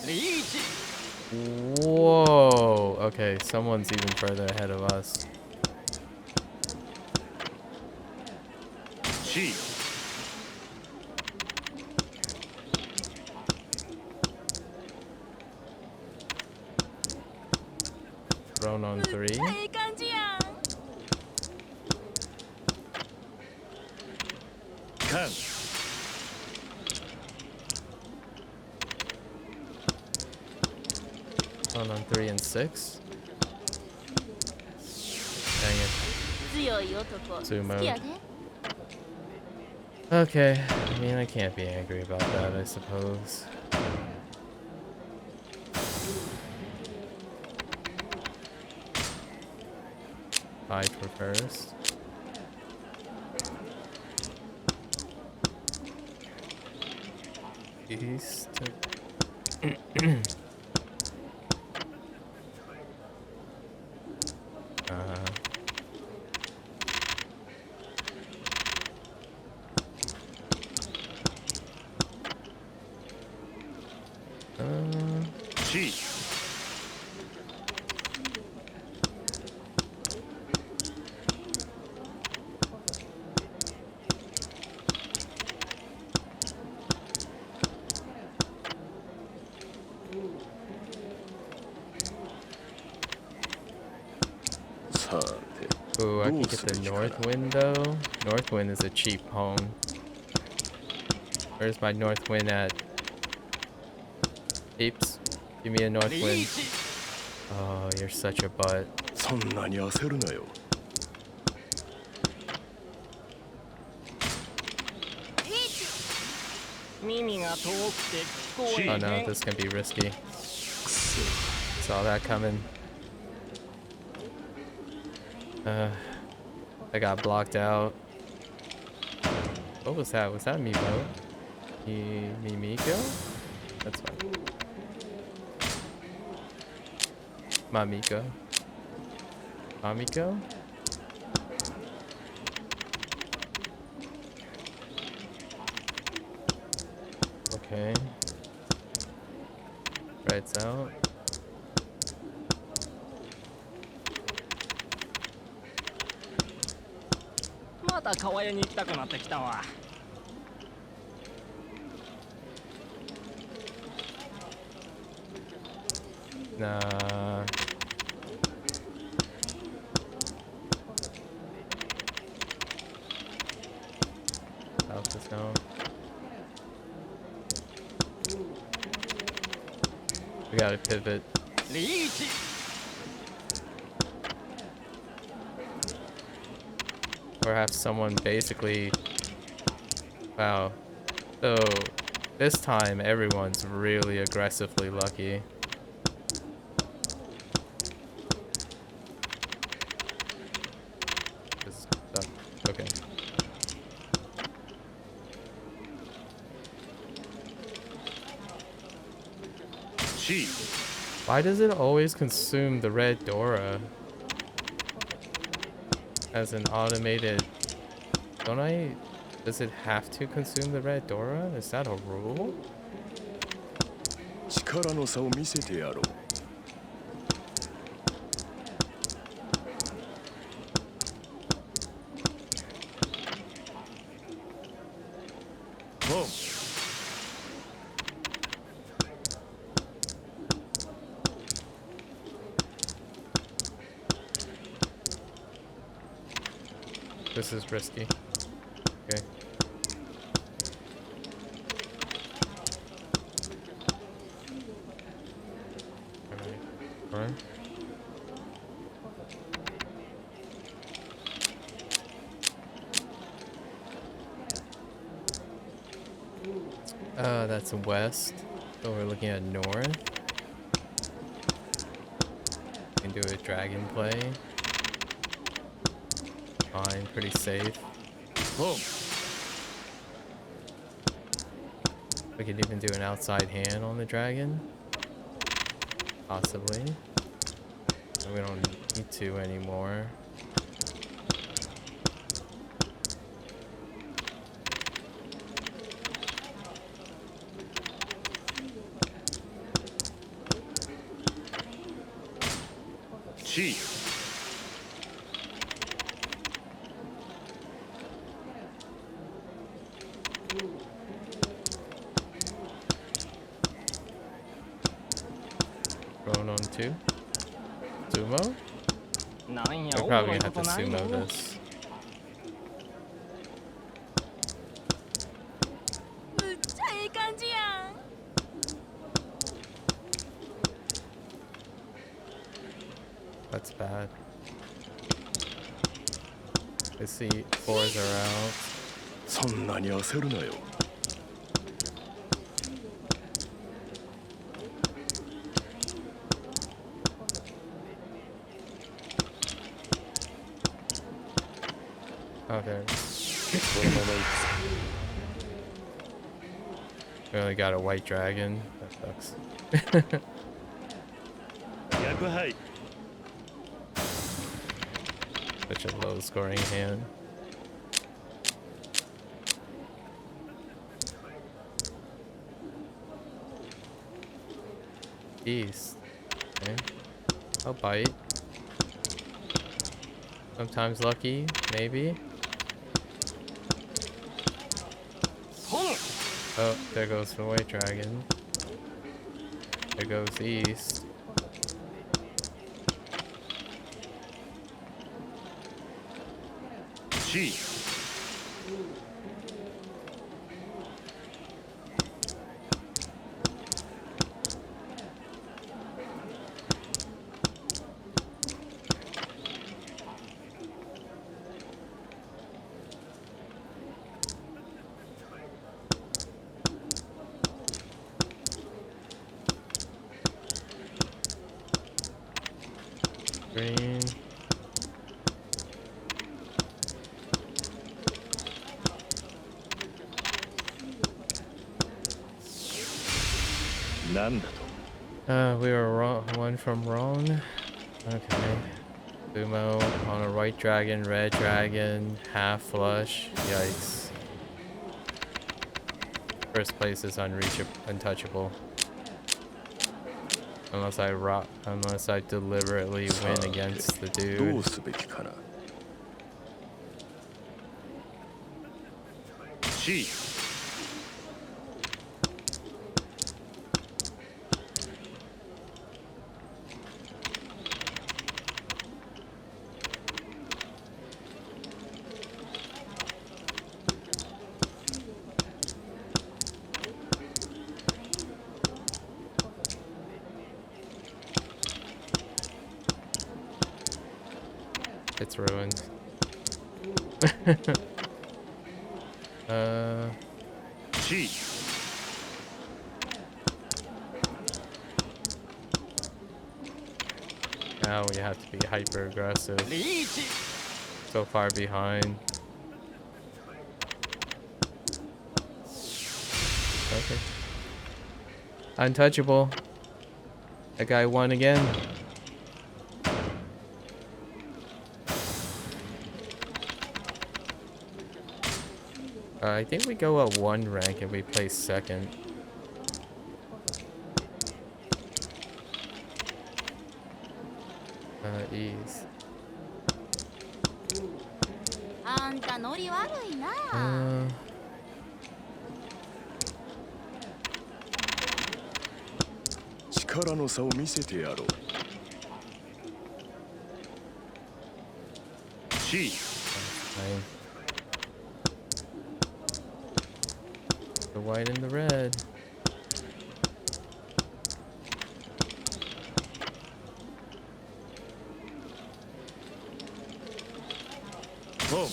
S5: リーチ。
S1: Whoa. Okay, someone's even further ahead of us.
S2: C
S1: Thrown on 3.
S4: ええ感じやん。
S2: 缶
S1: Thrown on 3 and 6. Dang it.
S4: 強い男。
S1: Sumo.
S4: 好きやで。
S1: Okay, I mean, I can't be angry about that, I suppose. Fight for first. East.
S2: C
S6: さて
S1: Ooh, I
S6: ど
S1: can
S6: う
S1: get
S6: す
S1: the
S6: る気かな
S1: North Wind though. North Wind is a cheap home. Where's my North Wind at? Peeps, give me a North Wind. Oh, you're such a butt.
S6: そんなに焦るなよ
S5: 耳が遠くて聞こえ
S1: Oh
S5: へ
S1: no,
S5: ん
S1: this can be risky.
S6: くそ
S1: Saw that coming. I got blocked out. What was that? Was that Mimo? Mimiko? That's fine. Mamiko. Mamiko? Okay. Red's out.
S5: また川屋に行きたくなってきたわ
S1: Nah. South is down. We gotta pivot.
S5: リーチ
S1: Or have someone basically... Wow. So, this time everyone's really aggressively lucky. Okay.
S6: C
S1: Why does it always consume the red Dora? As an automated... Don't I... Does it have to consume the red Dora? Is that a rule?
S6: 力の差を見せてやろう ボン
S1: This is risky. Okay. Alright. That's west. So we're looking at north. We can do a dragon play. Fine, pretty safe.
S6: ボン
S1: We could even do an outside hand on the dragon. Possibly. We don't need to anymore.
S6: C
S1: Throne on 2. Sumo?
S5: なんや
S1: We're
S5: おも
S1: probably
S5: ろい
S1: gonna
S5: こ
S1: have
S5: と
S1: to
S5: ないの
S1: sumo this.
S4: むっちゃええ感じやん
S1: That's bad. I see 4s are out.
S6: そんなに焦るなよ
S1: Oh, there.
S6: このまま行
S1: We only got a white dragon. That sucks.
S6: くぞ逆配
S1: Such a low scoring hand. East. Okay. I'll bite. Sometimes lucky, maybe. Oh, there goes the white dragon. There goes east.
S6: C
S1: Green.
S6: なんだと
S1: We were wrong. One from wrong. Okay. Sumo on a white dragon, red dragon, half flush. Yikes. First place is untouchable. Unless I deliberately win against the
S6: ど
S1: dude.
S6: うすべきかな C
S1: It's ruined.
S6: C
S1: Now we have to be hyper aggressive.
S5: リーチ
S1: So far behind. Okay. Untouchable. That guy won again. I think we go up one rank and we place second. Ease.
S4: あんたノリ悪いな。
S6: 力の差を見せてやろう C
S1: Fine. The white and the red.
S6: Oh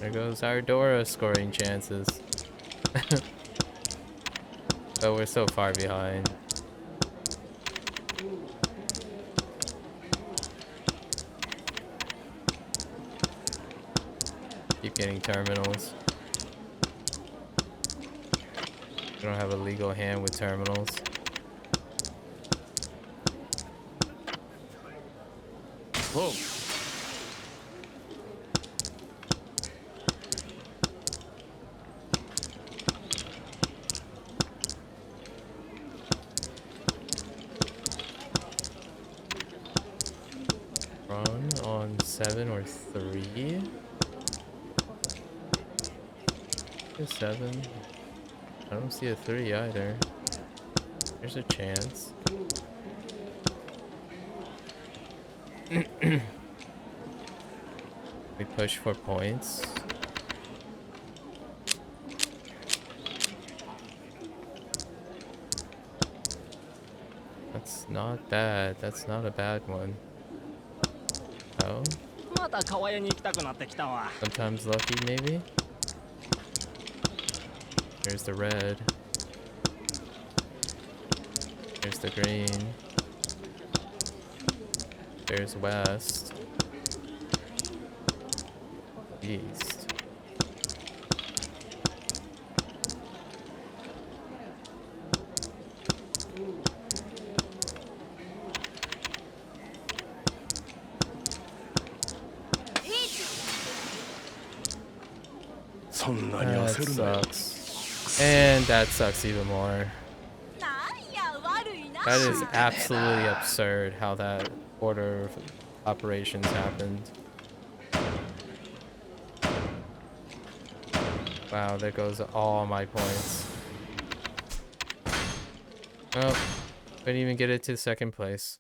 S1: There goes our Dora scoring chances. Oh, we're so far behind. Keep getting terminals. We don't have a legal hand with terminals.
S6: Oh
S1: Run on 7 or 3? 7. I don't see a 3 either. There's a chance. We push for points. That's not bad. That's not a bad one. Oh,
S5: また川屋に行きたくなってきたわ
S1: sometimes lucky maybe? There's the red. There's the green. There's west. East. That
S6: 焦るなよ
S1: sucks. And that sucks even more.
S4: なんや悪いな。
S1: That is absolutely absurd how that order of operations happened. Wow, there goes all my points. Oh, couldn't even get it to second place.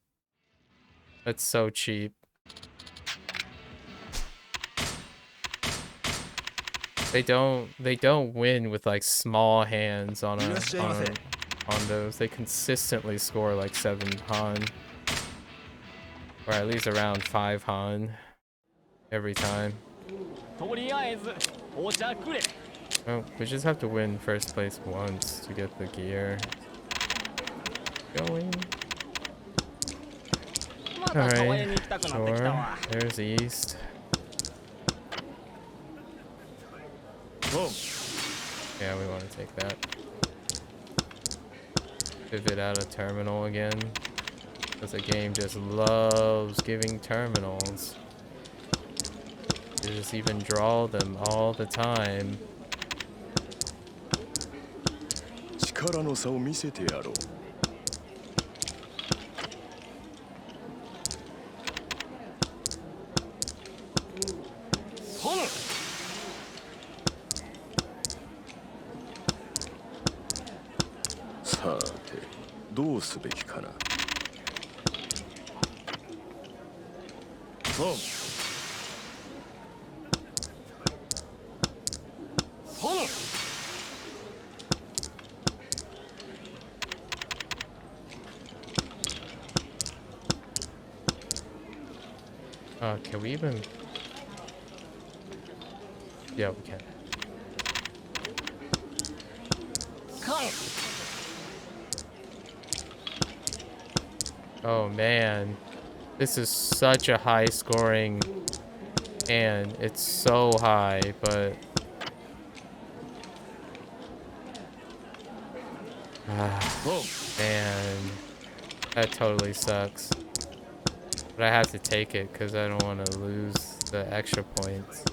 S1: That's so cheap. They don't win with like small hands on those. They consistently score like 7 Han. Or at least around 5 Han every time.
S5: とりあえずお茶くれ
S1: Well, we just have to win first place once to get the gear going.
S5: また川屋に行きたくなってきた
S1: Sure.
S5: わ
S1: There's East.
S6: ボン
S1: Yeah, we want to take that. Pivot out of terminal again. Because the game just loves giving terminals. You just even draw them all the time.
S6: 力の差を見せてやろう
S5: 殿
S6: さてどうすべきかなボン
S5: 殿
S1: Can we even... Yeah, we can.
S5: カン
S1: Oh man, this is such a high scoring and it's so high, but man, that totally sucks. But I have to take it because I don't want to lose the extra points.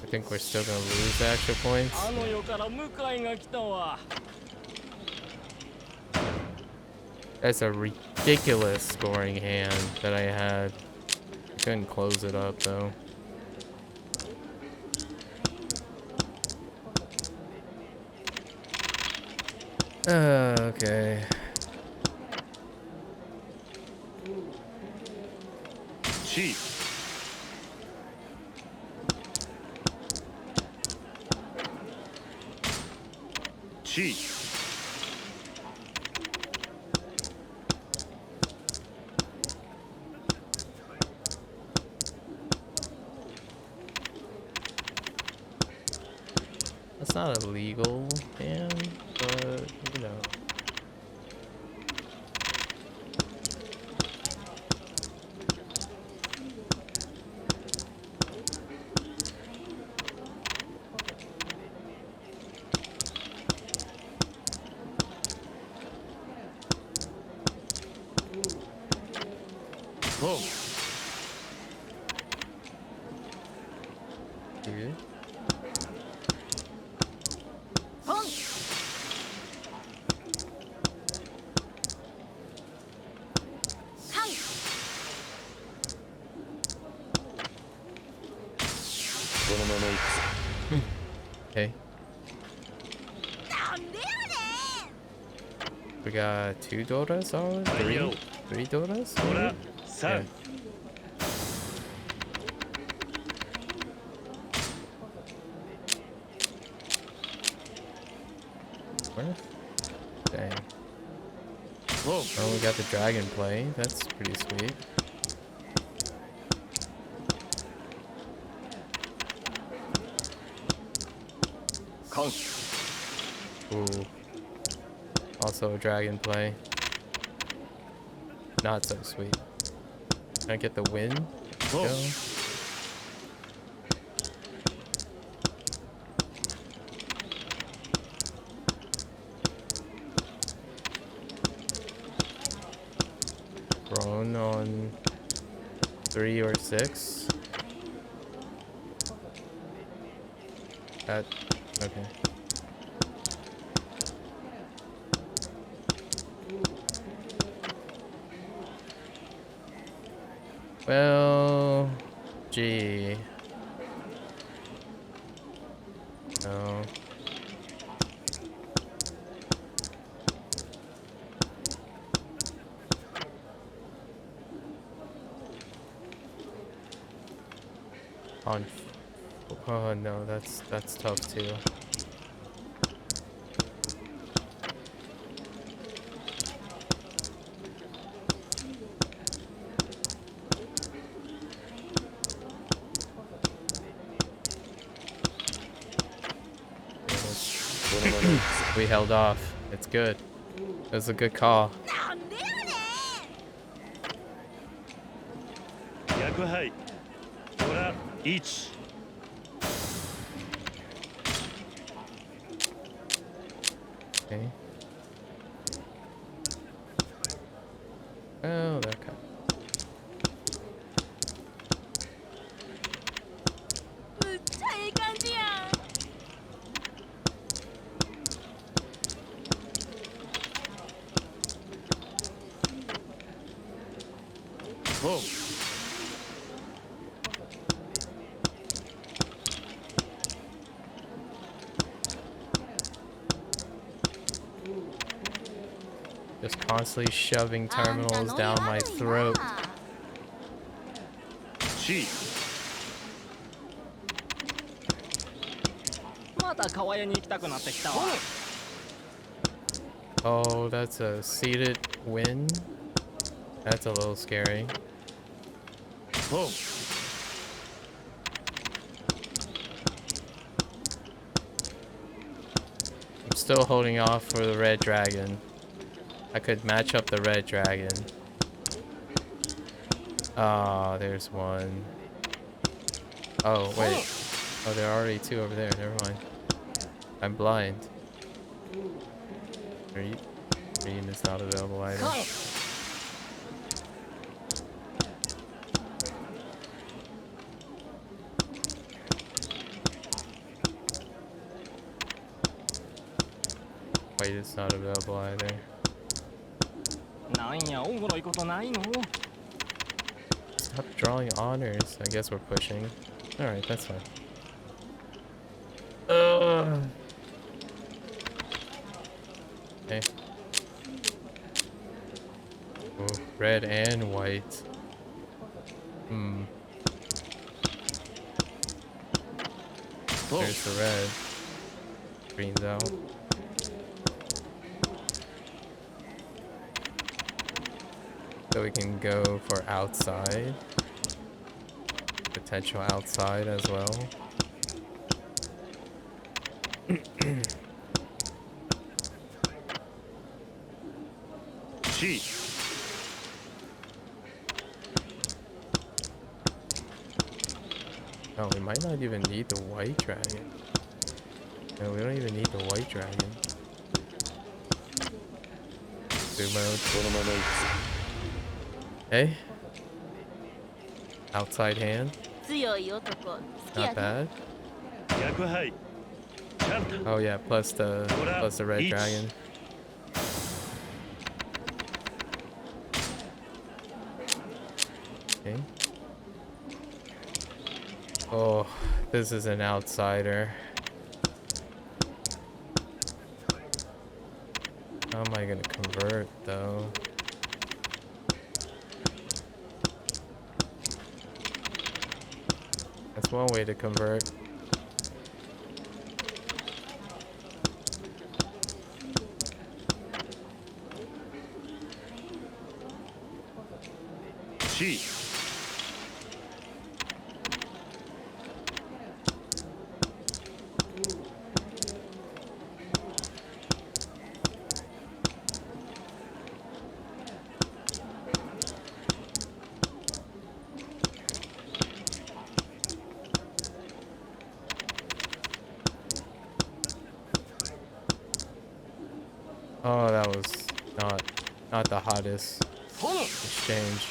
S1: I think we're still gonna lose the extra points.
S5: あの世から迎えが来たわ
S1: That's a ridiculous scoring hand that I had. I couldn't close it up though. Okay.
S6: チー チー
S1: That's not a legal ban, but you know.
S6: Boom.
S1: Dude. Okay. We got 2 Doras already? 3 Doras?
S6: ほら
S1: Yeah.
S6: 3
S1: Where? Dang.
S6: Boom.
S1: Oh, we got the dragon play. That's pretty sweet.
S6: Con.
S1: Ooh. Also a dragon play. Not so sweet. Can I get the win? Let's
S6: Whoa.
S1: go. Thrown on 3 or 6. That okay. Well, gee. No. On. Oh no, that's tough too. We held off. It's good. It was a good call.
S4: なんでやねん。
S6: 逆杯ほら1
S1: Okay. Oh, that kind.
S4: むっちゃええ感じやん。
S6: 4
S1: Just constantly shoving terminals down my throat.
S6: C
S5: また川屋に行きたくなってきたわ。
S1: Oh, that's a seated win. That's a little scary.
S6: 4
S1: I'm still holding off for the red dragon. I could match up the red dragon. Ah, there's one. Oh, wait. Oh, there are already two over there. Never mind. I'm blind. Green is not available either. White is not available either.
S5: なんやおもろいことないの。
S1: Stop drawing honors. I guess we're pushing. Alright, that's fine. Okay. Ooh, red and white. Hmm. There's the red. Green's out. So we can go for outside. Potential outside as well.
S6: C
S1: Oh, we might not even need the white dragon. No, we don't even need the white dragon. Zoom mode. Hey. Outside hand.
S4: 強い男好き
S1: Not
S4: やで。
S1: bad.
S6: 逆杯チャンタ
S1: Oh yeah, plus the red
S6: Each.
S1: dragon. Okay. Oh, this is an outsider. How am I gonna convert though? That's one way to convert.
S6: C
S1: Oh, that was not the hottest exchange.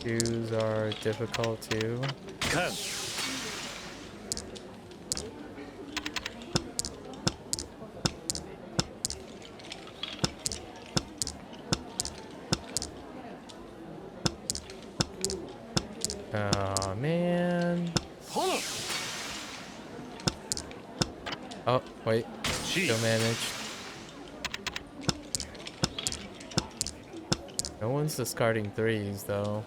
S1: Cues are difficult too.
S6: カン
S1: Oh man. Oh wait,
S6: C
S1: still managed. No one's discarding threes though.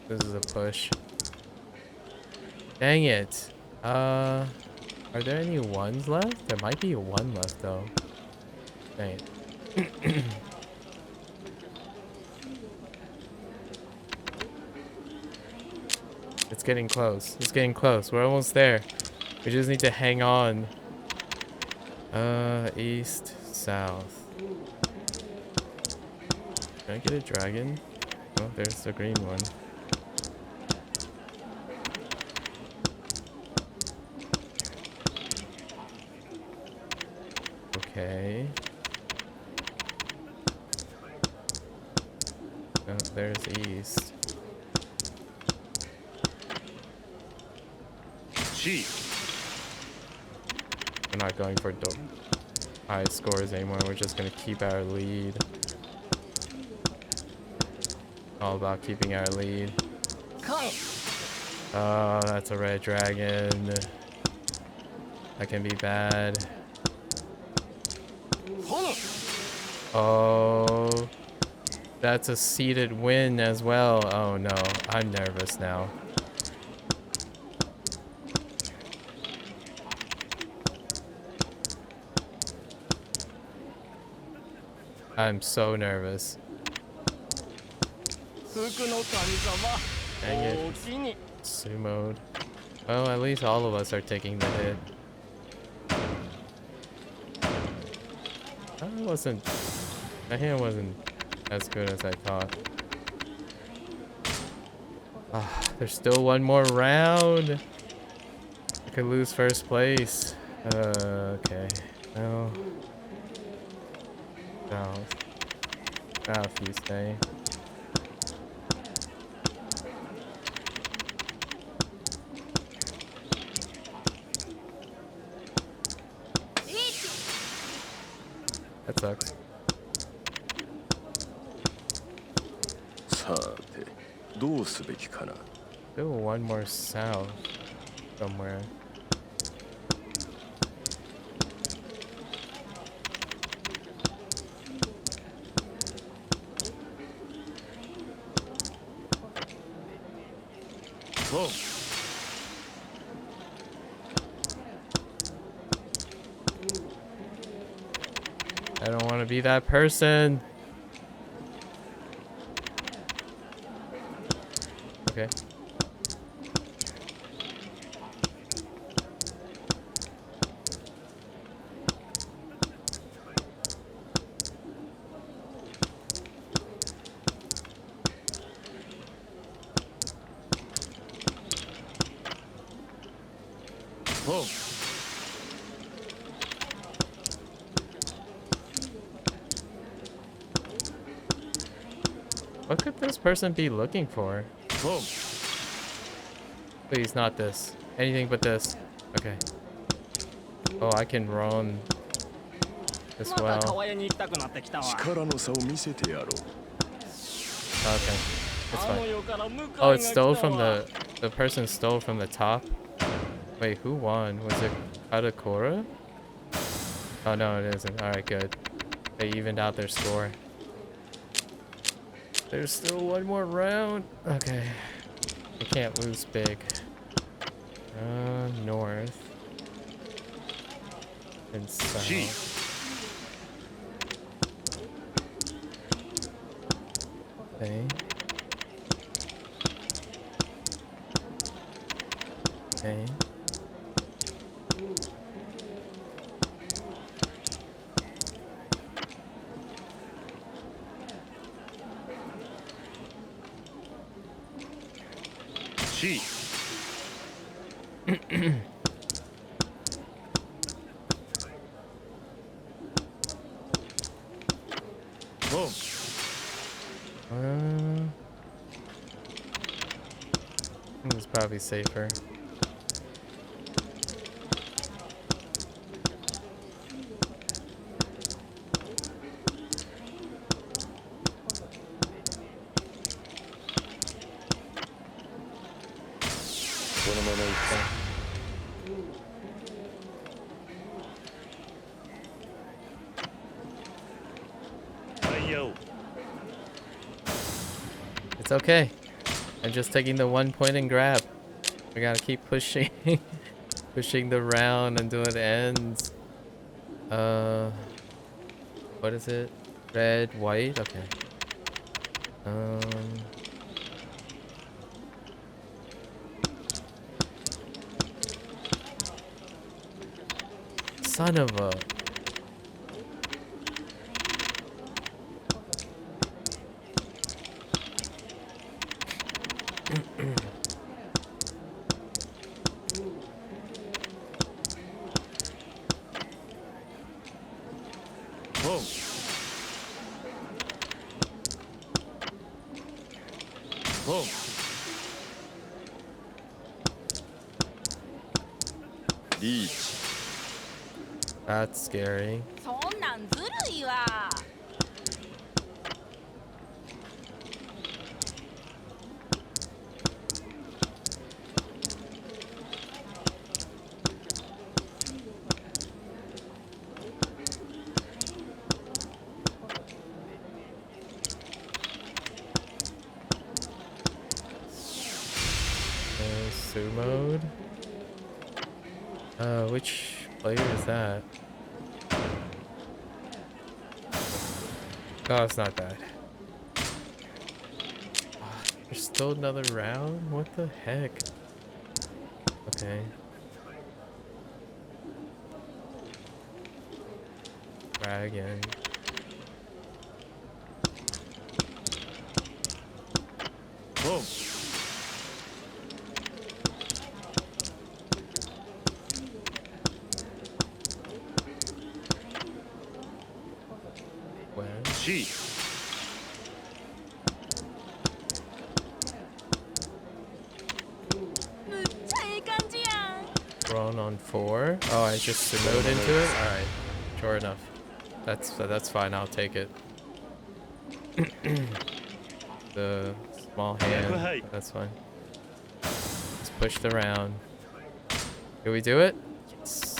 S1: This is a push. Dang it. Are there any ones left? There might be a one left though. Dang it. It's getting close. It's getting close. We're almost there. We just need to hang on. East, south. Can I get a dragon? Oh, there's the green one. Okay. Oh, there's east.
S6: C.
S1: We're not going for high scores anymore. We're just gonna keep our lead. All about keeping our lead. Oh, that's a red dragon. That can be bad. Oh, that's a seeded win as well. Oh no, I'm nervous now. I'm so nervous. Dang it. Sumoed. Well, at least all of us are taking the hit. My hand wasn't as good as I thought. Ah, there's still one more round. I could lose first place. Okay. No. South you stay. That sucks.
S2: さてどうすべきかな
S1: Still one more south somewhere.
S6: Whoa.
S1: I don't want to be that person. Okay.
S6: Whoa.
S1: What could this person be looking for?
S6: Whoa.
S1: Please, not this. Anything but this. Okay. Oh, I can run as well.
S2: 力の差を見せてやろう
S1: Okay. It's fine. Oh, it stole from the person stole from the top. Wait, who won? Was it Katakura? Oh no, it isn't. Alright, good. They evened out their score. There's still one more round. Okay. We can't lose big. North. And south.
S6: G.
S1: Okay. Okay.
S6: C. Whoa.
S1: It's probably safer. It's okay. I'm just taking the 1 point and grab. We gotta keep pushing. Pushing the round until it ends. What is it? Red, white? Okay. Son of a...
S6: Whoa. Whoa. Reach.
S1: That's scary.
S4: そんなんずるいわ。
S1: Sue mode. Which player is that? Oh, it's not bad. There's still another round? What the heck? Okay. Try again.
S6: Whoa.
S1: When?
S6: C.
S1: Thrown on 4. Oh, I just sumoed into it? Alright. Sure enough. That's fine, I'll take it. The small hand. That's fine. Let's push the round. Can we do it? Yes.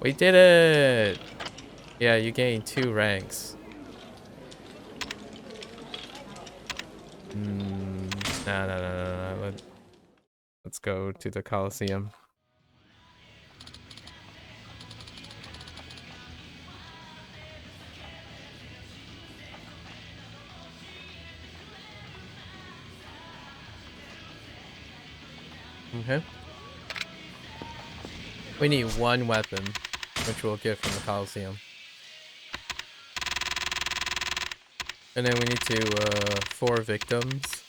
S1: We did it! Yeah, you gained 2 ranks. No. Let's go to the Coliseum. Okay. We need 1 weapon, which we'll get from the Coliseum. And then we need to, 4 victims.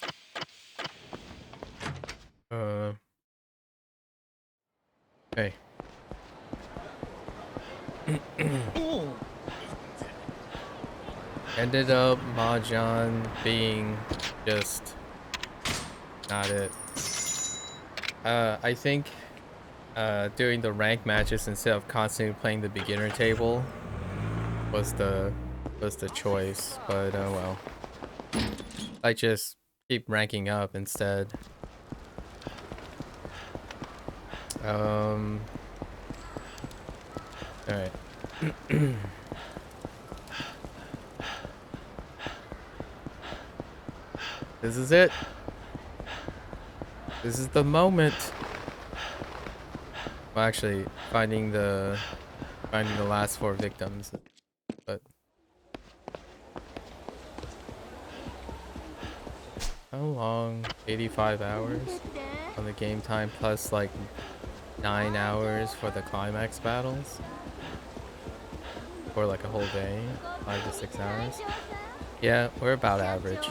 S1: Hey. Ended up Mahjong being just not it. I think doing the rank matches instead of constantly playing the beginner table was the choice, but oh well. I just keep ranking up instead. Alright. This is it. This is the moment. Well, actually, finding the last 4 victims, but how long? 85 hours on the game time plus like 9 hours for the climax battles, or like a whole day, 5 to 6 hours. Yeah, we're about average.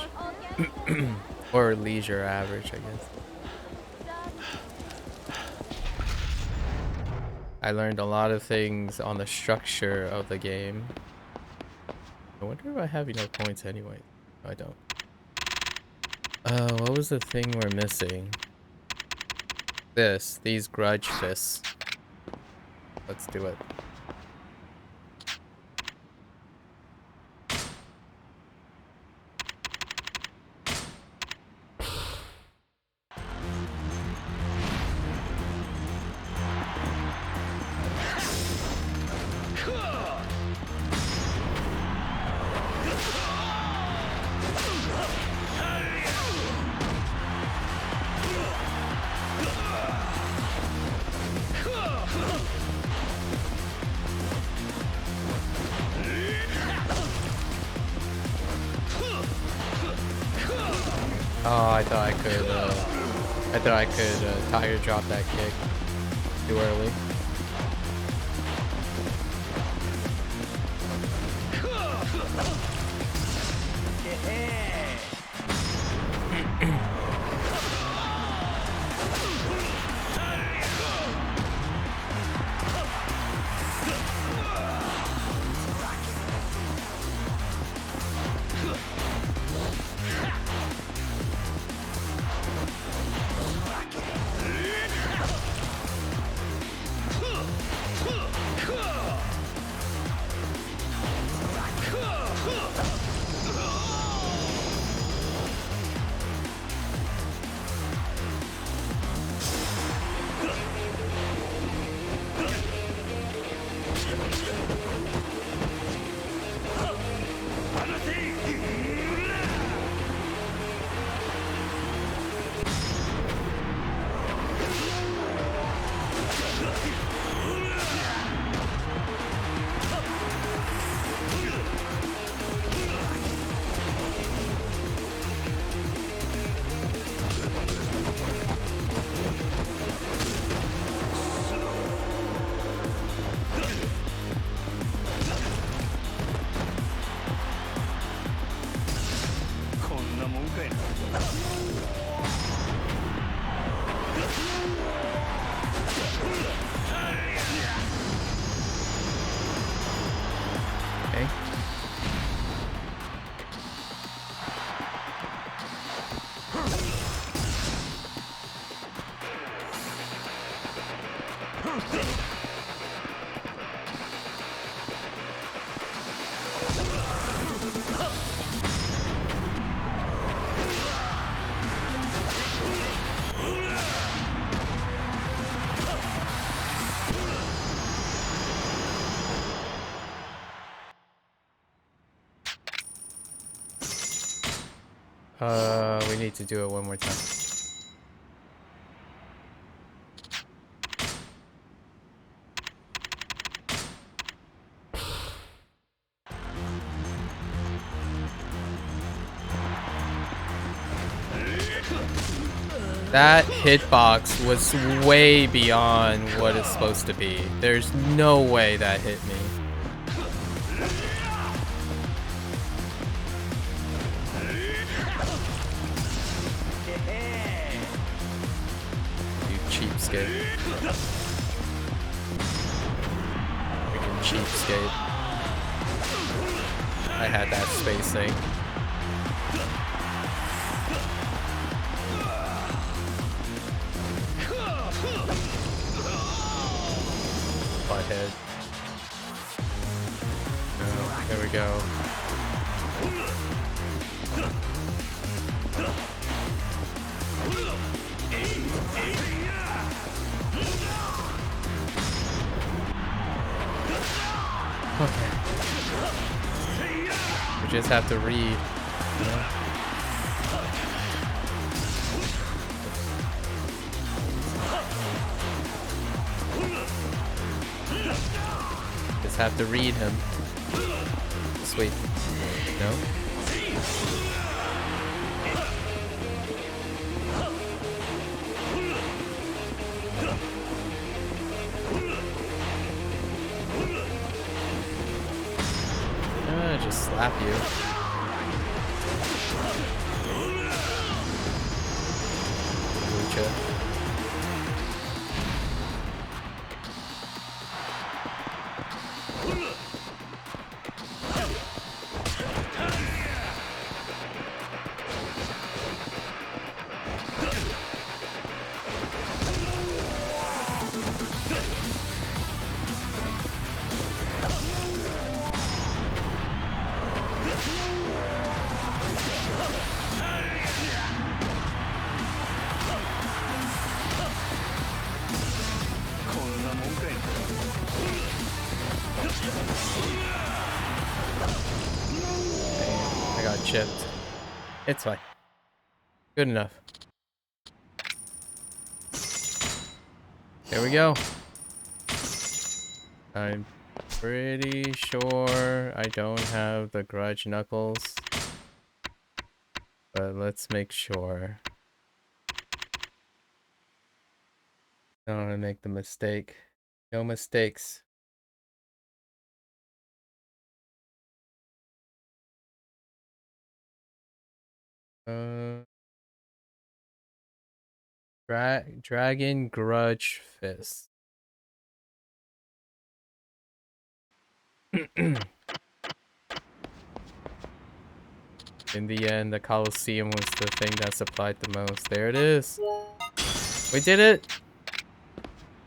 S1: Or leisure average, I guess. I learned a lot of things on the structure of the game. I wonder if I have enough points anyway. No, I don't. What was the thing we're missing? These grudge fists. Let's do it. Oh, I thought I could tire drop that kick too early. Okay. We need to do it one more time. That hitbox was way beyond what it's supposed to be. There's no way that hit me. You cheapskate. Freaking cheapskate. I had that spacing. Butthead. Oh, there we go. Okay. We just have to read. You know? Just have to read him. Sweet. No? Just slap you. Lucha. I got chipped. It's fine. Good enough. There we go. I'm pretty sure I don't have the grudge knuckles. But let's make sure. I don't want to make the mistake. No mistakes. Dragon Grudge Fist. In the end, the Colosseum was the thing that supplied the most. There it is. We did it.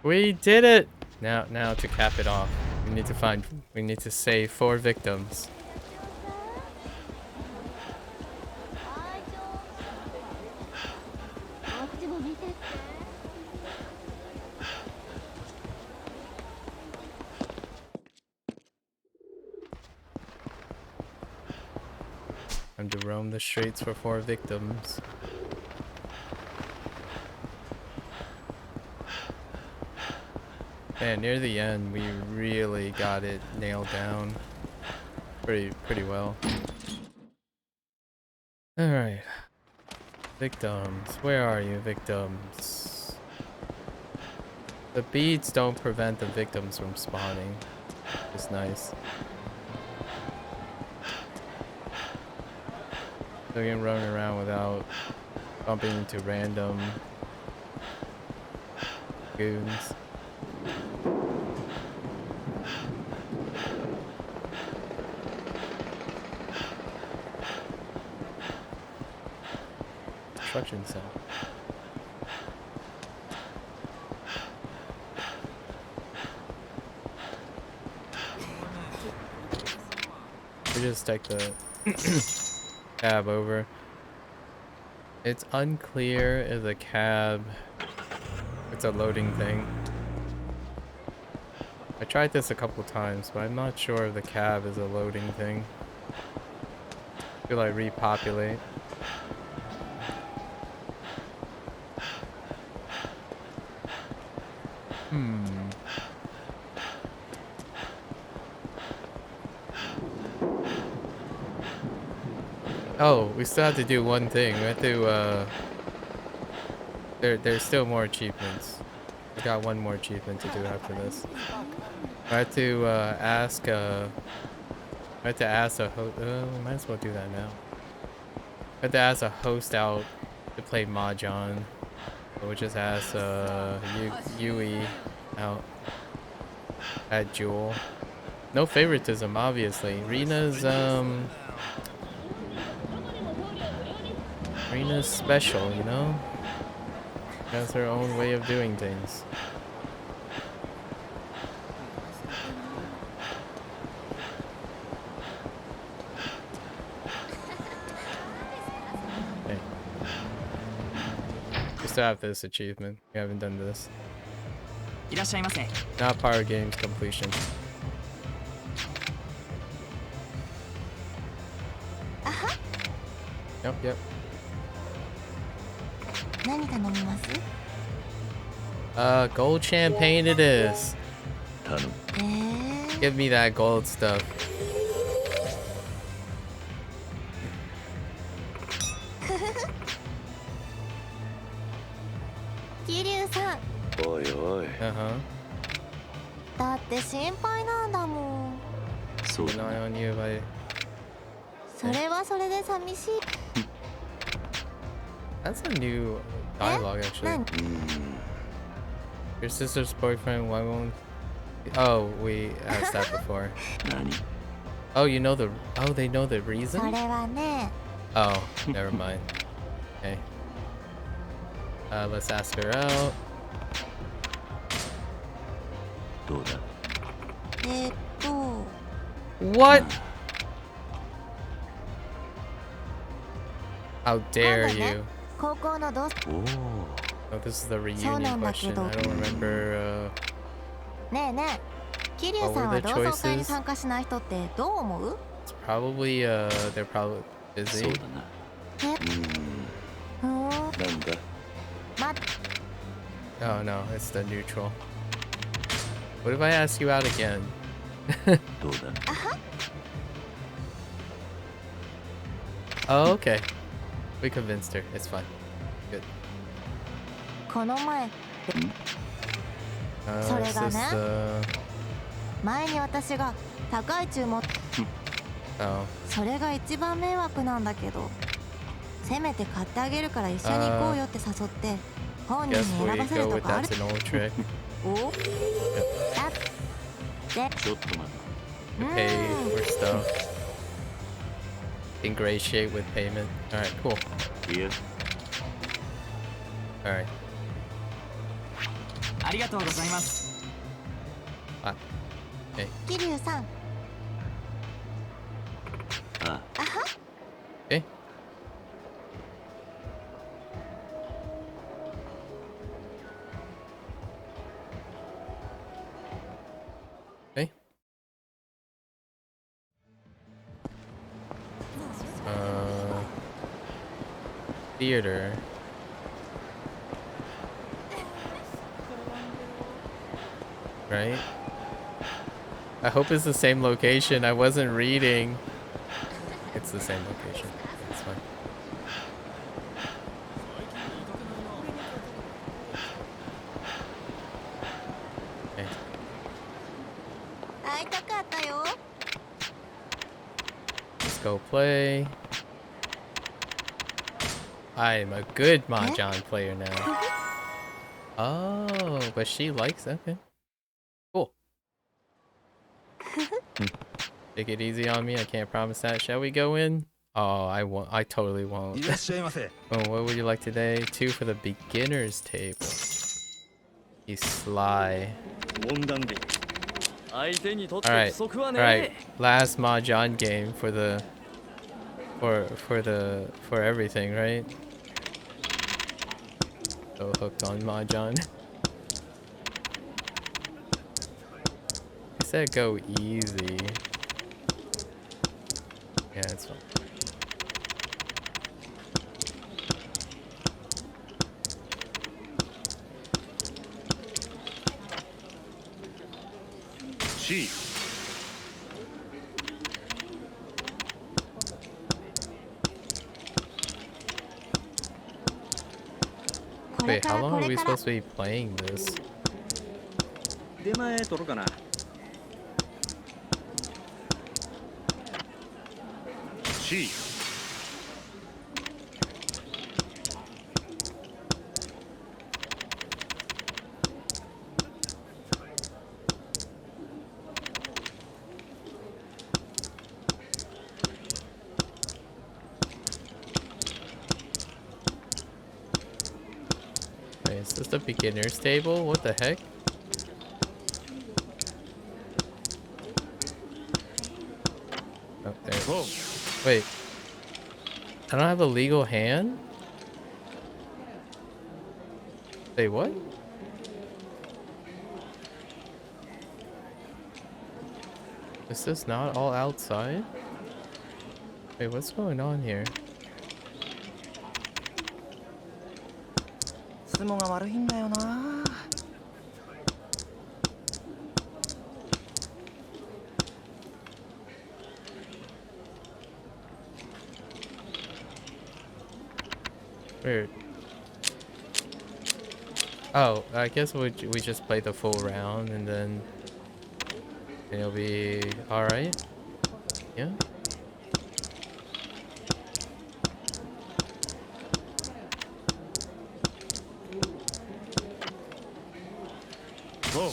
S1: We did it. Now to cap it off, we need to save 4 victims. Time to roam the streets for 4 victims. Man, near the end, we really got it nailed down pretty well. All right, victims, where are you, victims? The beads don't prevent the victims from spawning. It's nice. So you can run around without bumping into random goons. Construction center. We just take the cab over. It's unclear if the cab, it's a loading thing. I tried this a couple times, but I'm not sure if the cab is a loading thing. Feel like repopulate. Oh, we still have to do one thing. We have to, there's still more achievements. We got one more achievement to do after this. I have to, ask, I have to ask a host, we might as well do that now. I have to ask a host out to play Mahjong. So we'll just ask, Yui out at Jewel. No favoritism, obviously. Rena's special, you know? She has her own way of doing things. Okay. We still have this achievement. We haven't done this. Not part of game's completion. Yep. Gold champagne it is. Give me that gold stuff. Keep an eye on you if I... That's a new dialogue, actually. Your sister's boyfriend, why won't... Oh, we asked that before. Oh, you know the... Oh, they know the reason? Oh, never mind. Okay. Let's ask her out. What? How dare you? Oh, this is the reunion question. I don't remember, what were the choices? It's probably, they're probably busy. Oh no, it's the neutral. What if I ask you out again? Oh, okay. We convinced her. It's fine. Good.
S7: この前 それ
S1: Is
S7: が
S1: this
S7: ね
S1: the...
S7: 前に私が高い注文
S1: Oh.
S7: それが一番迷惑なんだけどせめて買ってあげるから一緒に行こうよって誘って本人
S1: Guess
S7: に選
S1: we
S7: ばせる
S1: go
S7: と
S1: with
S7: かある
S1: that's an old trick.
S7: おだって
S6: ちょっと待って
S1: Pay for stuff. Ingratiate with payment. Alright, cool.
S6: いや
S1: Alright.
S5: ありがとうございます。
S7: 桐生さん
S6: あ
S1: Okay. Okay. Theater. Right? I hope it's the same location. I wasn't reading. It's the same location. It's fine. Okay.
S7: 会いたかったよ
S1: Let's go play. I'm a good mahjong player now. Oh, but she likes okay. Cool. Take it easy on me. I can't promise that. Shall we go in? Oh, I won't. I totally
S3: い
S1: won't.
S3: らっしゃいませ
S1: Oh, what would you like today? 2 for the beginners table. He's sly.
S6: 問題で
S5: 相手にとって不
S1: Alright.
S5: 足は
S1: Alright.
S5: ね。
S1: Last mahjong game for the for everything, right? So hooked on mahjong. I said go easy. Yeah, it's fine.
S6: C
S7: これ
S1: Wait,
S7: か
S1: how
S7: ら
S1: long
S7: こ
S1: are we
S7: れから
S1: supposed to be playing this?
S6: 出前取るかな C
S1: Wait, is this the beginner's table? What the heck? Oh, there.
S6: Boom.
S1: Wait. I don't have a legal hand? Say what? Is this not all outside? Wait, what's going on here?
S3: 相撲が悪いんだよな
S1: Weird. Oh, I guess we just play the full round and then it'll be alright. Yeah.
S6: Boom.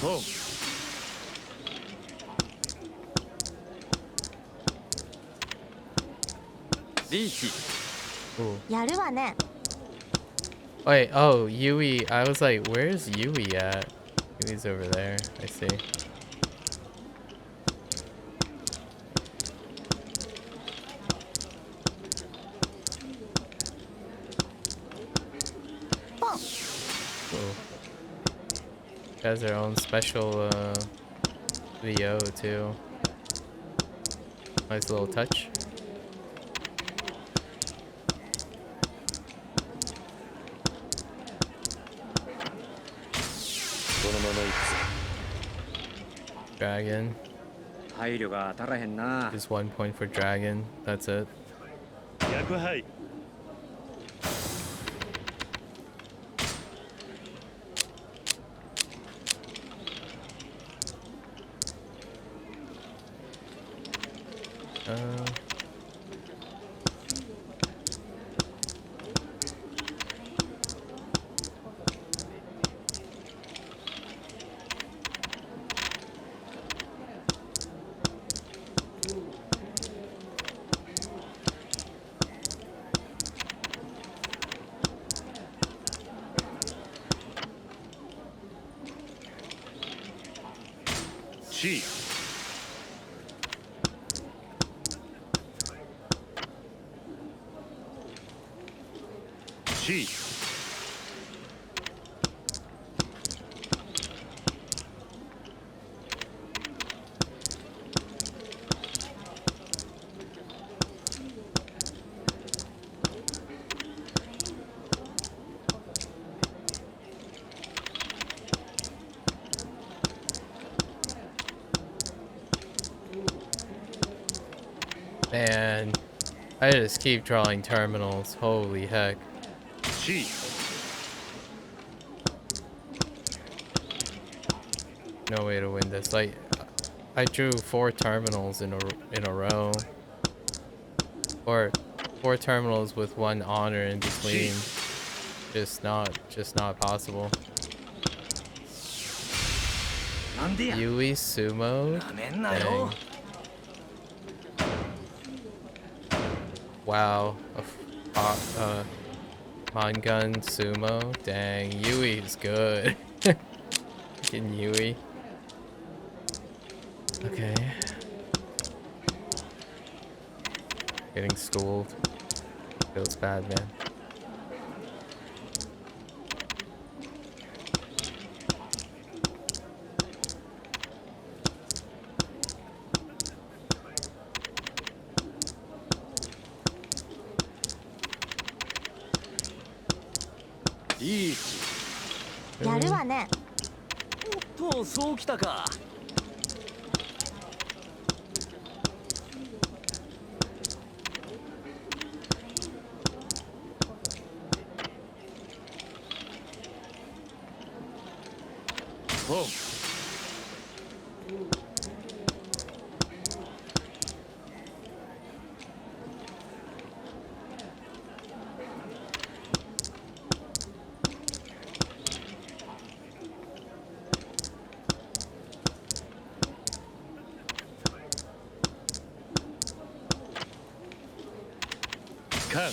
S6: Boom.
S5: リーチ。
S1: Ooh.
S7: やるわね
S1: Wait, oh, Yui. I was like, where's Yui at? Yui's over there. I see. Cool. Has their own special VO too. Nice little touch. Dragon.
S6: 配慮が当たらへんな。
S1: Just 1 point for dragon. That's it.
S6: 役配。 C。 C。
S1: Man, I just keep drawing terminals. Holy heck.
S6: C。
S1: No way to win this. Like, I drew 4 terminals in a row. Or 4 terminals with 1 honor in between. Just not possible.
S3: なんでや
S1: Yui Sumo?
S3: なめんなよ
S1: Dang. Wow. Mangun Sumo? Dang, Yui is good. Fucking Yui. Okay. Getting schooled. Feels bad, man.
S6: E。
S7: やるわね。
S3: おっとそうきたか
S6: ポン。 カン。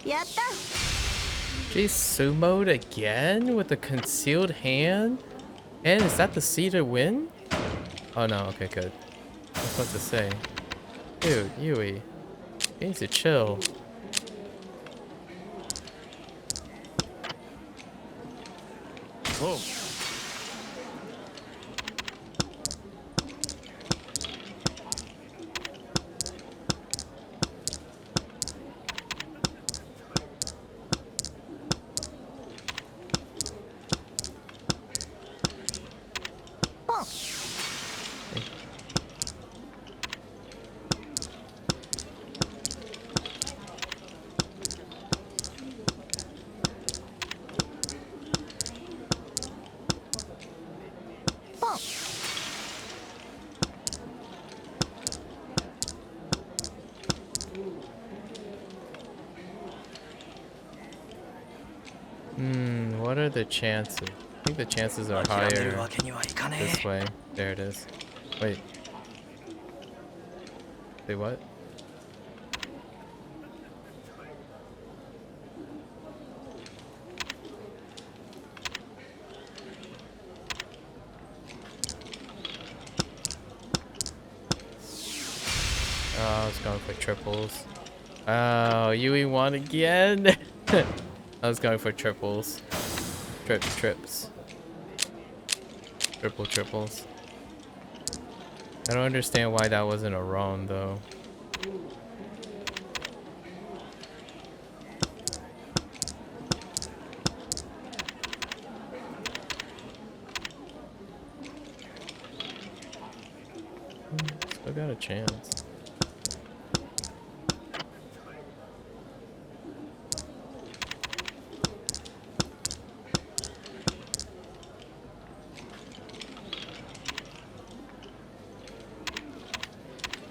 S7: やった。
S1: She sumoed again with a concealed hand? And is that the C to win? Oh no, okay, good. I was about to say. Dude, Yui. You need to chill.
S6: Oh.
S1: What are the chances? I think the chances are higher this way. There it is. Wait. Say what? Oh, I was going for triples. Oh, Yui won again. I was going for triples. Trips. Triples. I don't understand why that wasn't a Ron though. got a chance.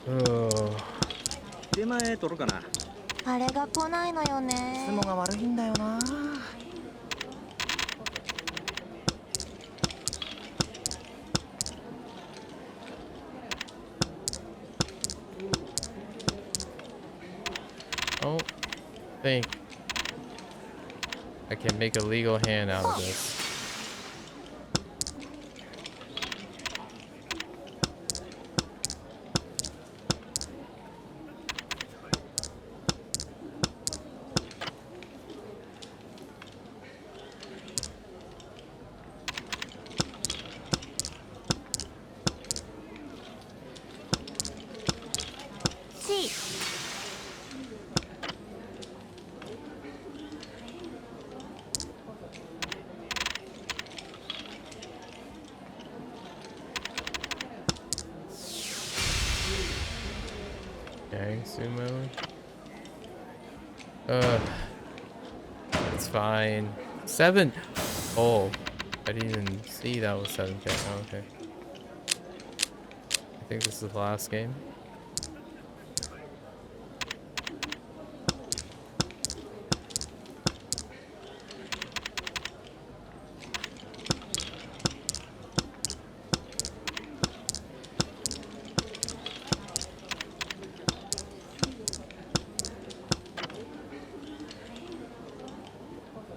S1: Oh.
S3: 出前取るかな。
S7: あれが来ないのよ
S3: い
S7: ね
S3: つもが悪いんだよな。
S1: I don't think I can make a legal hand out of this.
S7: C
S1: gang sumo. It's fine. 7. Oh, I didn't even see that was 7K. Oh, okay. I think this is the last game.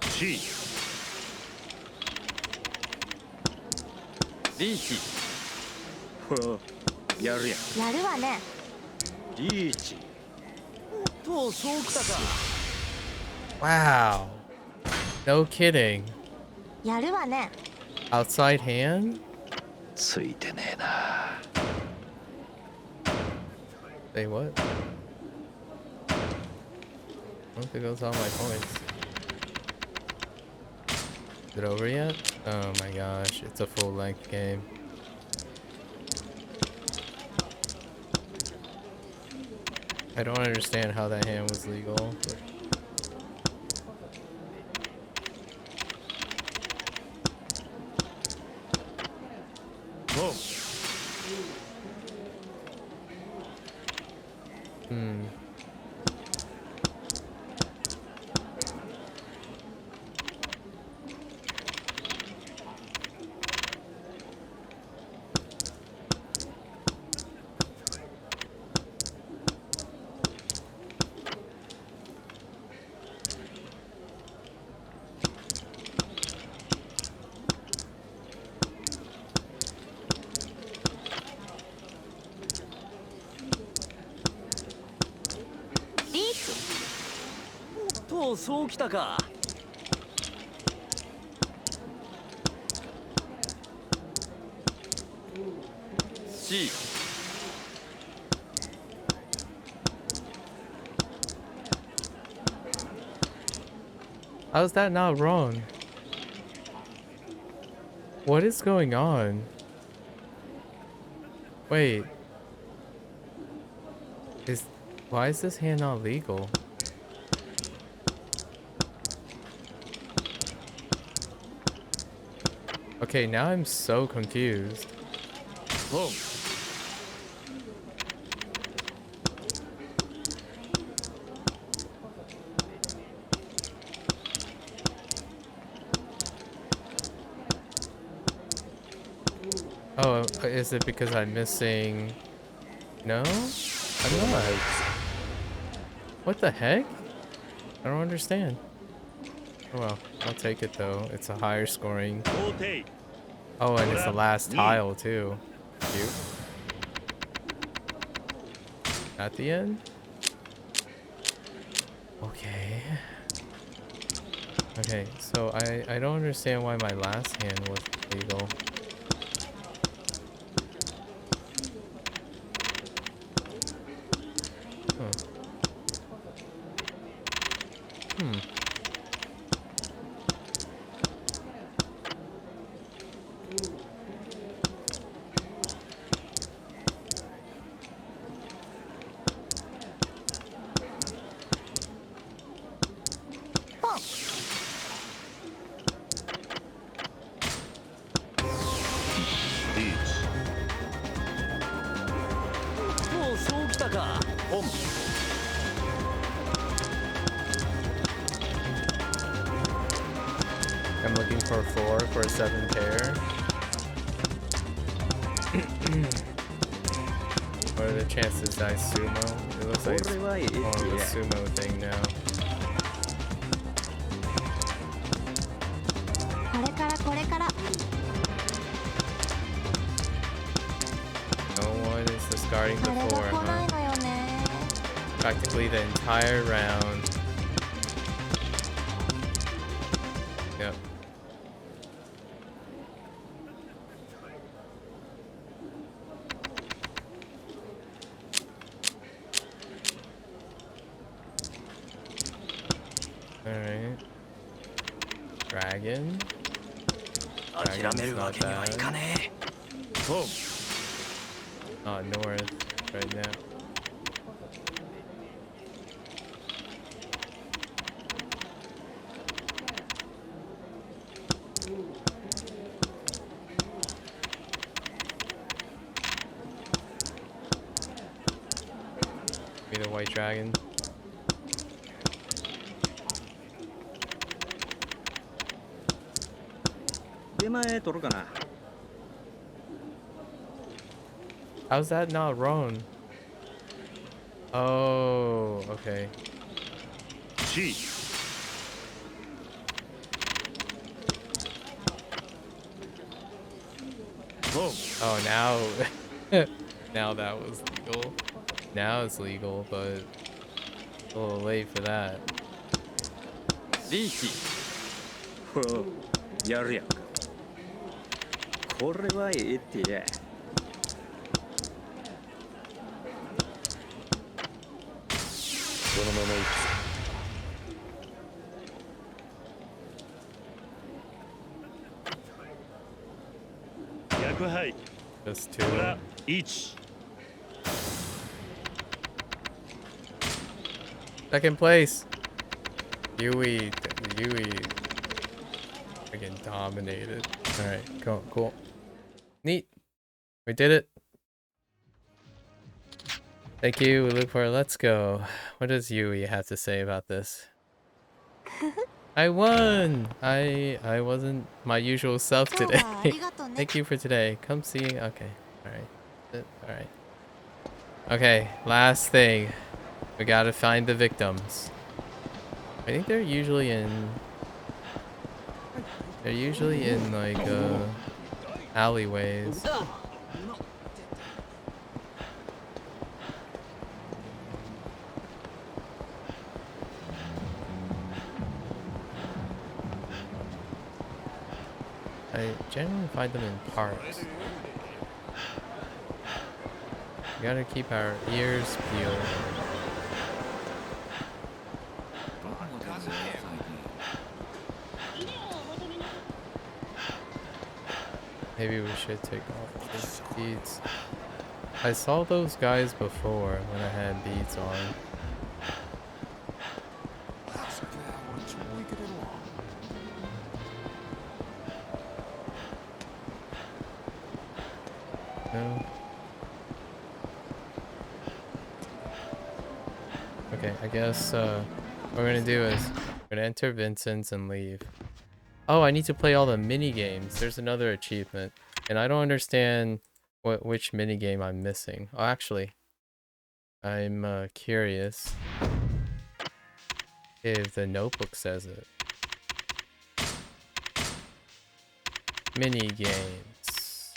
S6: C リーチほうやるやん
S7: やるわね
S6: リーチ
S3: とうそうきたか。
S1: Wow. No kidding.
S7: やるわね
S1: Outside hand?
S6: ついてねえな
S1: Say what? I don't think those are all my points. Is it over yet? Oh my gosh, it's a full length game. I don't understand how that hand was legal. But...
S6: ほう
S1: Hmm.
S7: C
S3: とうそうきたか。
S6: C
S1: How is that not wrong? What is going on? Wait. Why is this hand not legal? Okay, now I'm so confused.
S6: ほう
S1: Oh, is it because I'm missing? No? I'm not. What the heck? I don't understand. Oh well, I'll take it though. It's a higher scoring.
S6: 法廷
S1: Oh, and it's the last tile too. Cute. At the end? Okay. Okay, so I don't understand why my last hand was legal. Hmm. for a 7 pair. What are the chances I sumo? It looks like it's more of a sumo thing now.
S7: これからこれから
S1: No one is discarding
S7: あれが
S1: before,
S7: 来ない
S1: huh?
S7: のよね
S1: Practically the entire round. Yep. Alright. Dragon.
S3: 諦めるわけにはいかねえ
S1: North right now. Be the white dragon. How's that not wrong? Oh, okay.
S2: C
S1: Oh, now, now that was legal. Now it's legal, but a little late for that.
S6: ほうやるやんかこれはええってやこのまま行く
S2: 逆杯
S1: Just two.
S2: ほら1
S1: Second place. Yui again dominated. All right, cool. Neat. We did it. Thank you. We look for it. Let's go. What does Yui have to say about this? I won. I wasn't my usual self
S7: 今日はあ
S1: today.
S7: りがとね
S1: Thank you for today. Come see. Okay. All right. All right. Okay. Last thing. We gotta find the victims. I think they're usually in like alleyways. I generally find them in parks. We gotta keep our ears peeled. Maybe we should take off these beads. I saw those guys before when I had beads on. No. Okay, I guess what we're gonna do is we're gonna enter Vincent's and leave. Oh, I need to play all the mini games. There's another achievement, and I don't understand which mini game I'm missing. Oh, actually, I'm curious if the notebook says it. Mini games.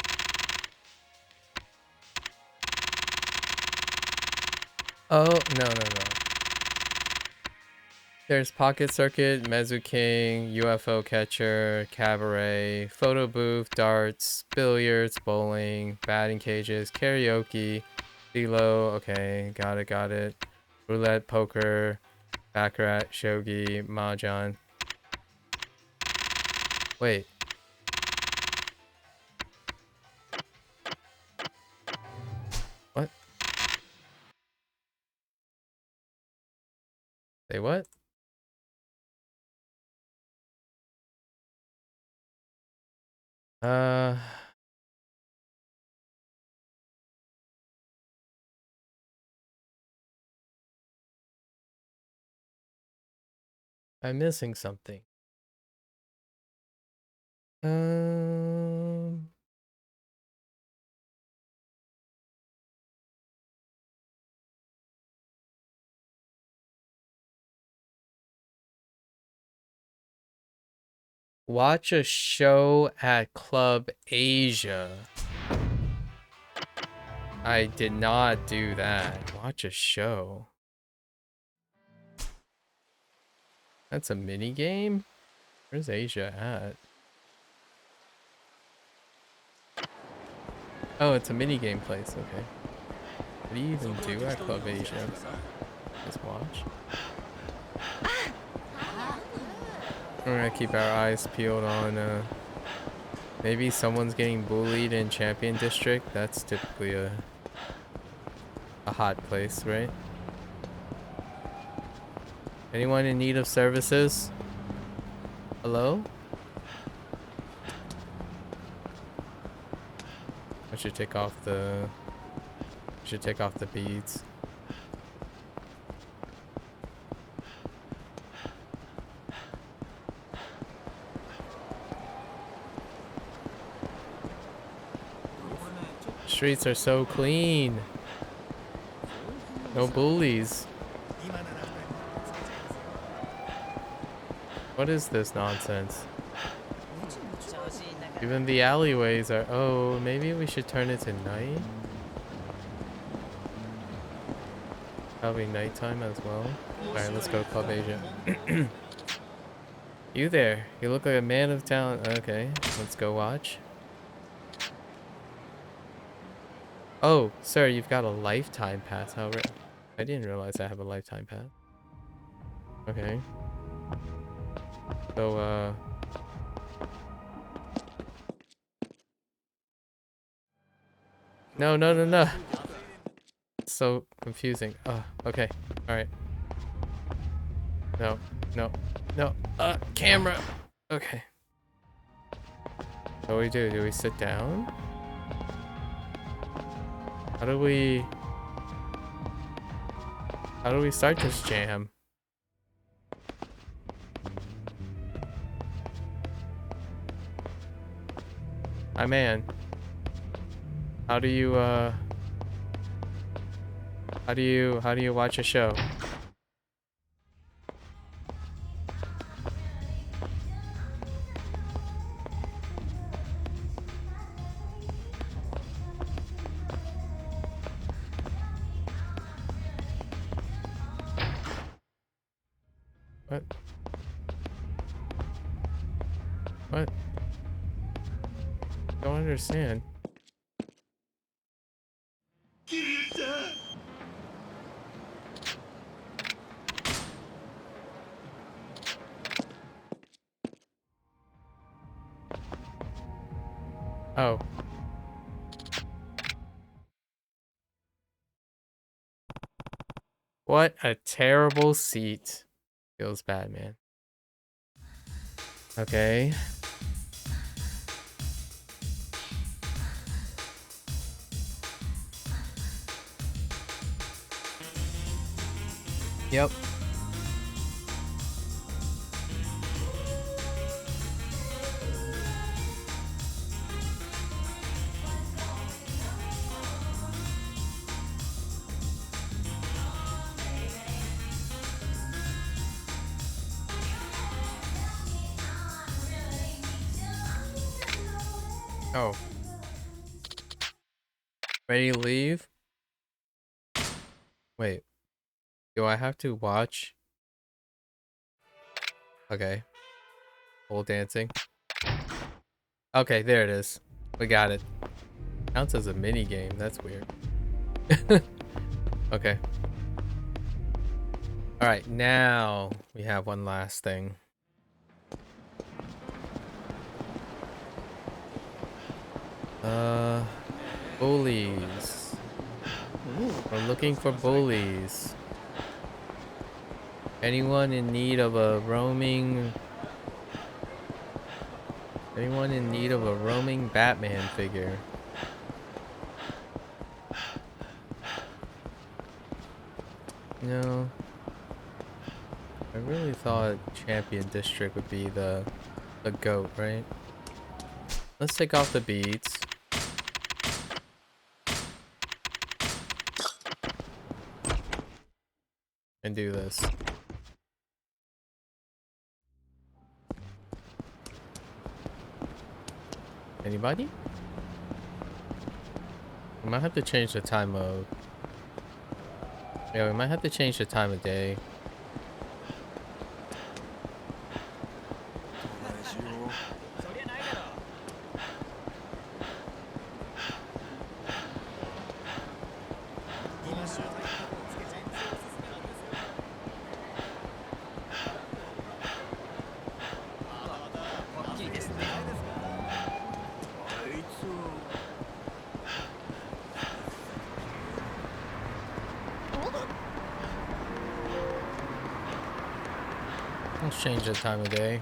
S1: Oh, no. There's Pocket Circuit, Mezu King, UFO Catcher, Cabaret, Photo Booth, Darts, Billiards, Bowling, Batting Cages, Karaoke, Philo, okay, got it. Roulette, Poker, Baccarat, Shogi, Mahjong. Wait. What? Say what? I'm missing something. Um. Watch a show at Club Asia. I did not do that. Watch a show. That's a mini game? Where's Asia at? Oh, it's a mini game place. Okay. What do you even do at Club Asia? Just watch. We're gonna keep our eyes peeled on maybe someone's getting bullied in Champion District. That's typically a hot place, right? Anyone in need of services? Hello? I should take off the beads. Streets are so clean. No bullies. What is this nonsense? Even the alleyways are... Oh, maybe we should turn it to night? Probably nighttime as well. Alright, let's go Club Asia. You there. You look like a man of talent. Okay, let's go watch. Oh, sir, you've got a lifetime pass. How I didn't realize I have a lifetime pass. Okay. So, No, no, no, no. It's so confusing. Oh, okay. Alright. No, no, no. Camera. Okay. What do we do? Do we sit down? How do we start this jam? Hi, man. How do you watch a show? What? What? Don't understand. Oh. What a terrible seat. Feels bad, man. Okay. Yep. Oh. Ready to leave? Wait. Do I have to watch? Okay. Pole dancing. Okay, there it is. We got it. Counts as a mini game. That's weird. Okay. Alright, now we have one last thing. Bullies. We're looking for bullies. Anyone in need of a roaming... Anyone in need of a roaming Batman figure? No. I really thought Champion District would be the GOAT, right? Let's take off the beads. And do this. Anybody? We might have to change the time mode. Yeah, we might have to change the time of day. Let's change the time of day.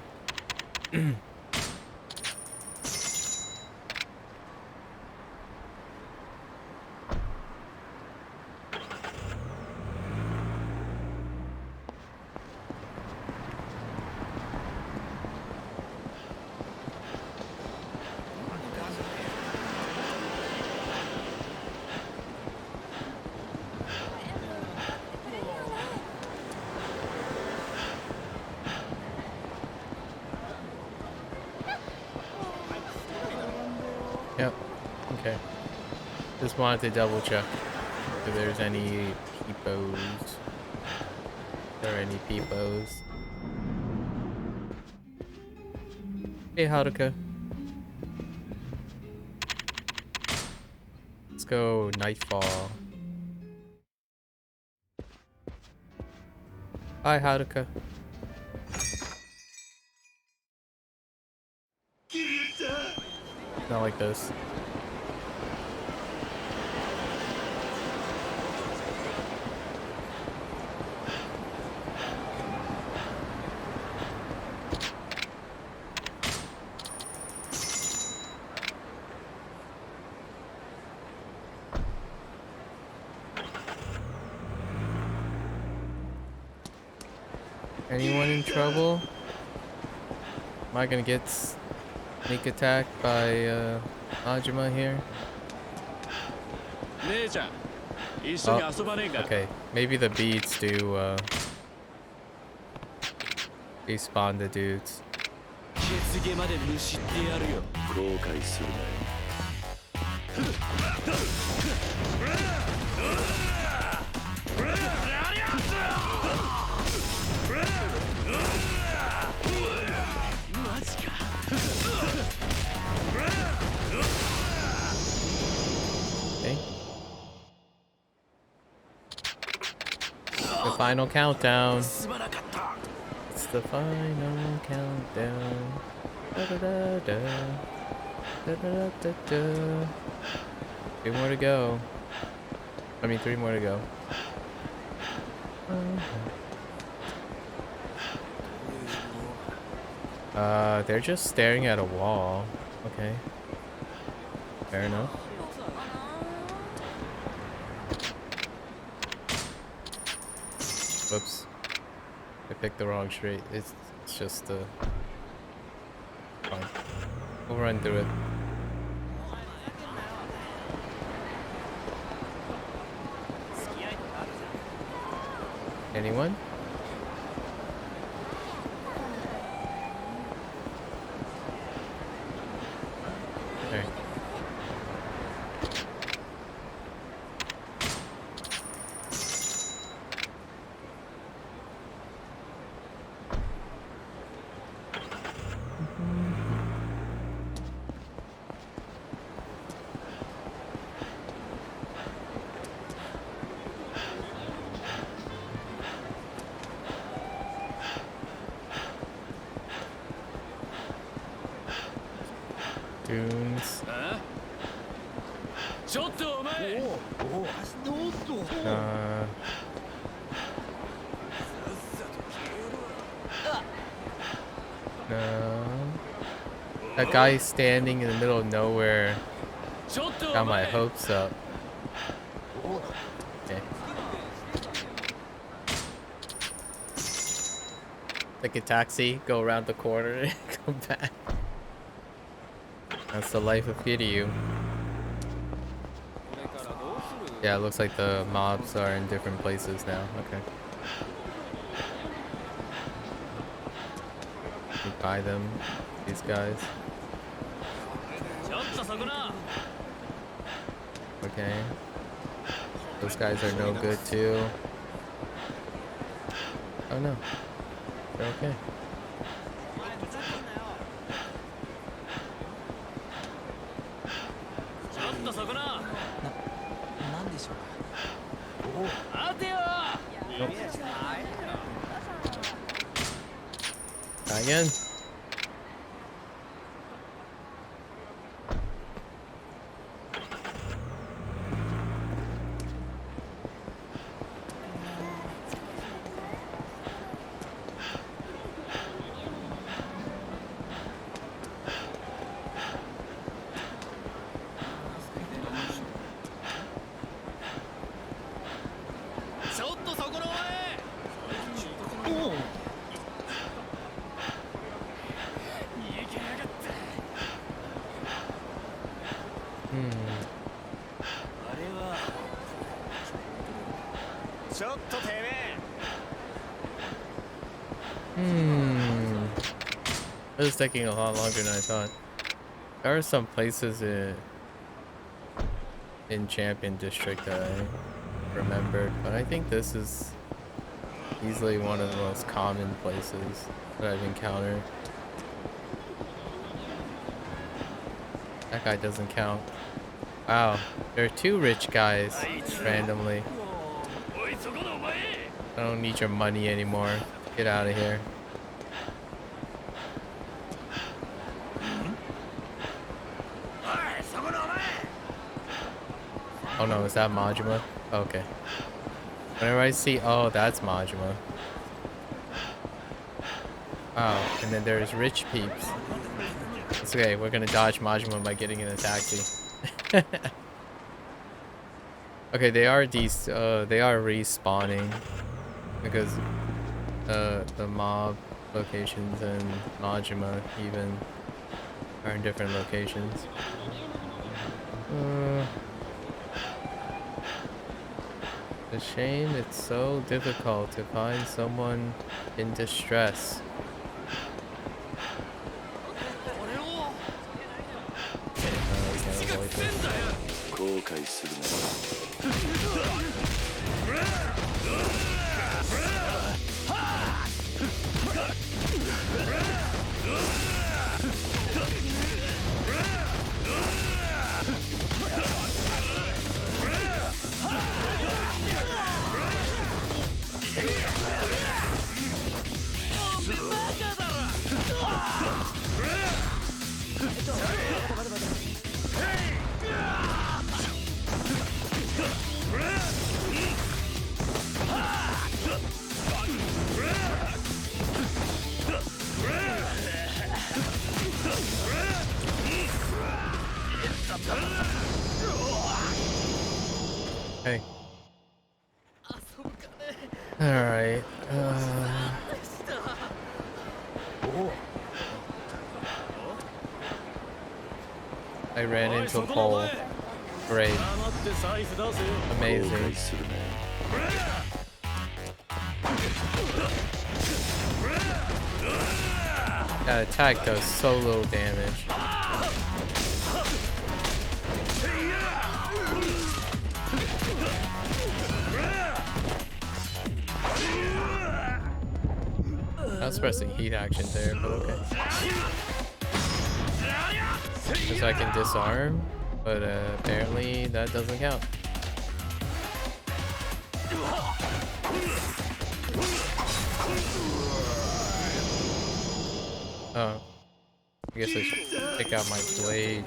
S1: Yep. Okay. Just wanted to double check if there's any peepos. If there are any peepos. Hey, Haruka. Let's go Nightfall. Hi, Haruka. Not like this. Anyone in trouble? Am I gonna get sneak attacked by Ajima here? Oh, okay, maybe the beads do respawn the dudes. Okay. The final countdown. It's the final countdown. Da da da da. Da da da da. 2 more to go. I mean, 3 more to go. They're just staring at a wall. Okay. Fair enough. Whoops. I picked the wrong street. It's just fine. We'll run through it. Anyone? Okay. Dunes. No. That guy standing in the middle of nowhere got my hopes up. Okay. Like a taxi, go around the corner and come back. That's the life of Kiryu. Yeah, it looks like the mobs are in different places now. Okay. You buy them, these guys. Okay. Those guys are no good too. Oh no. They're okay. Again. This is taking a lot longer than I thought. There are some places in Champion District that I remembered, but I think this is easily one of the most common places that I've encountered. That guy doesn't count. Wow, there are two rich guys randomly. I don't need your money anymore. Get out of here. Oh no, is that Majima? Okay. Whenever I see, oh, that's Majima. Wow, and then there's rich peeps. It's okay, we're gonna dodge Majima by getting in a taxi. Okay, they are respawning because the mob locations and Majima even are in different locations. It's a shame it's so difficult to find someone in distress. Hey. Alright. I ran into a pole. Great. Amazing. That attack does so little damage. I was pressing heat action there, but okay. Because I can disarm, but apparently that doesn't count. Oh. I guess I should pick out my blade.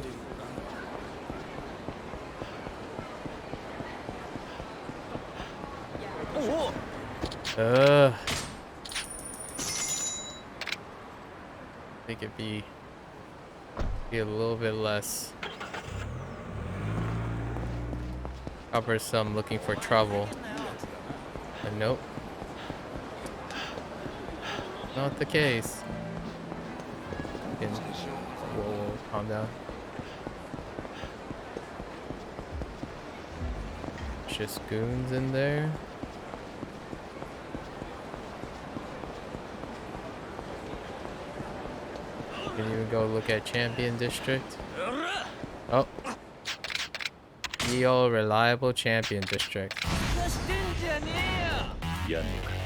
S1: I think it'd be a little bit less cumbersome looking for trouble. But nope. Not the case. Whoa, calm down. vicious goons in there. Can even go look at Champion District. Oh. Ye old reliable Champion District.
S6: やんのか。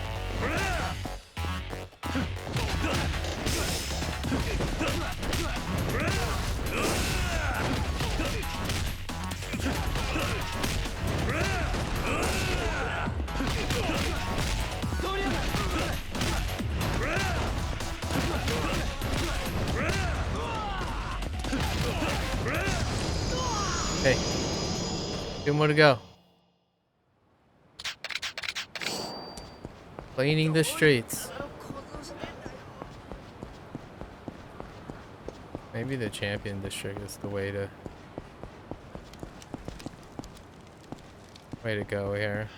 S1: Hey. 2 more to go. Cleaning the streets. Maybe the Champion District is the way to go here.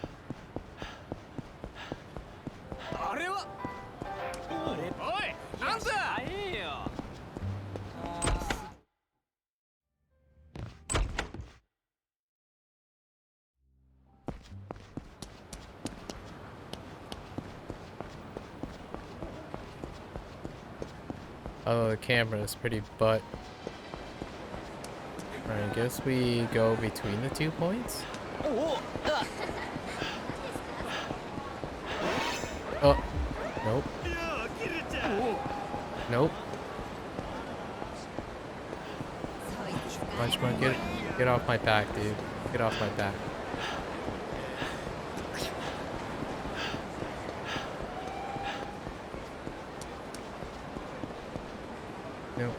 S1: Oh, the camera is pretty butt. Alright, I guess we go between the 2 points. Oh, nope. Nope. Punch Mark, get off my back, dude. Get off my back. Nope.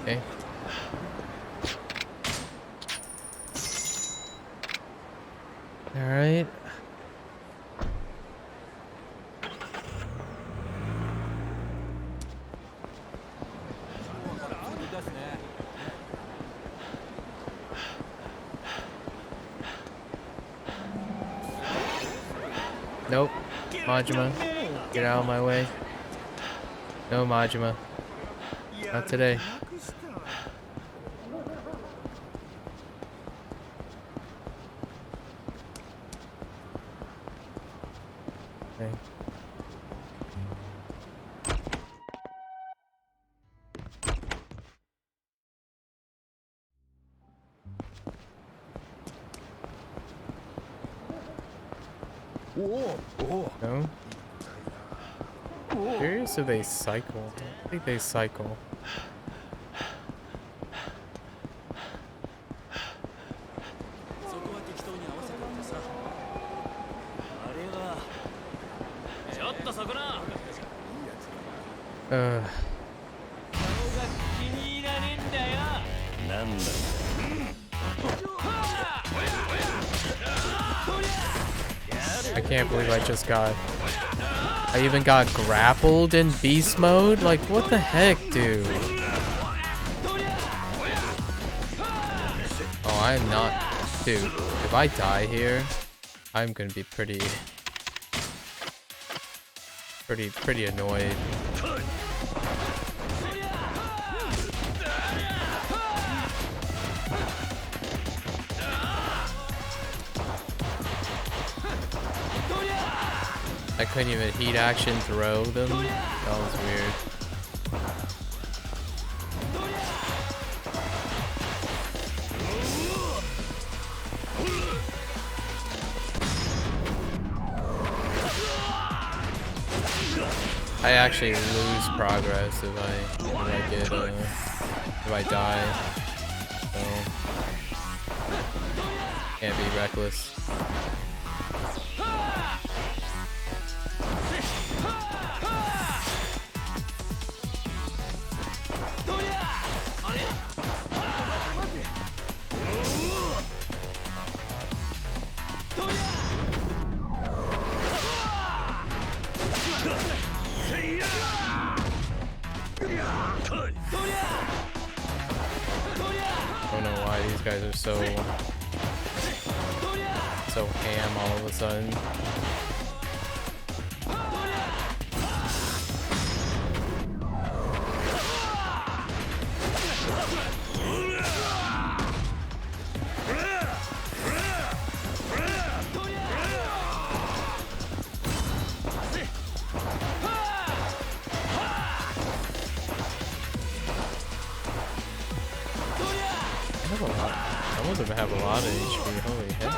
S1: Okay. All right. Nope. Majima, get out of my way. No, Majima. Not today. Okay. No? Curious if they cycle. I think they cycle. I can't believe I just got... I even got grappled in beast mode? Like, what the heck, dude? Oh, I'm not... Dude, if I die here, I'm gonna be pretty annoyed. I couldn't even heat action throw them. That was weird. I actually lose progress if I die. So can't be reckless. I don't know why these guys are so ham all of a sudden. Some of them have a lot of HP, holy heck.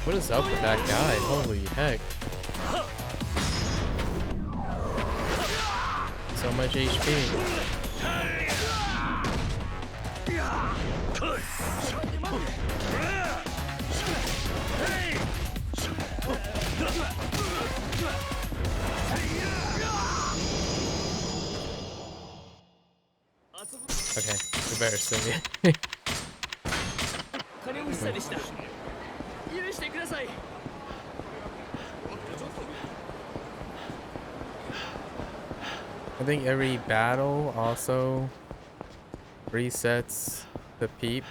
S1: What is up with that guy? Holy heck. So much HP. Okay, we better sing it. I think every battle also resets the peep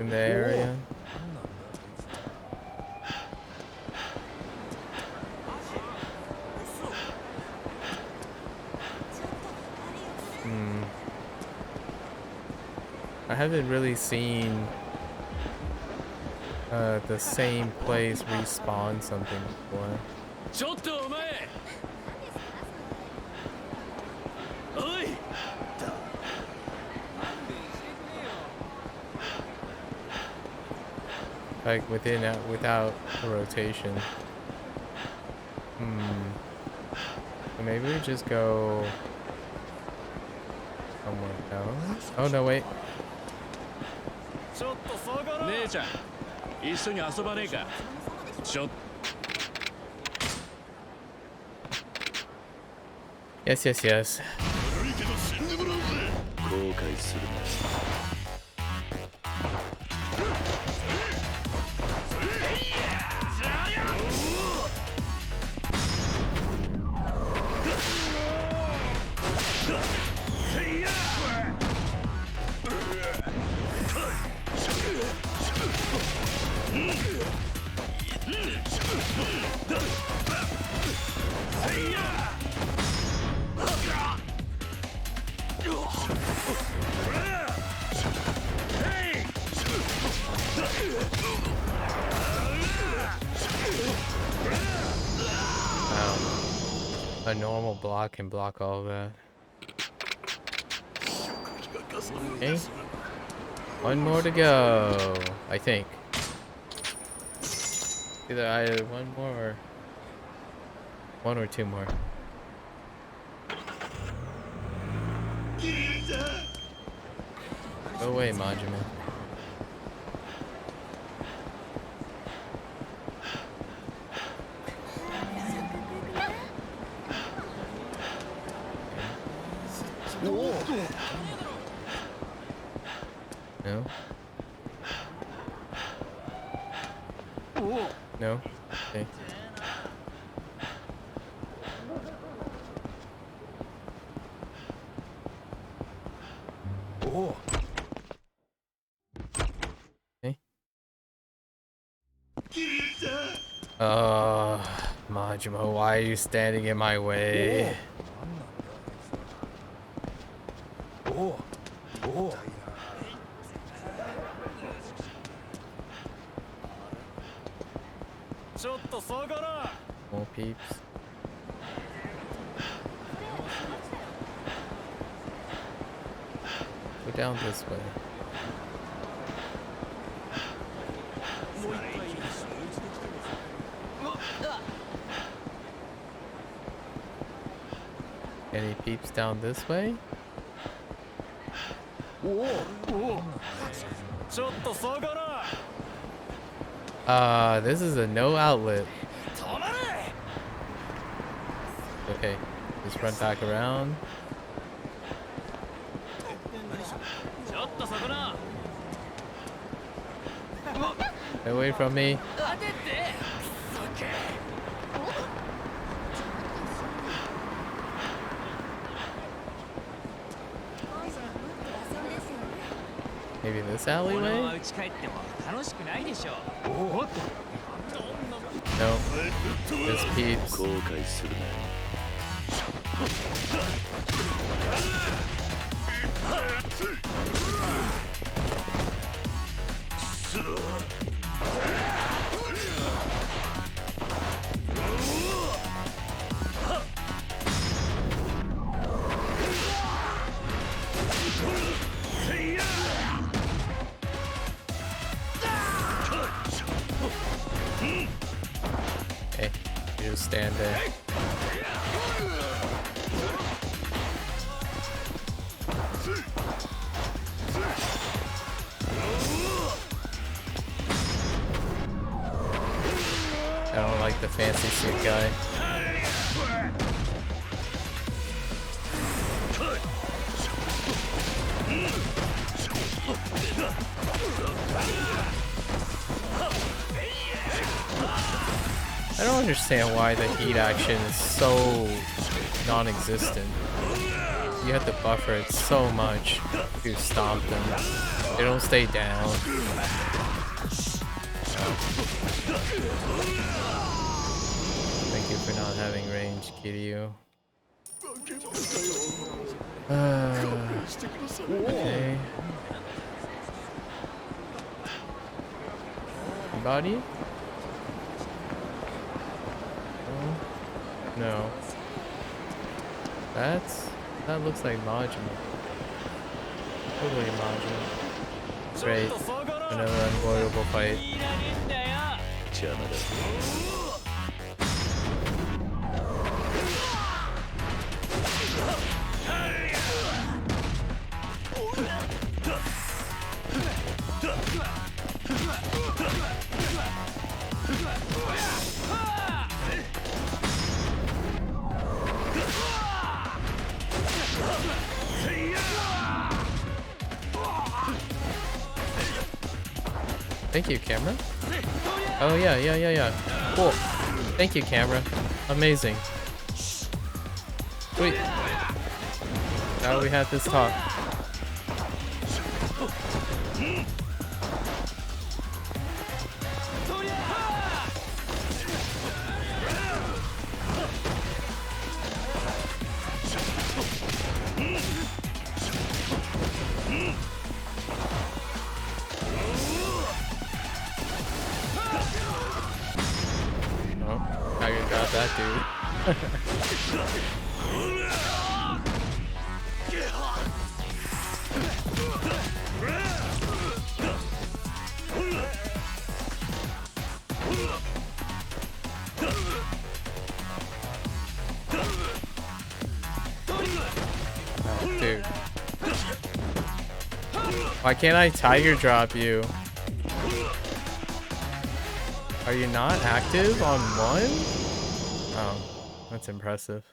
S1: in the area. I haven't really seen the same place respawn something before. Like without a rotation. So maybe we just go somewhere else. Oh no, wait. Yes, yes, yes. A normal block can block all of that. Okay. One more to go, I think. Either I one more or one or two more. Go away, Majima. No? No? Okay. Okay. Majima, why are you standing in my way? More peeps. Go down this way. Any peeps down this way? This is a no outlet. Okay, just run back around. Get away from me. Maybe this alleyway? No. This peeps. Okay, you just stand there. I don't like the fancy suit guy. I don't understand why the heat action is so non-existent. You have to buffer it so much to stomp them. They don't stay down. Thank you for not having range, Kiryu. Okay. Body? No. That looks like Majima. Totally Majima. Great. Another unavoidable fight. Thank you, camera. Oh yeah. Cool. Thank you, camera. Amazing. Sweet. Now we have this talk. That dude. Oh, dude. Why can't I tiger drop you? Are you not active on one? Oh, that's impressive.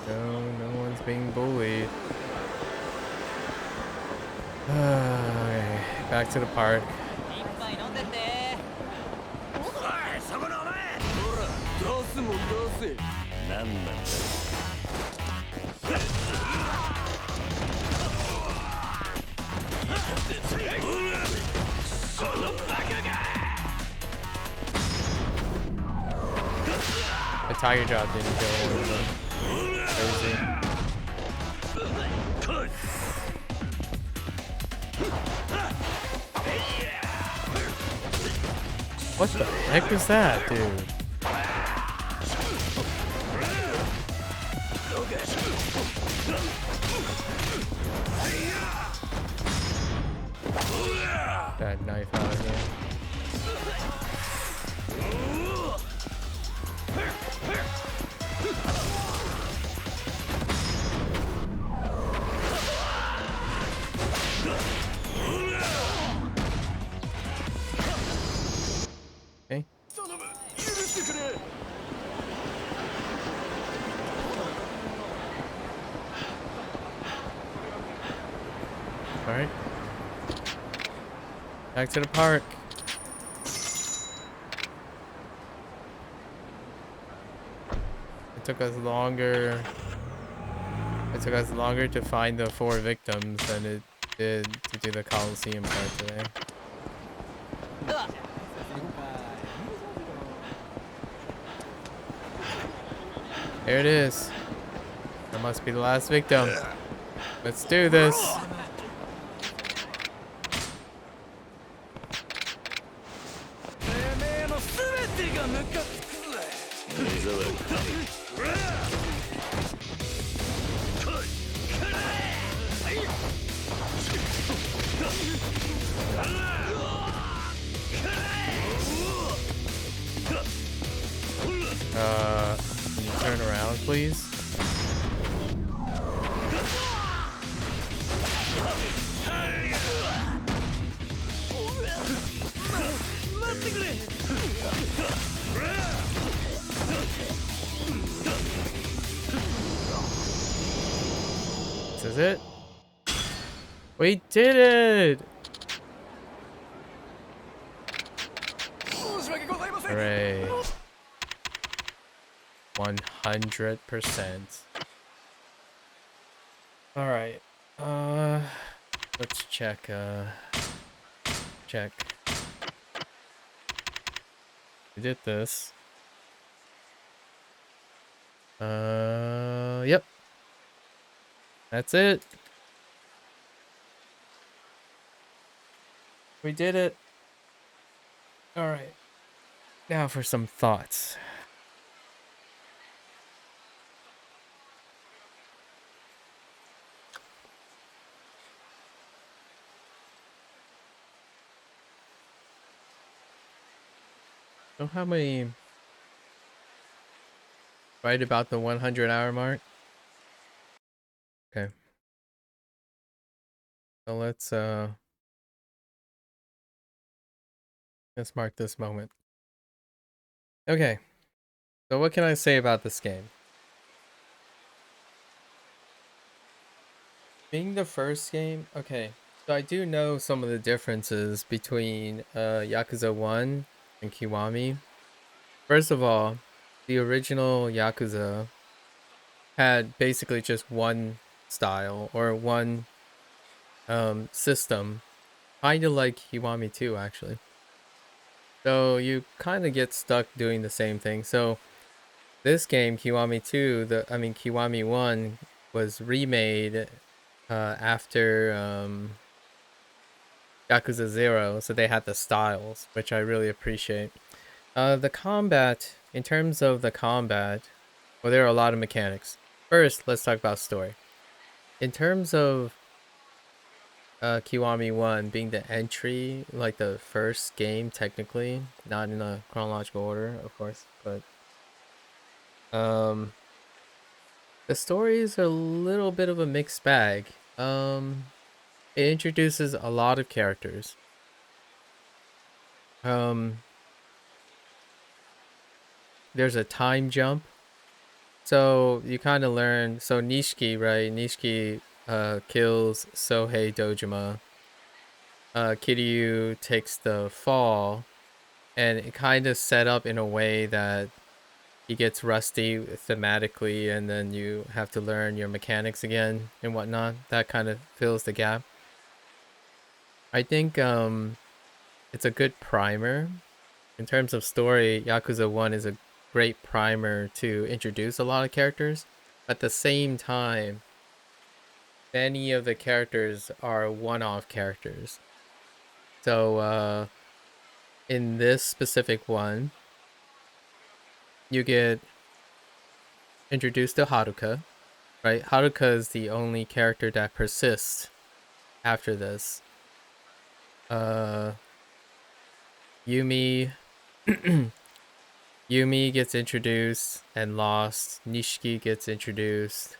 S1: No one's being bullied. Okay, back to the park. The tiger drop didn't kill one of them. Crazy. What the heck is that, dude? That knife out again. Okay. Alright. Back to the park. It took us longer. It took us longer to find the 4 victims than it did to do the Coliseum part today. There it is. That must be the last victim. Let's do this. Can you turn around, please? This is it. We did it! Hooray. 100%. Alright. Let's check, check. We did this. Yep. That's it. We did it. Alright. Now for some thoughts. So how many... Right about the 100-hour mark? Okay. So let's mark this moment. Okay. So what can I say about this game? Being the first game, okay. So I do know some of the differences between Yakuza 1 and Kiwami. First of all, the original Yakuza had basically just one style or one system, kind of like Kiwami 2 actually. So you kind of get stuck doing the same thing. So this game, Kiwami 2, Kiwami 1 was remade after Yakuza 0, so they had the styles, which I really appreciate. The combat, in terms of the combat, well, there are a lot of mechanics. First, let's talk about story. In terms of Kiwami 1 being the entry, like the first game technically, not in a chronological order, of course, but the story is a little bit of a mixed bag. It introduces a lot of characters. There's a time jump. So you kind of learn, so Nishiki, right? Nishiki kills Sohei Dojima. Kiryu takes the fall, and it kind of set up in a way that he gets rusty thematically, and then you have to learn your mechanics again and whatnot. That kind of fills the gap. I think it's a good primer. In terms of story, Yakuza 1 is a great primer to introduce a lot of characters. At the same time, many of the characters are one-off characters. So in this specific one, you get introduced to Haruka, right? Haruka is the only character that persists after this. Yumi Yumi gets introduced and lost. Nishiki gets introduced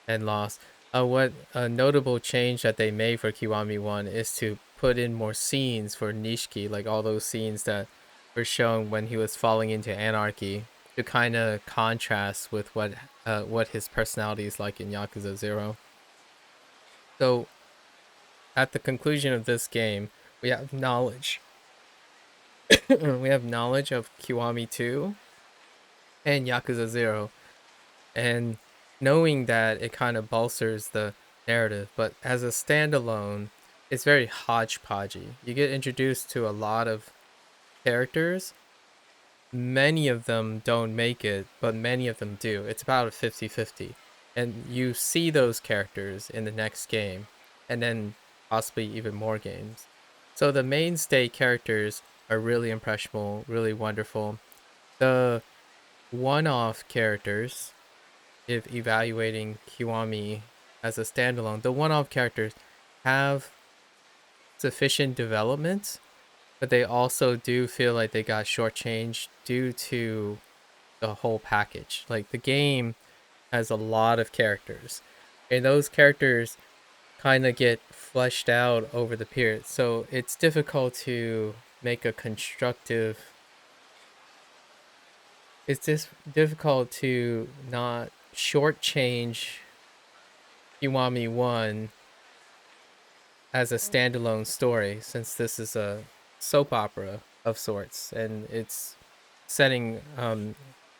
S1: and lost. What a notable change that they made for Kiwami 1 is to put in more scenes for Nishiki, like all those scenes that were shown when he was falling into anarchy, to kind of contrast with what his personality is like in Yakuza 0. So at the conclusion of this game, we have knowledge. We have knowledge of Kiwami 2 and Yakuza 0. And knowing that, it kind of bolsters the narrative. But as a standalone, it's very hodgepodgey. You get introduced to a lot of characters. Many of them don't make it, but many of them do. It's about a 50-50. And you see those characters in the next game, and then possibly even more games. So the mainstay characters are really impressionable, really wonderful. The one-off characters, if evaluating Kiwami as a standalone, the one-off characters have sufficient development, but they also do feel like they got shortchanged due to the whole package. Like, the game has a lot of characters, and those characters kind of get fleshed out over the period. So it's difficult to make a constructive. It's just difficult to not shortchange Kiwami 1 as a standalone story, since this is a soap opera of sorts, and it's setting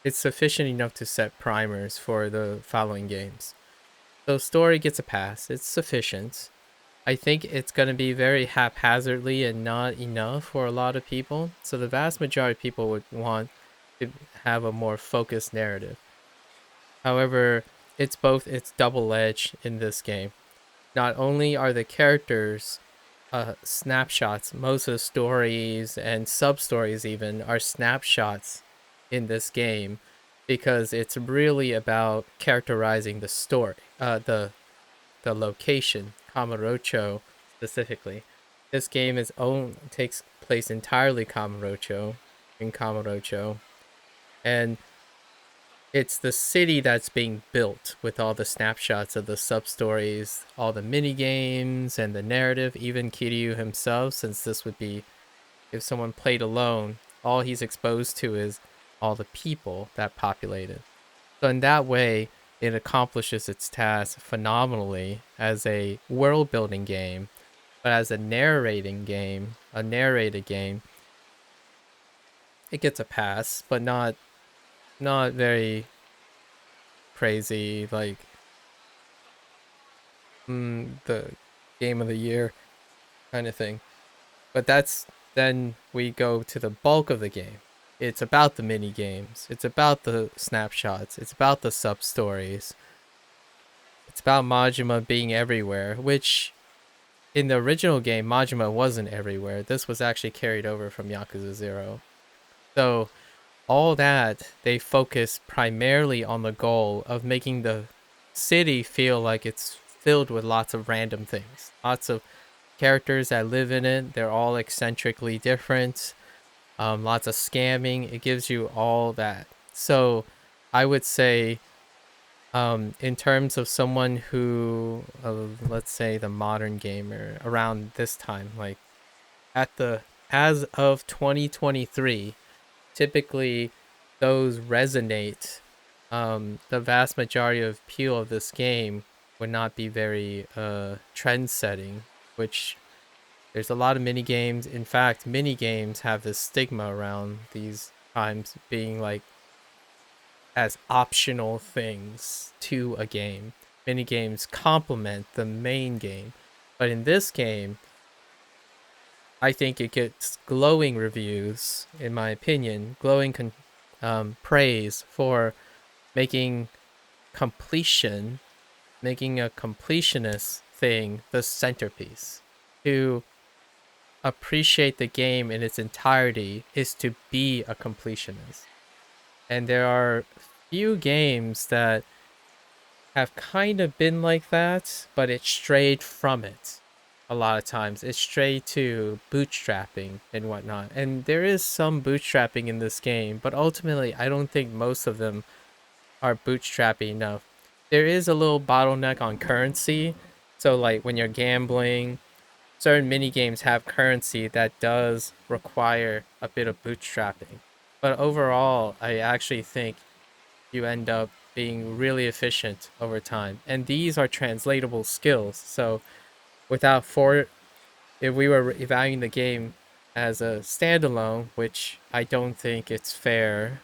S1: it's sufficient enough to set primers for the following games. So story gets a pass. It's sufficient. I think it's going to be very haphazardly and not enough for a lot of people. So the vast majority of people would want to have a more focused narrative. However, it's double-edged in this game. Not only are the characters snapshots, most of the stories and sub-stories even are snapshots in this game, because it's really about characterizing the story, the location, Kamurocho specifically. This game takes place entirely in Kamurocho, and it's the city that's being built with all the snapshots of the sub-stories, all the mini-games, and the narrative. Even Kiryu himself, since this would be, if someone played alone, all he's exposed to is all the people that populated. So in that way, it accomplishes its task phenomenally as a world-building game, but as a narrated game, it gets a pass, but not very crazy, like the game of the year kind of thing. But then we go to the bulk of the game. It's about the mini games. It's about the snapshots. It's about the sub stories. It's about Majima being everywhere, which in the original game Majima wasn't everywhere. This was actually carried over from Yakuza 0. So all that, they focus primarily on the goal of making the city feel like it's filled with lots of random things. Lots of characters that live in it. They're all eccentrically different. Lots of scamming. It gives you all that. So I would say, in terms of someone who, let's say the modern gamer around this time, like as of 2023, typically those resonate. The vast majority of appeal of this game would not be very trend setting, which there's a lot of mini games. In fact, mini games have this stigma around these times being like as optional things to a game. Mini games complement the main game, but in this game, I think it gets glowing reviews, in my opinion, glowing praise for making a completionist thing the centerpiece. To appreciate the game in its entirety is to be a completionist. And there are few games that have kind of been like that, but it strayed from it. A lot of times it strayed to bootstrapping and whatnot. And there is some bootstrapping in this game, but ultimately I don't think most of them are bootstrapping enough. There is a little bottleneck on currency. So like when you're gambling, certain mini games have currency that does require a bit of bootstrapping. But overall, I actually think you end up being really efficient over time. And these are translatable skills. So without for if we were evaluating the game as a standalone, which I don't think it's fair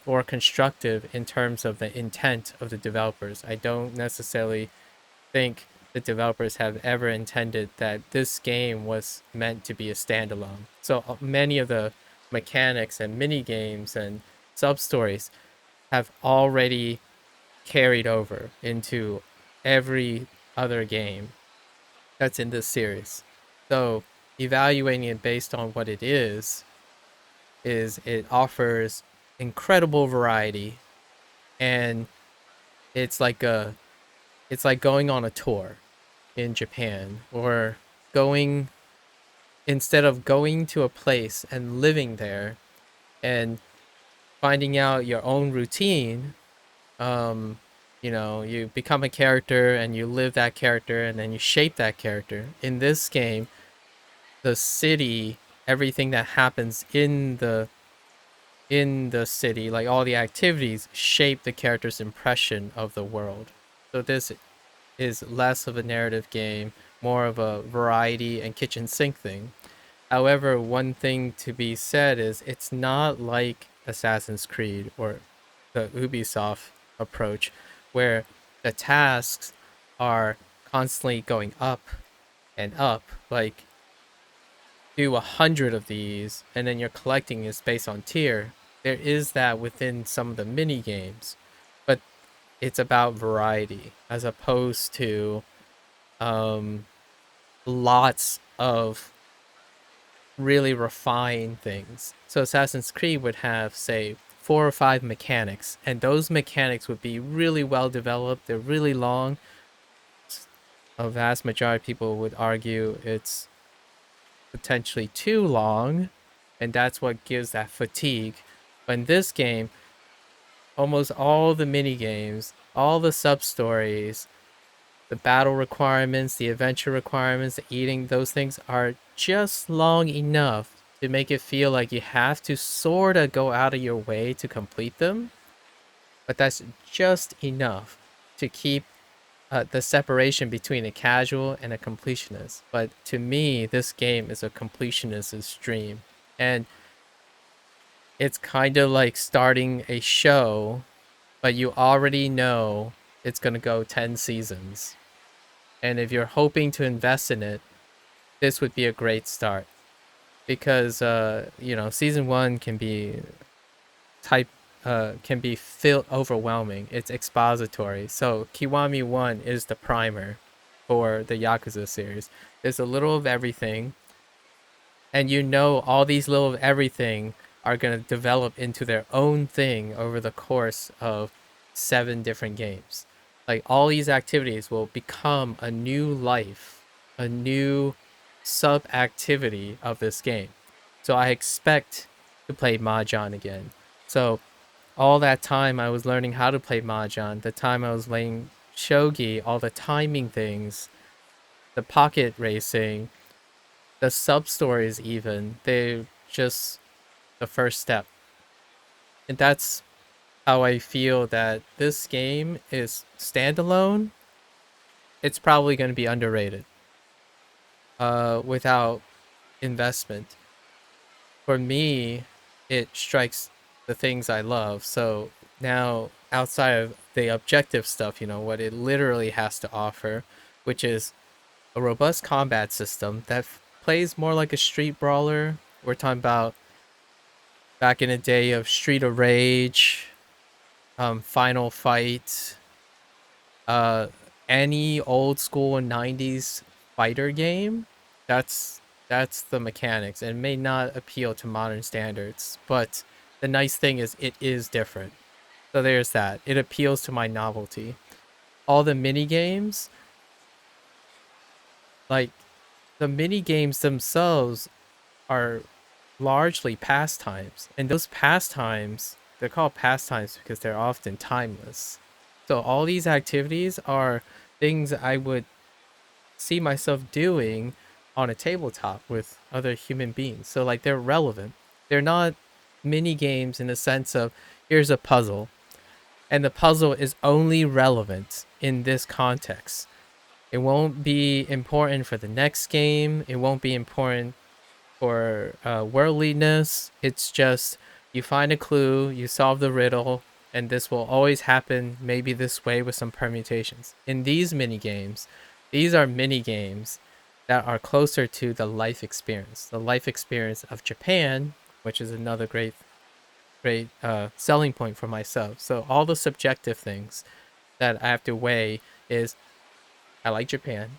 S1: or constructive in terms of the intent of the developers. I don't necessarily think the developers have ever intended that this game was meant to be a standalone. So many of the mechanics and mini games and sub stories have already carried over into every other game that's in this series. So evaluating it based on what it is it offers incredible variety, and it's like going on a tour in Japan, or going instead of going to a place and living there and finding out your own routine. You become a character and you live that character and then you shape that character. In this game, the city, everything that happens in the city, like all the activities, shape the character's impression of the world. So this is less of a narrative game, more of a variety and kitchen sink thing. However, one thing to be said is it's not like Assassin's Creed or the Ubisoft approach, where the tasks are constantly going up and up. Like, do 100 of these, and then you're collecting is based on tier. There is that within some of the mini games, but it's about variety as opposed to lots of really refined things. So Assassin's Creed would have, say, 4 or 5 mechanics, and those mechanics would be really well developed. They're really long. A vast majority of people would argue it's potentially too long, and that's what gives that fatigue. But in this game, almost all the mini games, all the sub stories, the battle requirements, the adventure requirements, the eating, those things are just long enough to make it feel like you have to sort of go out of your way to complete them. But that's just enough to keep the separation between a casual and a completionist. But to me, this game is a completionist's dream. And it's kind of like starting a show, but you already know it's going to go 10 seasons. And if you're hoping to invest in it, this would be a great start. Because, season 1 can be overwhelming. It's expository. So Kiwami 1 is the primer for the Yakuza series. There's a little of everything, and all these little of everything are going to develop into their own thing over the course of 7 different games. Like, all these activities will become a new life, a new sub activity of this game. So I expect to play Mahjong again. So all that time I was learning how to play Mahjong, the time I was playing Shogi, all the timing things, the pocket racing, the sub stories, even, they're just the first step. And that's how I feel that this game is standalone. It's probably going to be underrated without investment. For me, it strikes the things I love. So now, outside of the objective stuff, what it literally has to offer, which is a robust combat system that plays more like a street brawler. We're talking about back in the day of Street of Rage, Final Fight, any old school 90s fighter game. That's the mechanics, and it may not appeal to modern standards, but the nice thing is it is different. So there's that. It appeals to my novelty. All the mini games, like, the mini games themselves are largely pastimes, and those pastimes, they're called pastimes because they're often timeless. So all these activities are things I would see myself doing on a tabletop with other human beings. So, like, they're relevant. They're not mini games in the sense of, here's a puzzle, and the puzzle is only relevant in this context. It won't be important for the next game. It won't be important for worldliness. It's just you find a clue, you solve the riddle, and this will always happen maybe this way with some permutations. In these mini games, these are mini games that are closer to the life experience of Japan, which is another great selling point for myself. So all the subjective things that I have to weigh is I like Japan.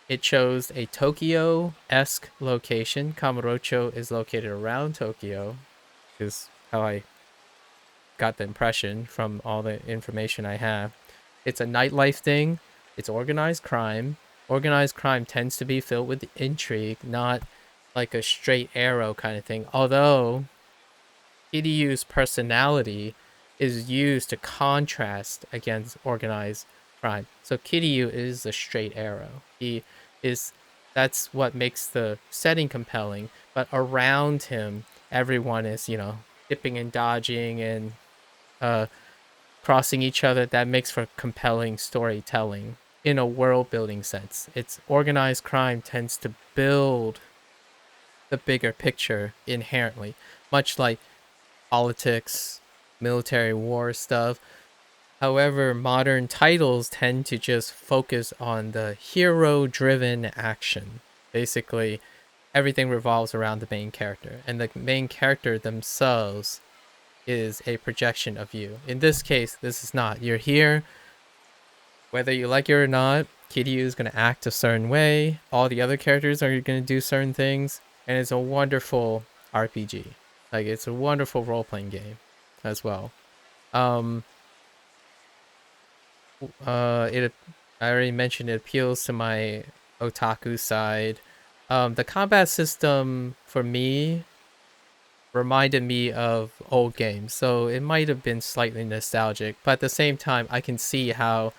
S1: It chose a Tokyo-esque location. Kamurocho is located around Tokyo, is how I got the impression from all the information I have. It's a nightlife thing. It's organized crime. Organized crime tends to be filled with intrigue, not like a straight arrow kind of thing. Although Kiryu's personality is used to contrast against organized crime. So Kiryu is a straight arrow. He is, that's what makes the setting compelling. But around him, everyone is, you know, dipping and dodging and crossing each other. That makes for compelling storytelling in a world building sense. It's organized crime tends to build the bigger picture inherently, much like politics, military war stuff. However, modern titles tend to just focus on the hero-driven action. Basically, everything revolves around the main character, and the main character themselves is a projection of you. In this case, this is not. You're here, whether you like it or not, Kiryu is going to act a certain way. All the other characters are going to do certain things, and it's a wonderful RPG. Like, it's a wonderful role-playing game as well. I already mentioned it appeals to my otaku side. The combat system for me reminded me of old games, so it might have been slightly nostalgic, but at the same time, I can see how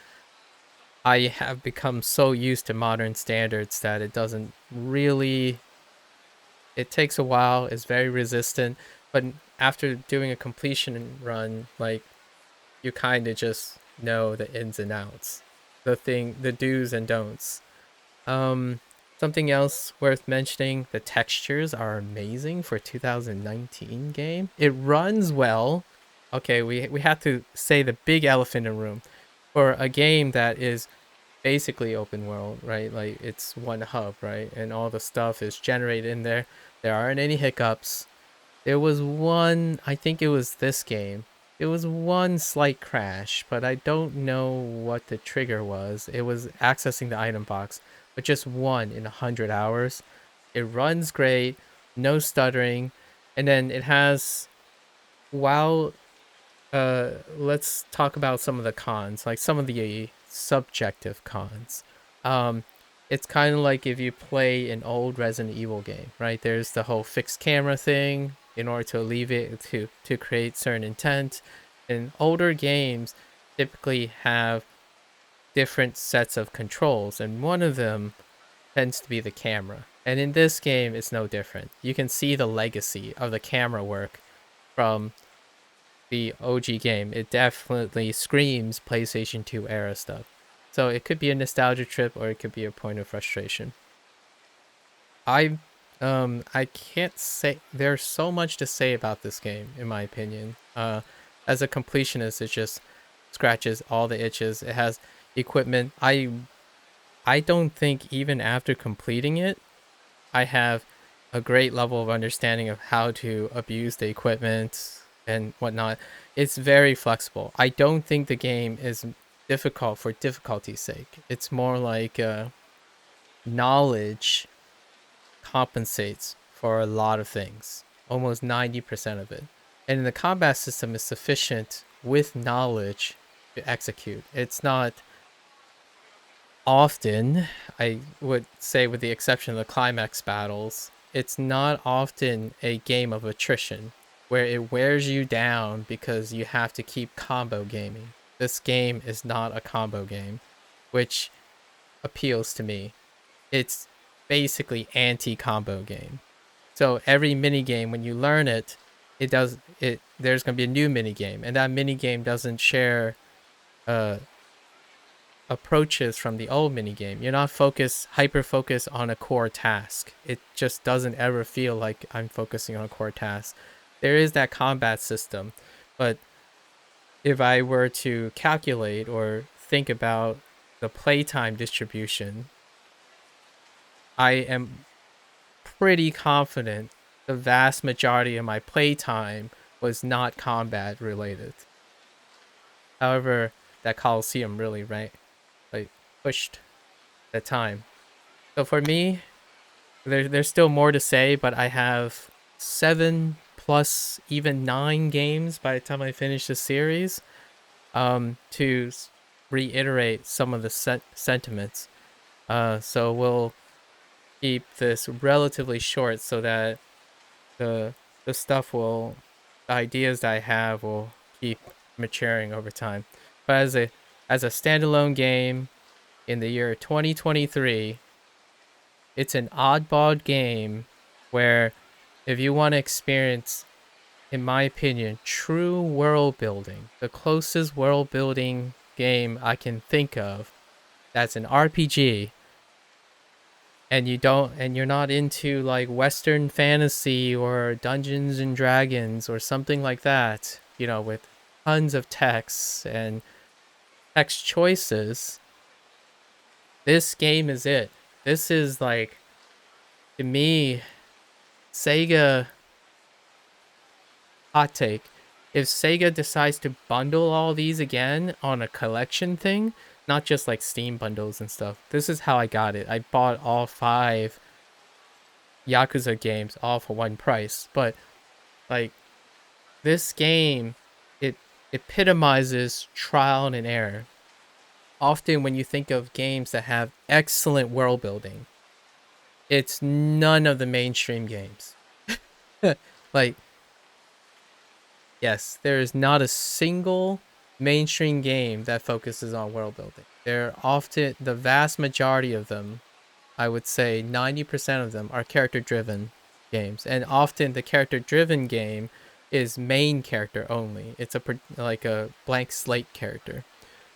S1: I have become so used to modern standards that it doesn't really, it takes a while, it's very resistant, but after doing a completion run, like, you kind of just know the ins and outs, the do's and don'ts. Something else worth mentioning, the textures are amazing for 2019 game. It runs well. Okay, we have to say the big elephant in the room. For a game that is basically open world, right? Like, it's one hub, right? And all the stuff is generated in there. There aren't any hiccups. There was one, I think it was this game. It was one slight crash, but I don't know what the trigger was. It was accessing the item box, but just one in 100 hours. It runs great, no stuttering, and then it has, while, let's talk about some of the cons, like some of the subjective cons. It's kind of like if you play an old Resident Evil game, right? There's the whole fixed camera thing in order to alleviate, to create certain intent. And older games typically have different sets of controls, and one of them tends to be the camera. And in this game, it's no different. You can see the legacy of the camera work from the OG game. It definitely screams PlayStation 2 era stuff. So it could be a nostalgia trip, or it could be a point of frustration. I can't say, there's so much to say about this game, in my opinion. As a completionist, it just scratches all the itches. It has equipment. I don't think even after completing it, I have a great level of understanding of how to abuse the equipment and whatnot. It's very flexible. I don't think the game is difficult for difficulty's sake. It's more like knowledge compensates for a lot of things, almost 90% of it. And the combat system is sufficient with knowledge to execute. It's not often, I would say with the exception of the climax battles, it's not often a game of attrition where it wears you down because you have to keep combo gaming. This game is not a combo game, which appeals to me. It's basically anti-combo game. So every mini game, when you learn it, there's going to be a new mini game, and that mini game doesn't share approaches from the old minigame. You're not hyper focused on a core task. It just doesn't ever feel like I'm focusing on a core task. There is that combat system, but if I were to calculate or think about the playtime distribution, I am pretty confident the vast majority of my playtime was not combat related. However, that Coliseum really pushed the time. So for me, there's still more to say, but I have 7 plus even 9 games by the time I finish the series to reiterate some of the sentiments. So we'll keep this relatively short so that the the ideas that I have will keep maturing over time. But as a standalone game in the year 2023, it's an oddball game where if you want to experience, in my opinion, true world building, the closest world building game I can think of that's an RPG, and you're not into like Western fantasy or Dungeons and Dragons or something like that, with tons of text and text choices, this game is it. This is like, to me, Sega. Hot take. If Sega decides to bundle all these again on a collection thing, not just like Steam bundles and stuff, this is how I got it. I bought all 5 Yakuza games all for one price. But like, this game, it epitomizes trial and error. Often when you think of games that have excellent world building, it's none of the mainstream games. Like, yes, there is not a single mainstream game that focuses on world building. They're often, the vast majority of them, I would say 90% of them, are character-driven games. And often the character-driven game is main character only. It's like a blank slate character.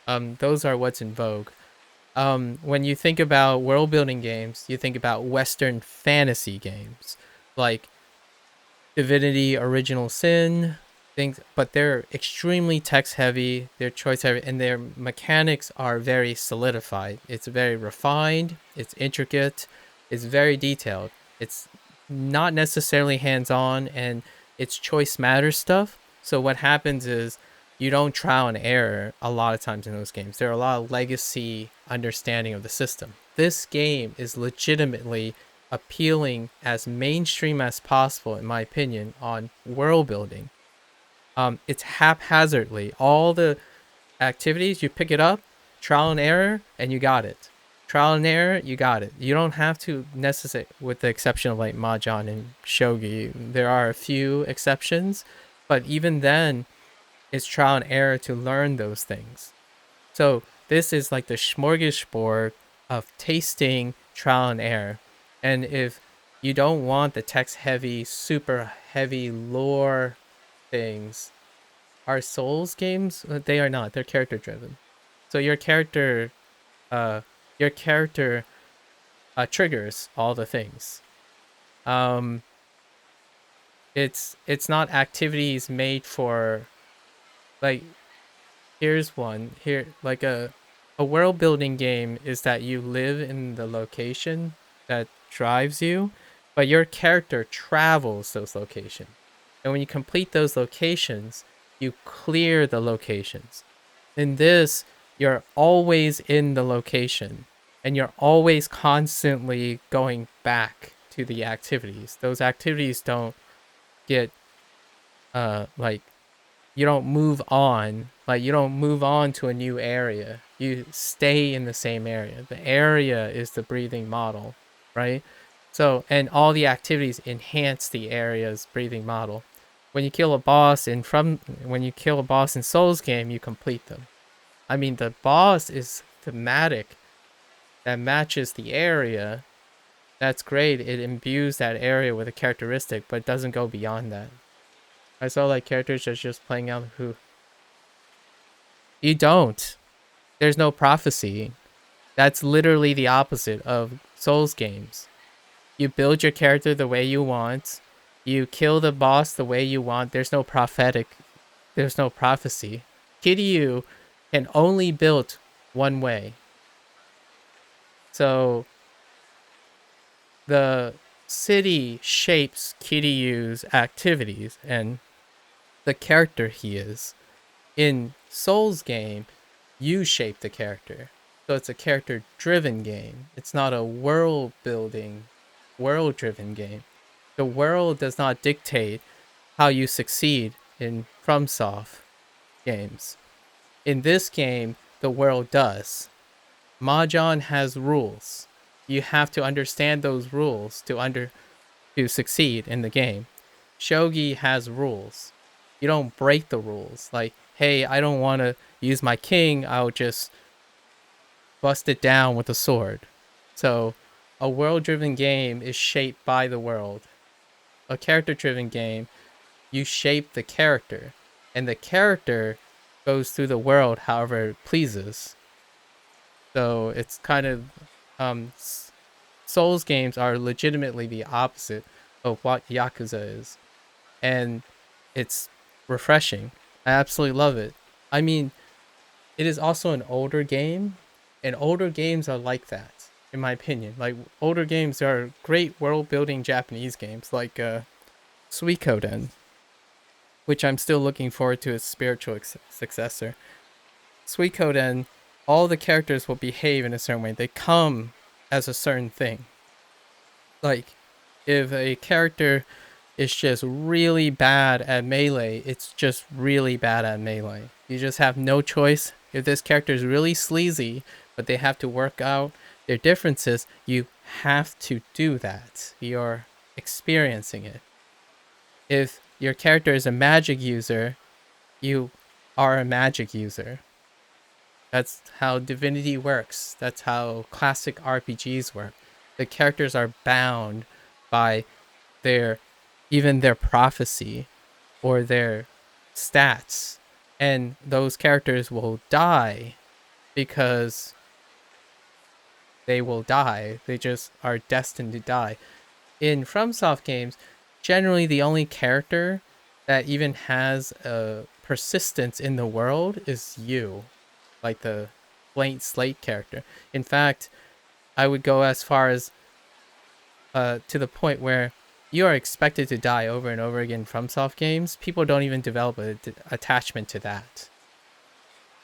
S1: Those are what's in vogue. When you think about world building games, you think about Western fantasy games like Divinity Original Sin, things, but they're extremely text heavy, they're choice heavy, and their mechanics are very solidified. It's very refined, it's intricate, it's very detailed. It's not necessarily hands-on, and it's choice matter stuff. So what happens is you don't trial and error a lot of times in those games. There are a lot of legacy understanding of the system. This game is legitimately appealing as mainstream as possible, in my opinion, on world building. It's haphazardly. All the activities, you pick it up, trial and error, and you got it. Trial and error, you got it. You don't have to necessarily, with the exception of like Mahjong and Shogi, there are a few exceptions, but even then, it's trial and error to learn those things. So this is like the smorgasbord of tasting trial and error. And if you don't want the text-heavy, super heavy lore things, are Souls games? They are not. They're character-driven. So your character triggers all the things. It's not activities made for, like, here's one here, like a world building game is that you live in the location that drives you, but your character travels those locations, and when you complete those locations, you clear the locations. In this, you're always in the location, and you're always constantly going back to the activities. Those activities don't get like, you don't move on. Like, you don't move on to a new area. You stay in the same area. The area is the breathing model, right? So, and all the activities enhance the area's breathing model. When you kill a boss in Souls game, you complete them. I mean, the boss is thematic, that matches the area. That's great. It imbues that area with a characteristic, but it doesn't go beyond that. I saw like characters that's just playing out who. You don't. There's no prophecy. That's literally the opposite of Souls games. You build your character the way you want. You kill the boss the way you want. There's no prophecy. Kiryu can only build one way. So the city shapes Kiryu's activities and the character he is. In Souls game, you shape the character. So it's a character-driven game. It's not a world-building, world-driven game. The world does not dictate how you succeed in FromSoft games. In this game, the world does. Mahjong has rules. You have to understand those rules to succeed in the game. Shogi has rules. You don't break the rules. Like, hey, I don't want to use my king. I'll just bust it down with a sword. So, a world-driven game is shaped by the world. A character-driven game, you shape the character, and the character goes through the world however it pleases. So it's kind of Souls games are legitimately the opposite of what Yakuza is, and it's refreshing. I absolutely love it. I mean, it is also an older game, and older games are like that, in my opinion. Like, older games are great world-building Japanese games, like Suikoden, which I'm still looking forward to its spiritual successor. Suikoden, all the characters will behave in a certain way. They come as a certain thing. Like, if a character is just really bad at melee, it's just really bad at melee. You just have no choice. If this character is really sleazy, but they have to work out their differences, you have to do that. You're experiencing it. If your character is a magic user, you are a magic user. That's how Divinity works. That's how classic RPGs work. The characters are bound by even their prophecy or their stats. And those characters will die because they will die. They just are destined to die. In FromSoft games, generally the only character that even has a persistence in the world is you. Like the blank slate character. In fact, I would go as far as to the point where you are expected to die over and over again from soft games. People don't even develop an attachment to that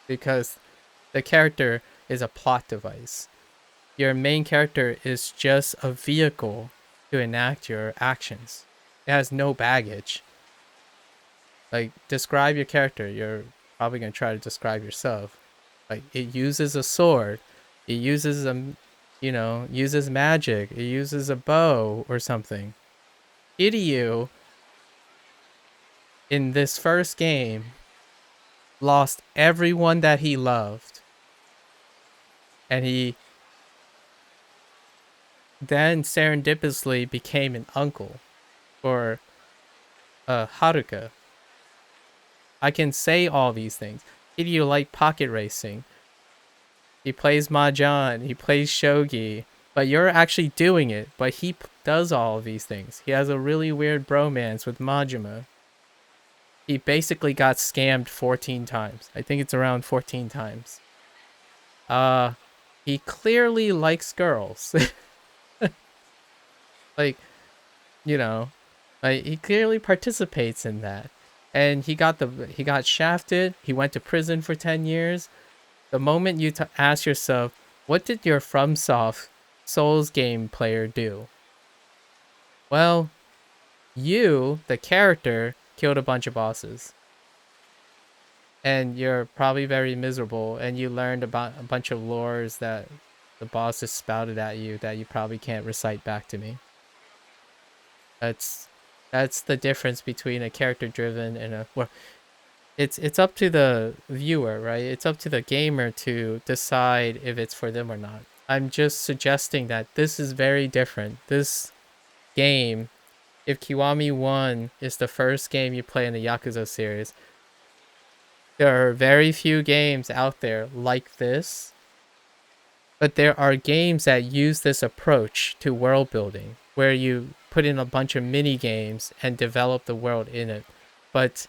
S1: because the character is a plot device. Your main character is just a vehicle to enact your actions. It has no baggage. Like, describe your character. You're probably going to try to describe yourself. Like, it uses a sword. It uses uses magic. It uses a bow or something. Kiryu, in this first game, lost everyone that he loved. And he then serendipitously became an uncle for Haruka. I can say all these things. Kiryu liked pocket racing. He plays Mahjong. He plays Shogi. But you're actually doing it. But he does all of these things. He has a really weird bromance with Majima. He basically got scammed 14 times. I think it's around 14 times. He clearly likes girls. Like, like, he clearly participates in that. And he got shafted. He went to prison for 10 years. The moment you ask yourself, what did your FromSoft Souls game player do? Well, you, the character, killed a bunch of bosses. And you're probably very miserable, and you learned about a bunch of lores that the bosses spouted at you that you probably can't recite back to me. That's the difference between a character-driven and a... Well, it's up to the viewer, right? It's up to the gamer to decide if it's for them or not. I'm just suggesting that this is very different. This game, if Kiwami 1 is the first game you play in the Yakuza series, There are very few games out there like this, but there are games that use this approach to world building, where you put in a bunch of mini games and develop the world in it. But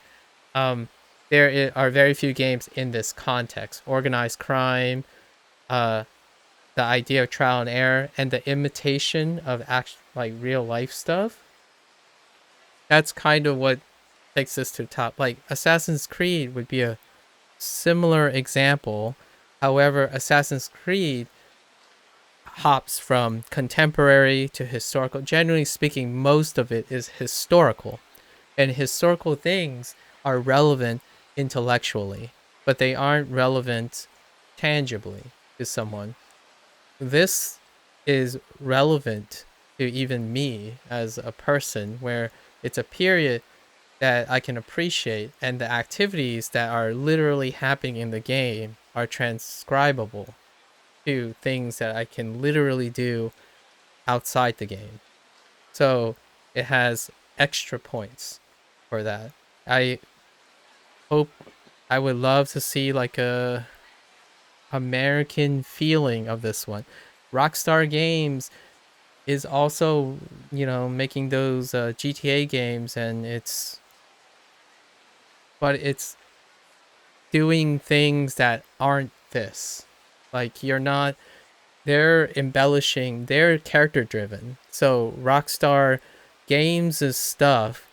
S1: there are very few games in this context. Organized crime, the idea of trial and error, and the imitation of like real life stuff. That's kind of what takes this to the top. Like Assassin's Creed would be a similar example. However, Assassin's Creed hops from contemporary to historical. Generally speaking, most of it is historical. And historical things are relevant intellectually, but they aren't relevant tangibly to someone. This is relevant to even me as a person, where it's a period that I can appreciate, and the activities that are literally happening in the game are transcribable to things that I can literally do outside the game. So it has extra points for that. I hope, I would love to see like a American feeling of this one. Rockstar Games is also, making those GTA games, and it's doing things that aren't this. Like they're embellishing, they're character driven. So Rockstar Games' stuff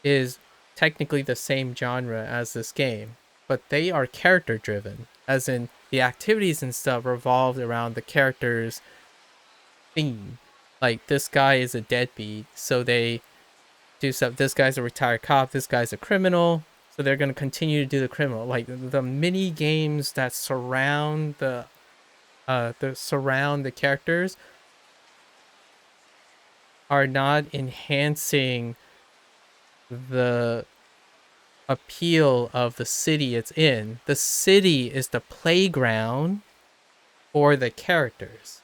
S1: is technically the same genre as this game, but they are character driven, as in the activities and stuff revolved around the character's theme. Like, this guy is a deadbeat, so they do stuff. This guy's a retired cop, this guy's a criminal, so they're going to continue to do the criminal. Like, the mini games that surround the characters are not enhancing the appeal of the city it's in. The city is the playground for the characters,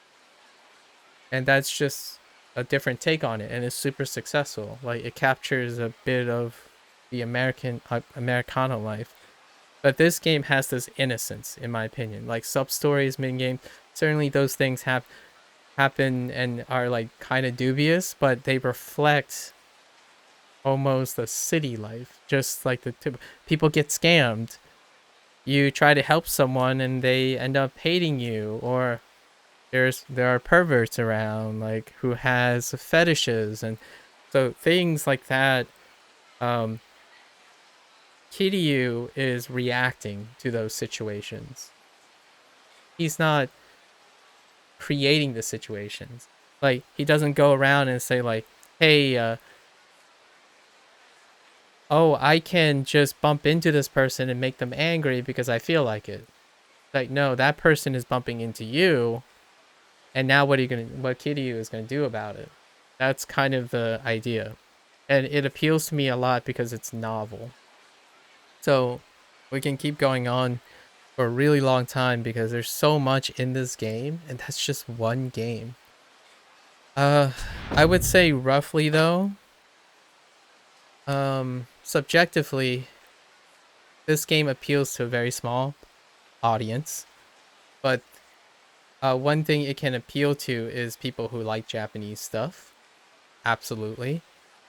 S1: and that's just a different take on it, and it's super successful. Like, it captures a bit of the Americana life. But this game has this innocence, in my opinion. Like, sub stories, mid game, certainly those things happen and are like kind of dubious, but they reflect almost a city life. Just like people get scammed. You try to help someone and they end up hating you, or there are perverts around, like, who has fetishes, and so things like that. Kiryu is reacting to those situations. He's not creating the situations. Like, he doesn't go around and say like, hey, oh, I can just bump into this person and make them angry because I feel like it. Like, no, that person is bumping into you, and now what Kiryu is gonna do about it? That's kind of the idea. And it appeals to me a lot because it's novel. So we can keep going on for a really long time because there's so much in this game, and that's just one game. I would say roughly though, subjectively, this game appeals to a very small audience, but one thing it can appeal to is people who like Japanese stuff. Absolutely.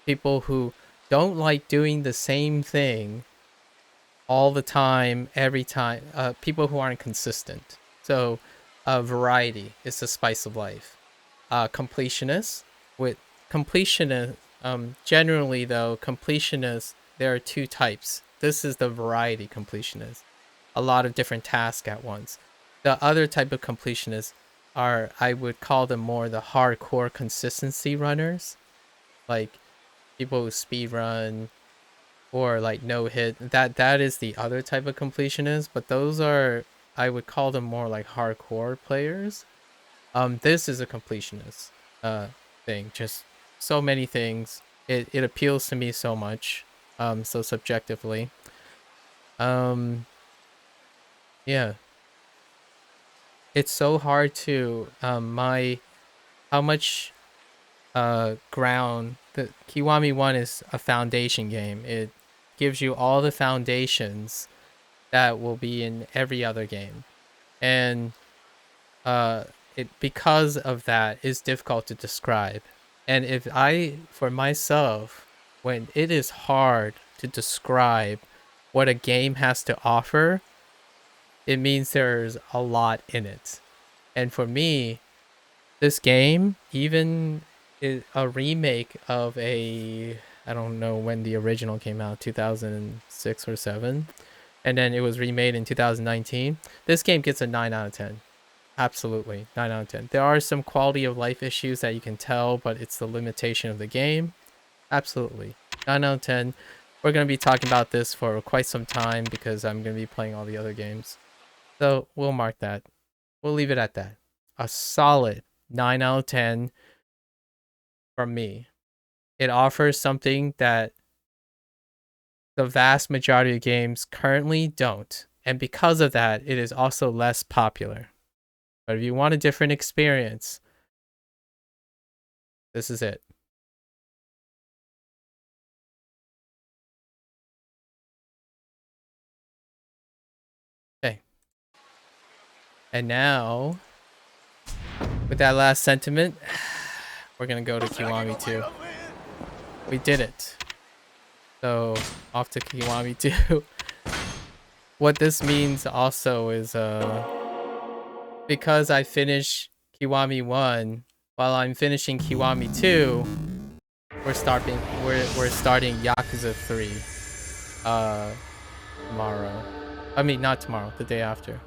S1: People who don't like doing the same thing all the time, every time. People who aren't consistent. So, variety is the spice of life. Completionists, generally though, completionists, there are two types. This is the variety completionist. A lot of different tasks at once. The other type of completionists are, I would call them more the hardcore consistency runners. Like, people who speed run or like no hit. That is the other type of completionist, but those are, I would call them more like hardcore players. This is a completionist thing. Just so many things. It appeals to me so much. So subjectively. Yeah. It's so hard to how much ground. The Kiwami 1 is a foundation game. It gives you all the foundations that will be in every other game. And it, because of that, is difficult to describe. And if for myself, when it is hard to describe what a game has to offer, it means there's a lot in it. And for me, this game, even is a remake of I don't know when the original came out, 2006 or 7, and then it was remade in 2019. This game gets a 9 out of 10. Absolutely, 9 out of 10. There are some quality of life issues that you can tell, but it's the limitation of the game. Absolutely, 9 out of 10. We're going to be talking about this for quite some time because I'm going to be playing all the other games. So we'll mark that. We'll leave it at that. A solid 9 out of 10 from me. It offers something that the vast majority of games currently don't. And because of that, it is also less popular. But if you want a different experience, this is it. Okay. And now, with that last sentiment, we're going to go to Kiwami 2. We did it. So, off to Kiwami 2. What this means also is, because I finished Kiwami 1, while I'm finishing Kiwami 2, we're starting Yakuza 3 tomorrow. I mean, not tomorrow, the day after.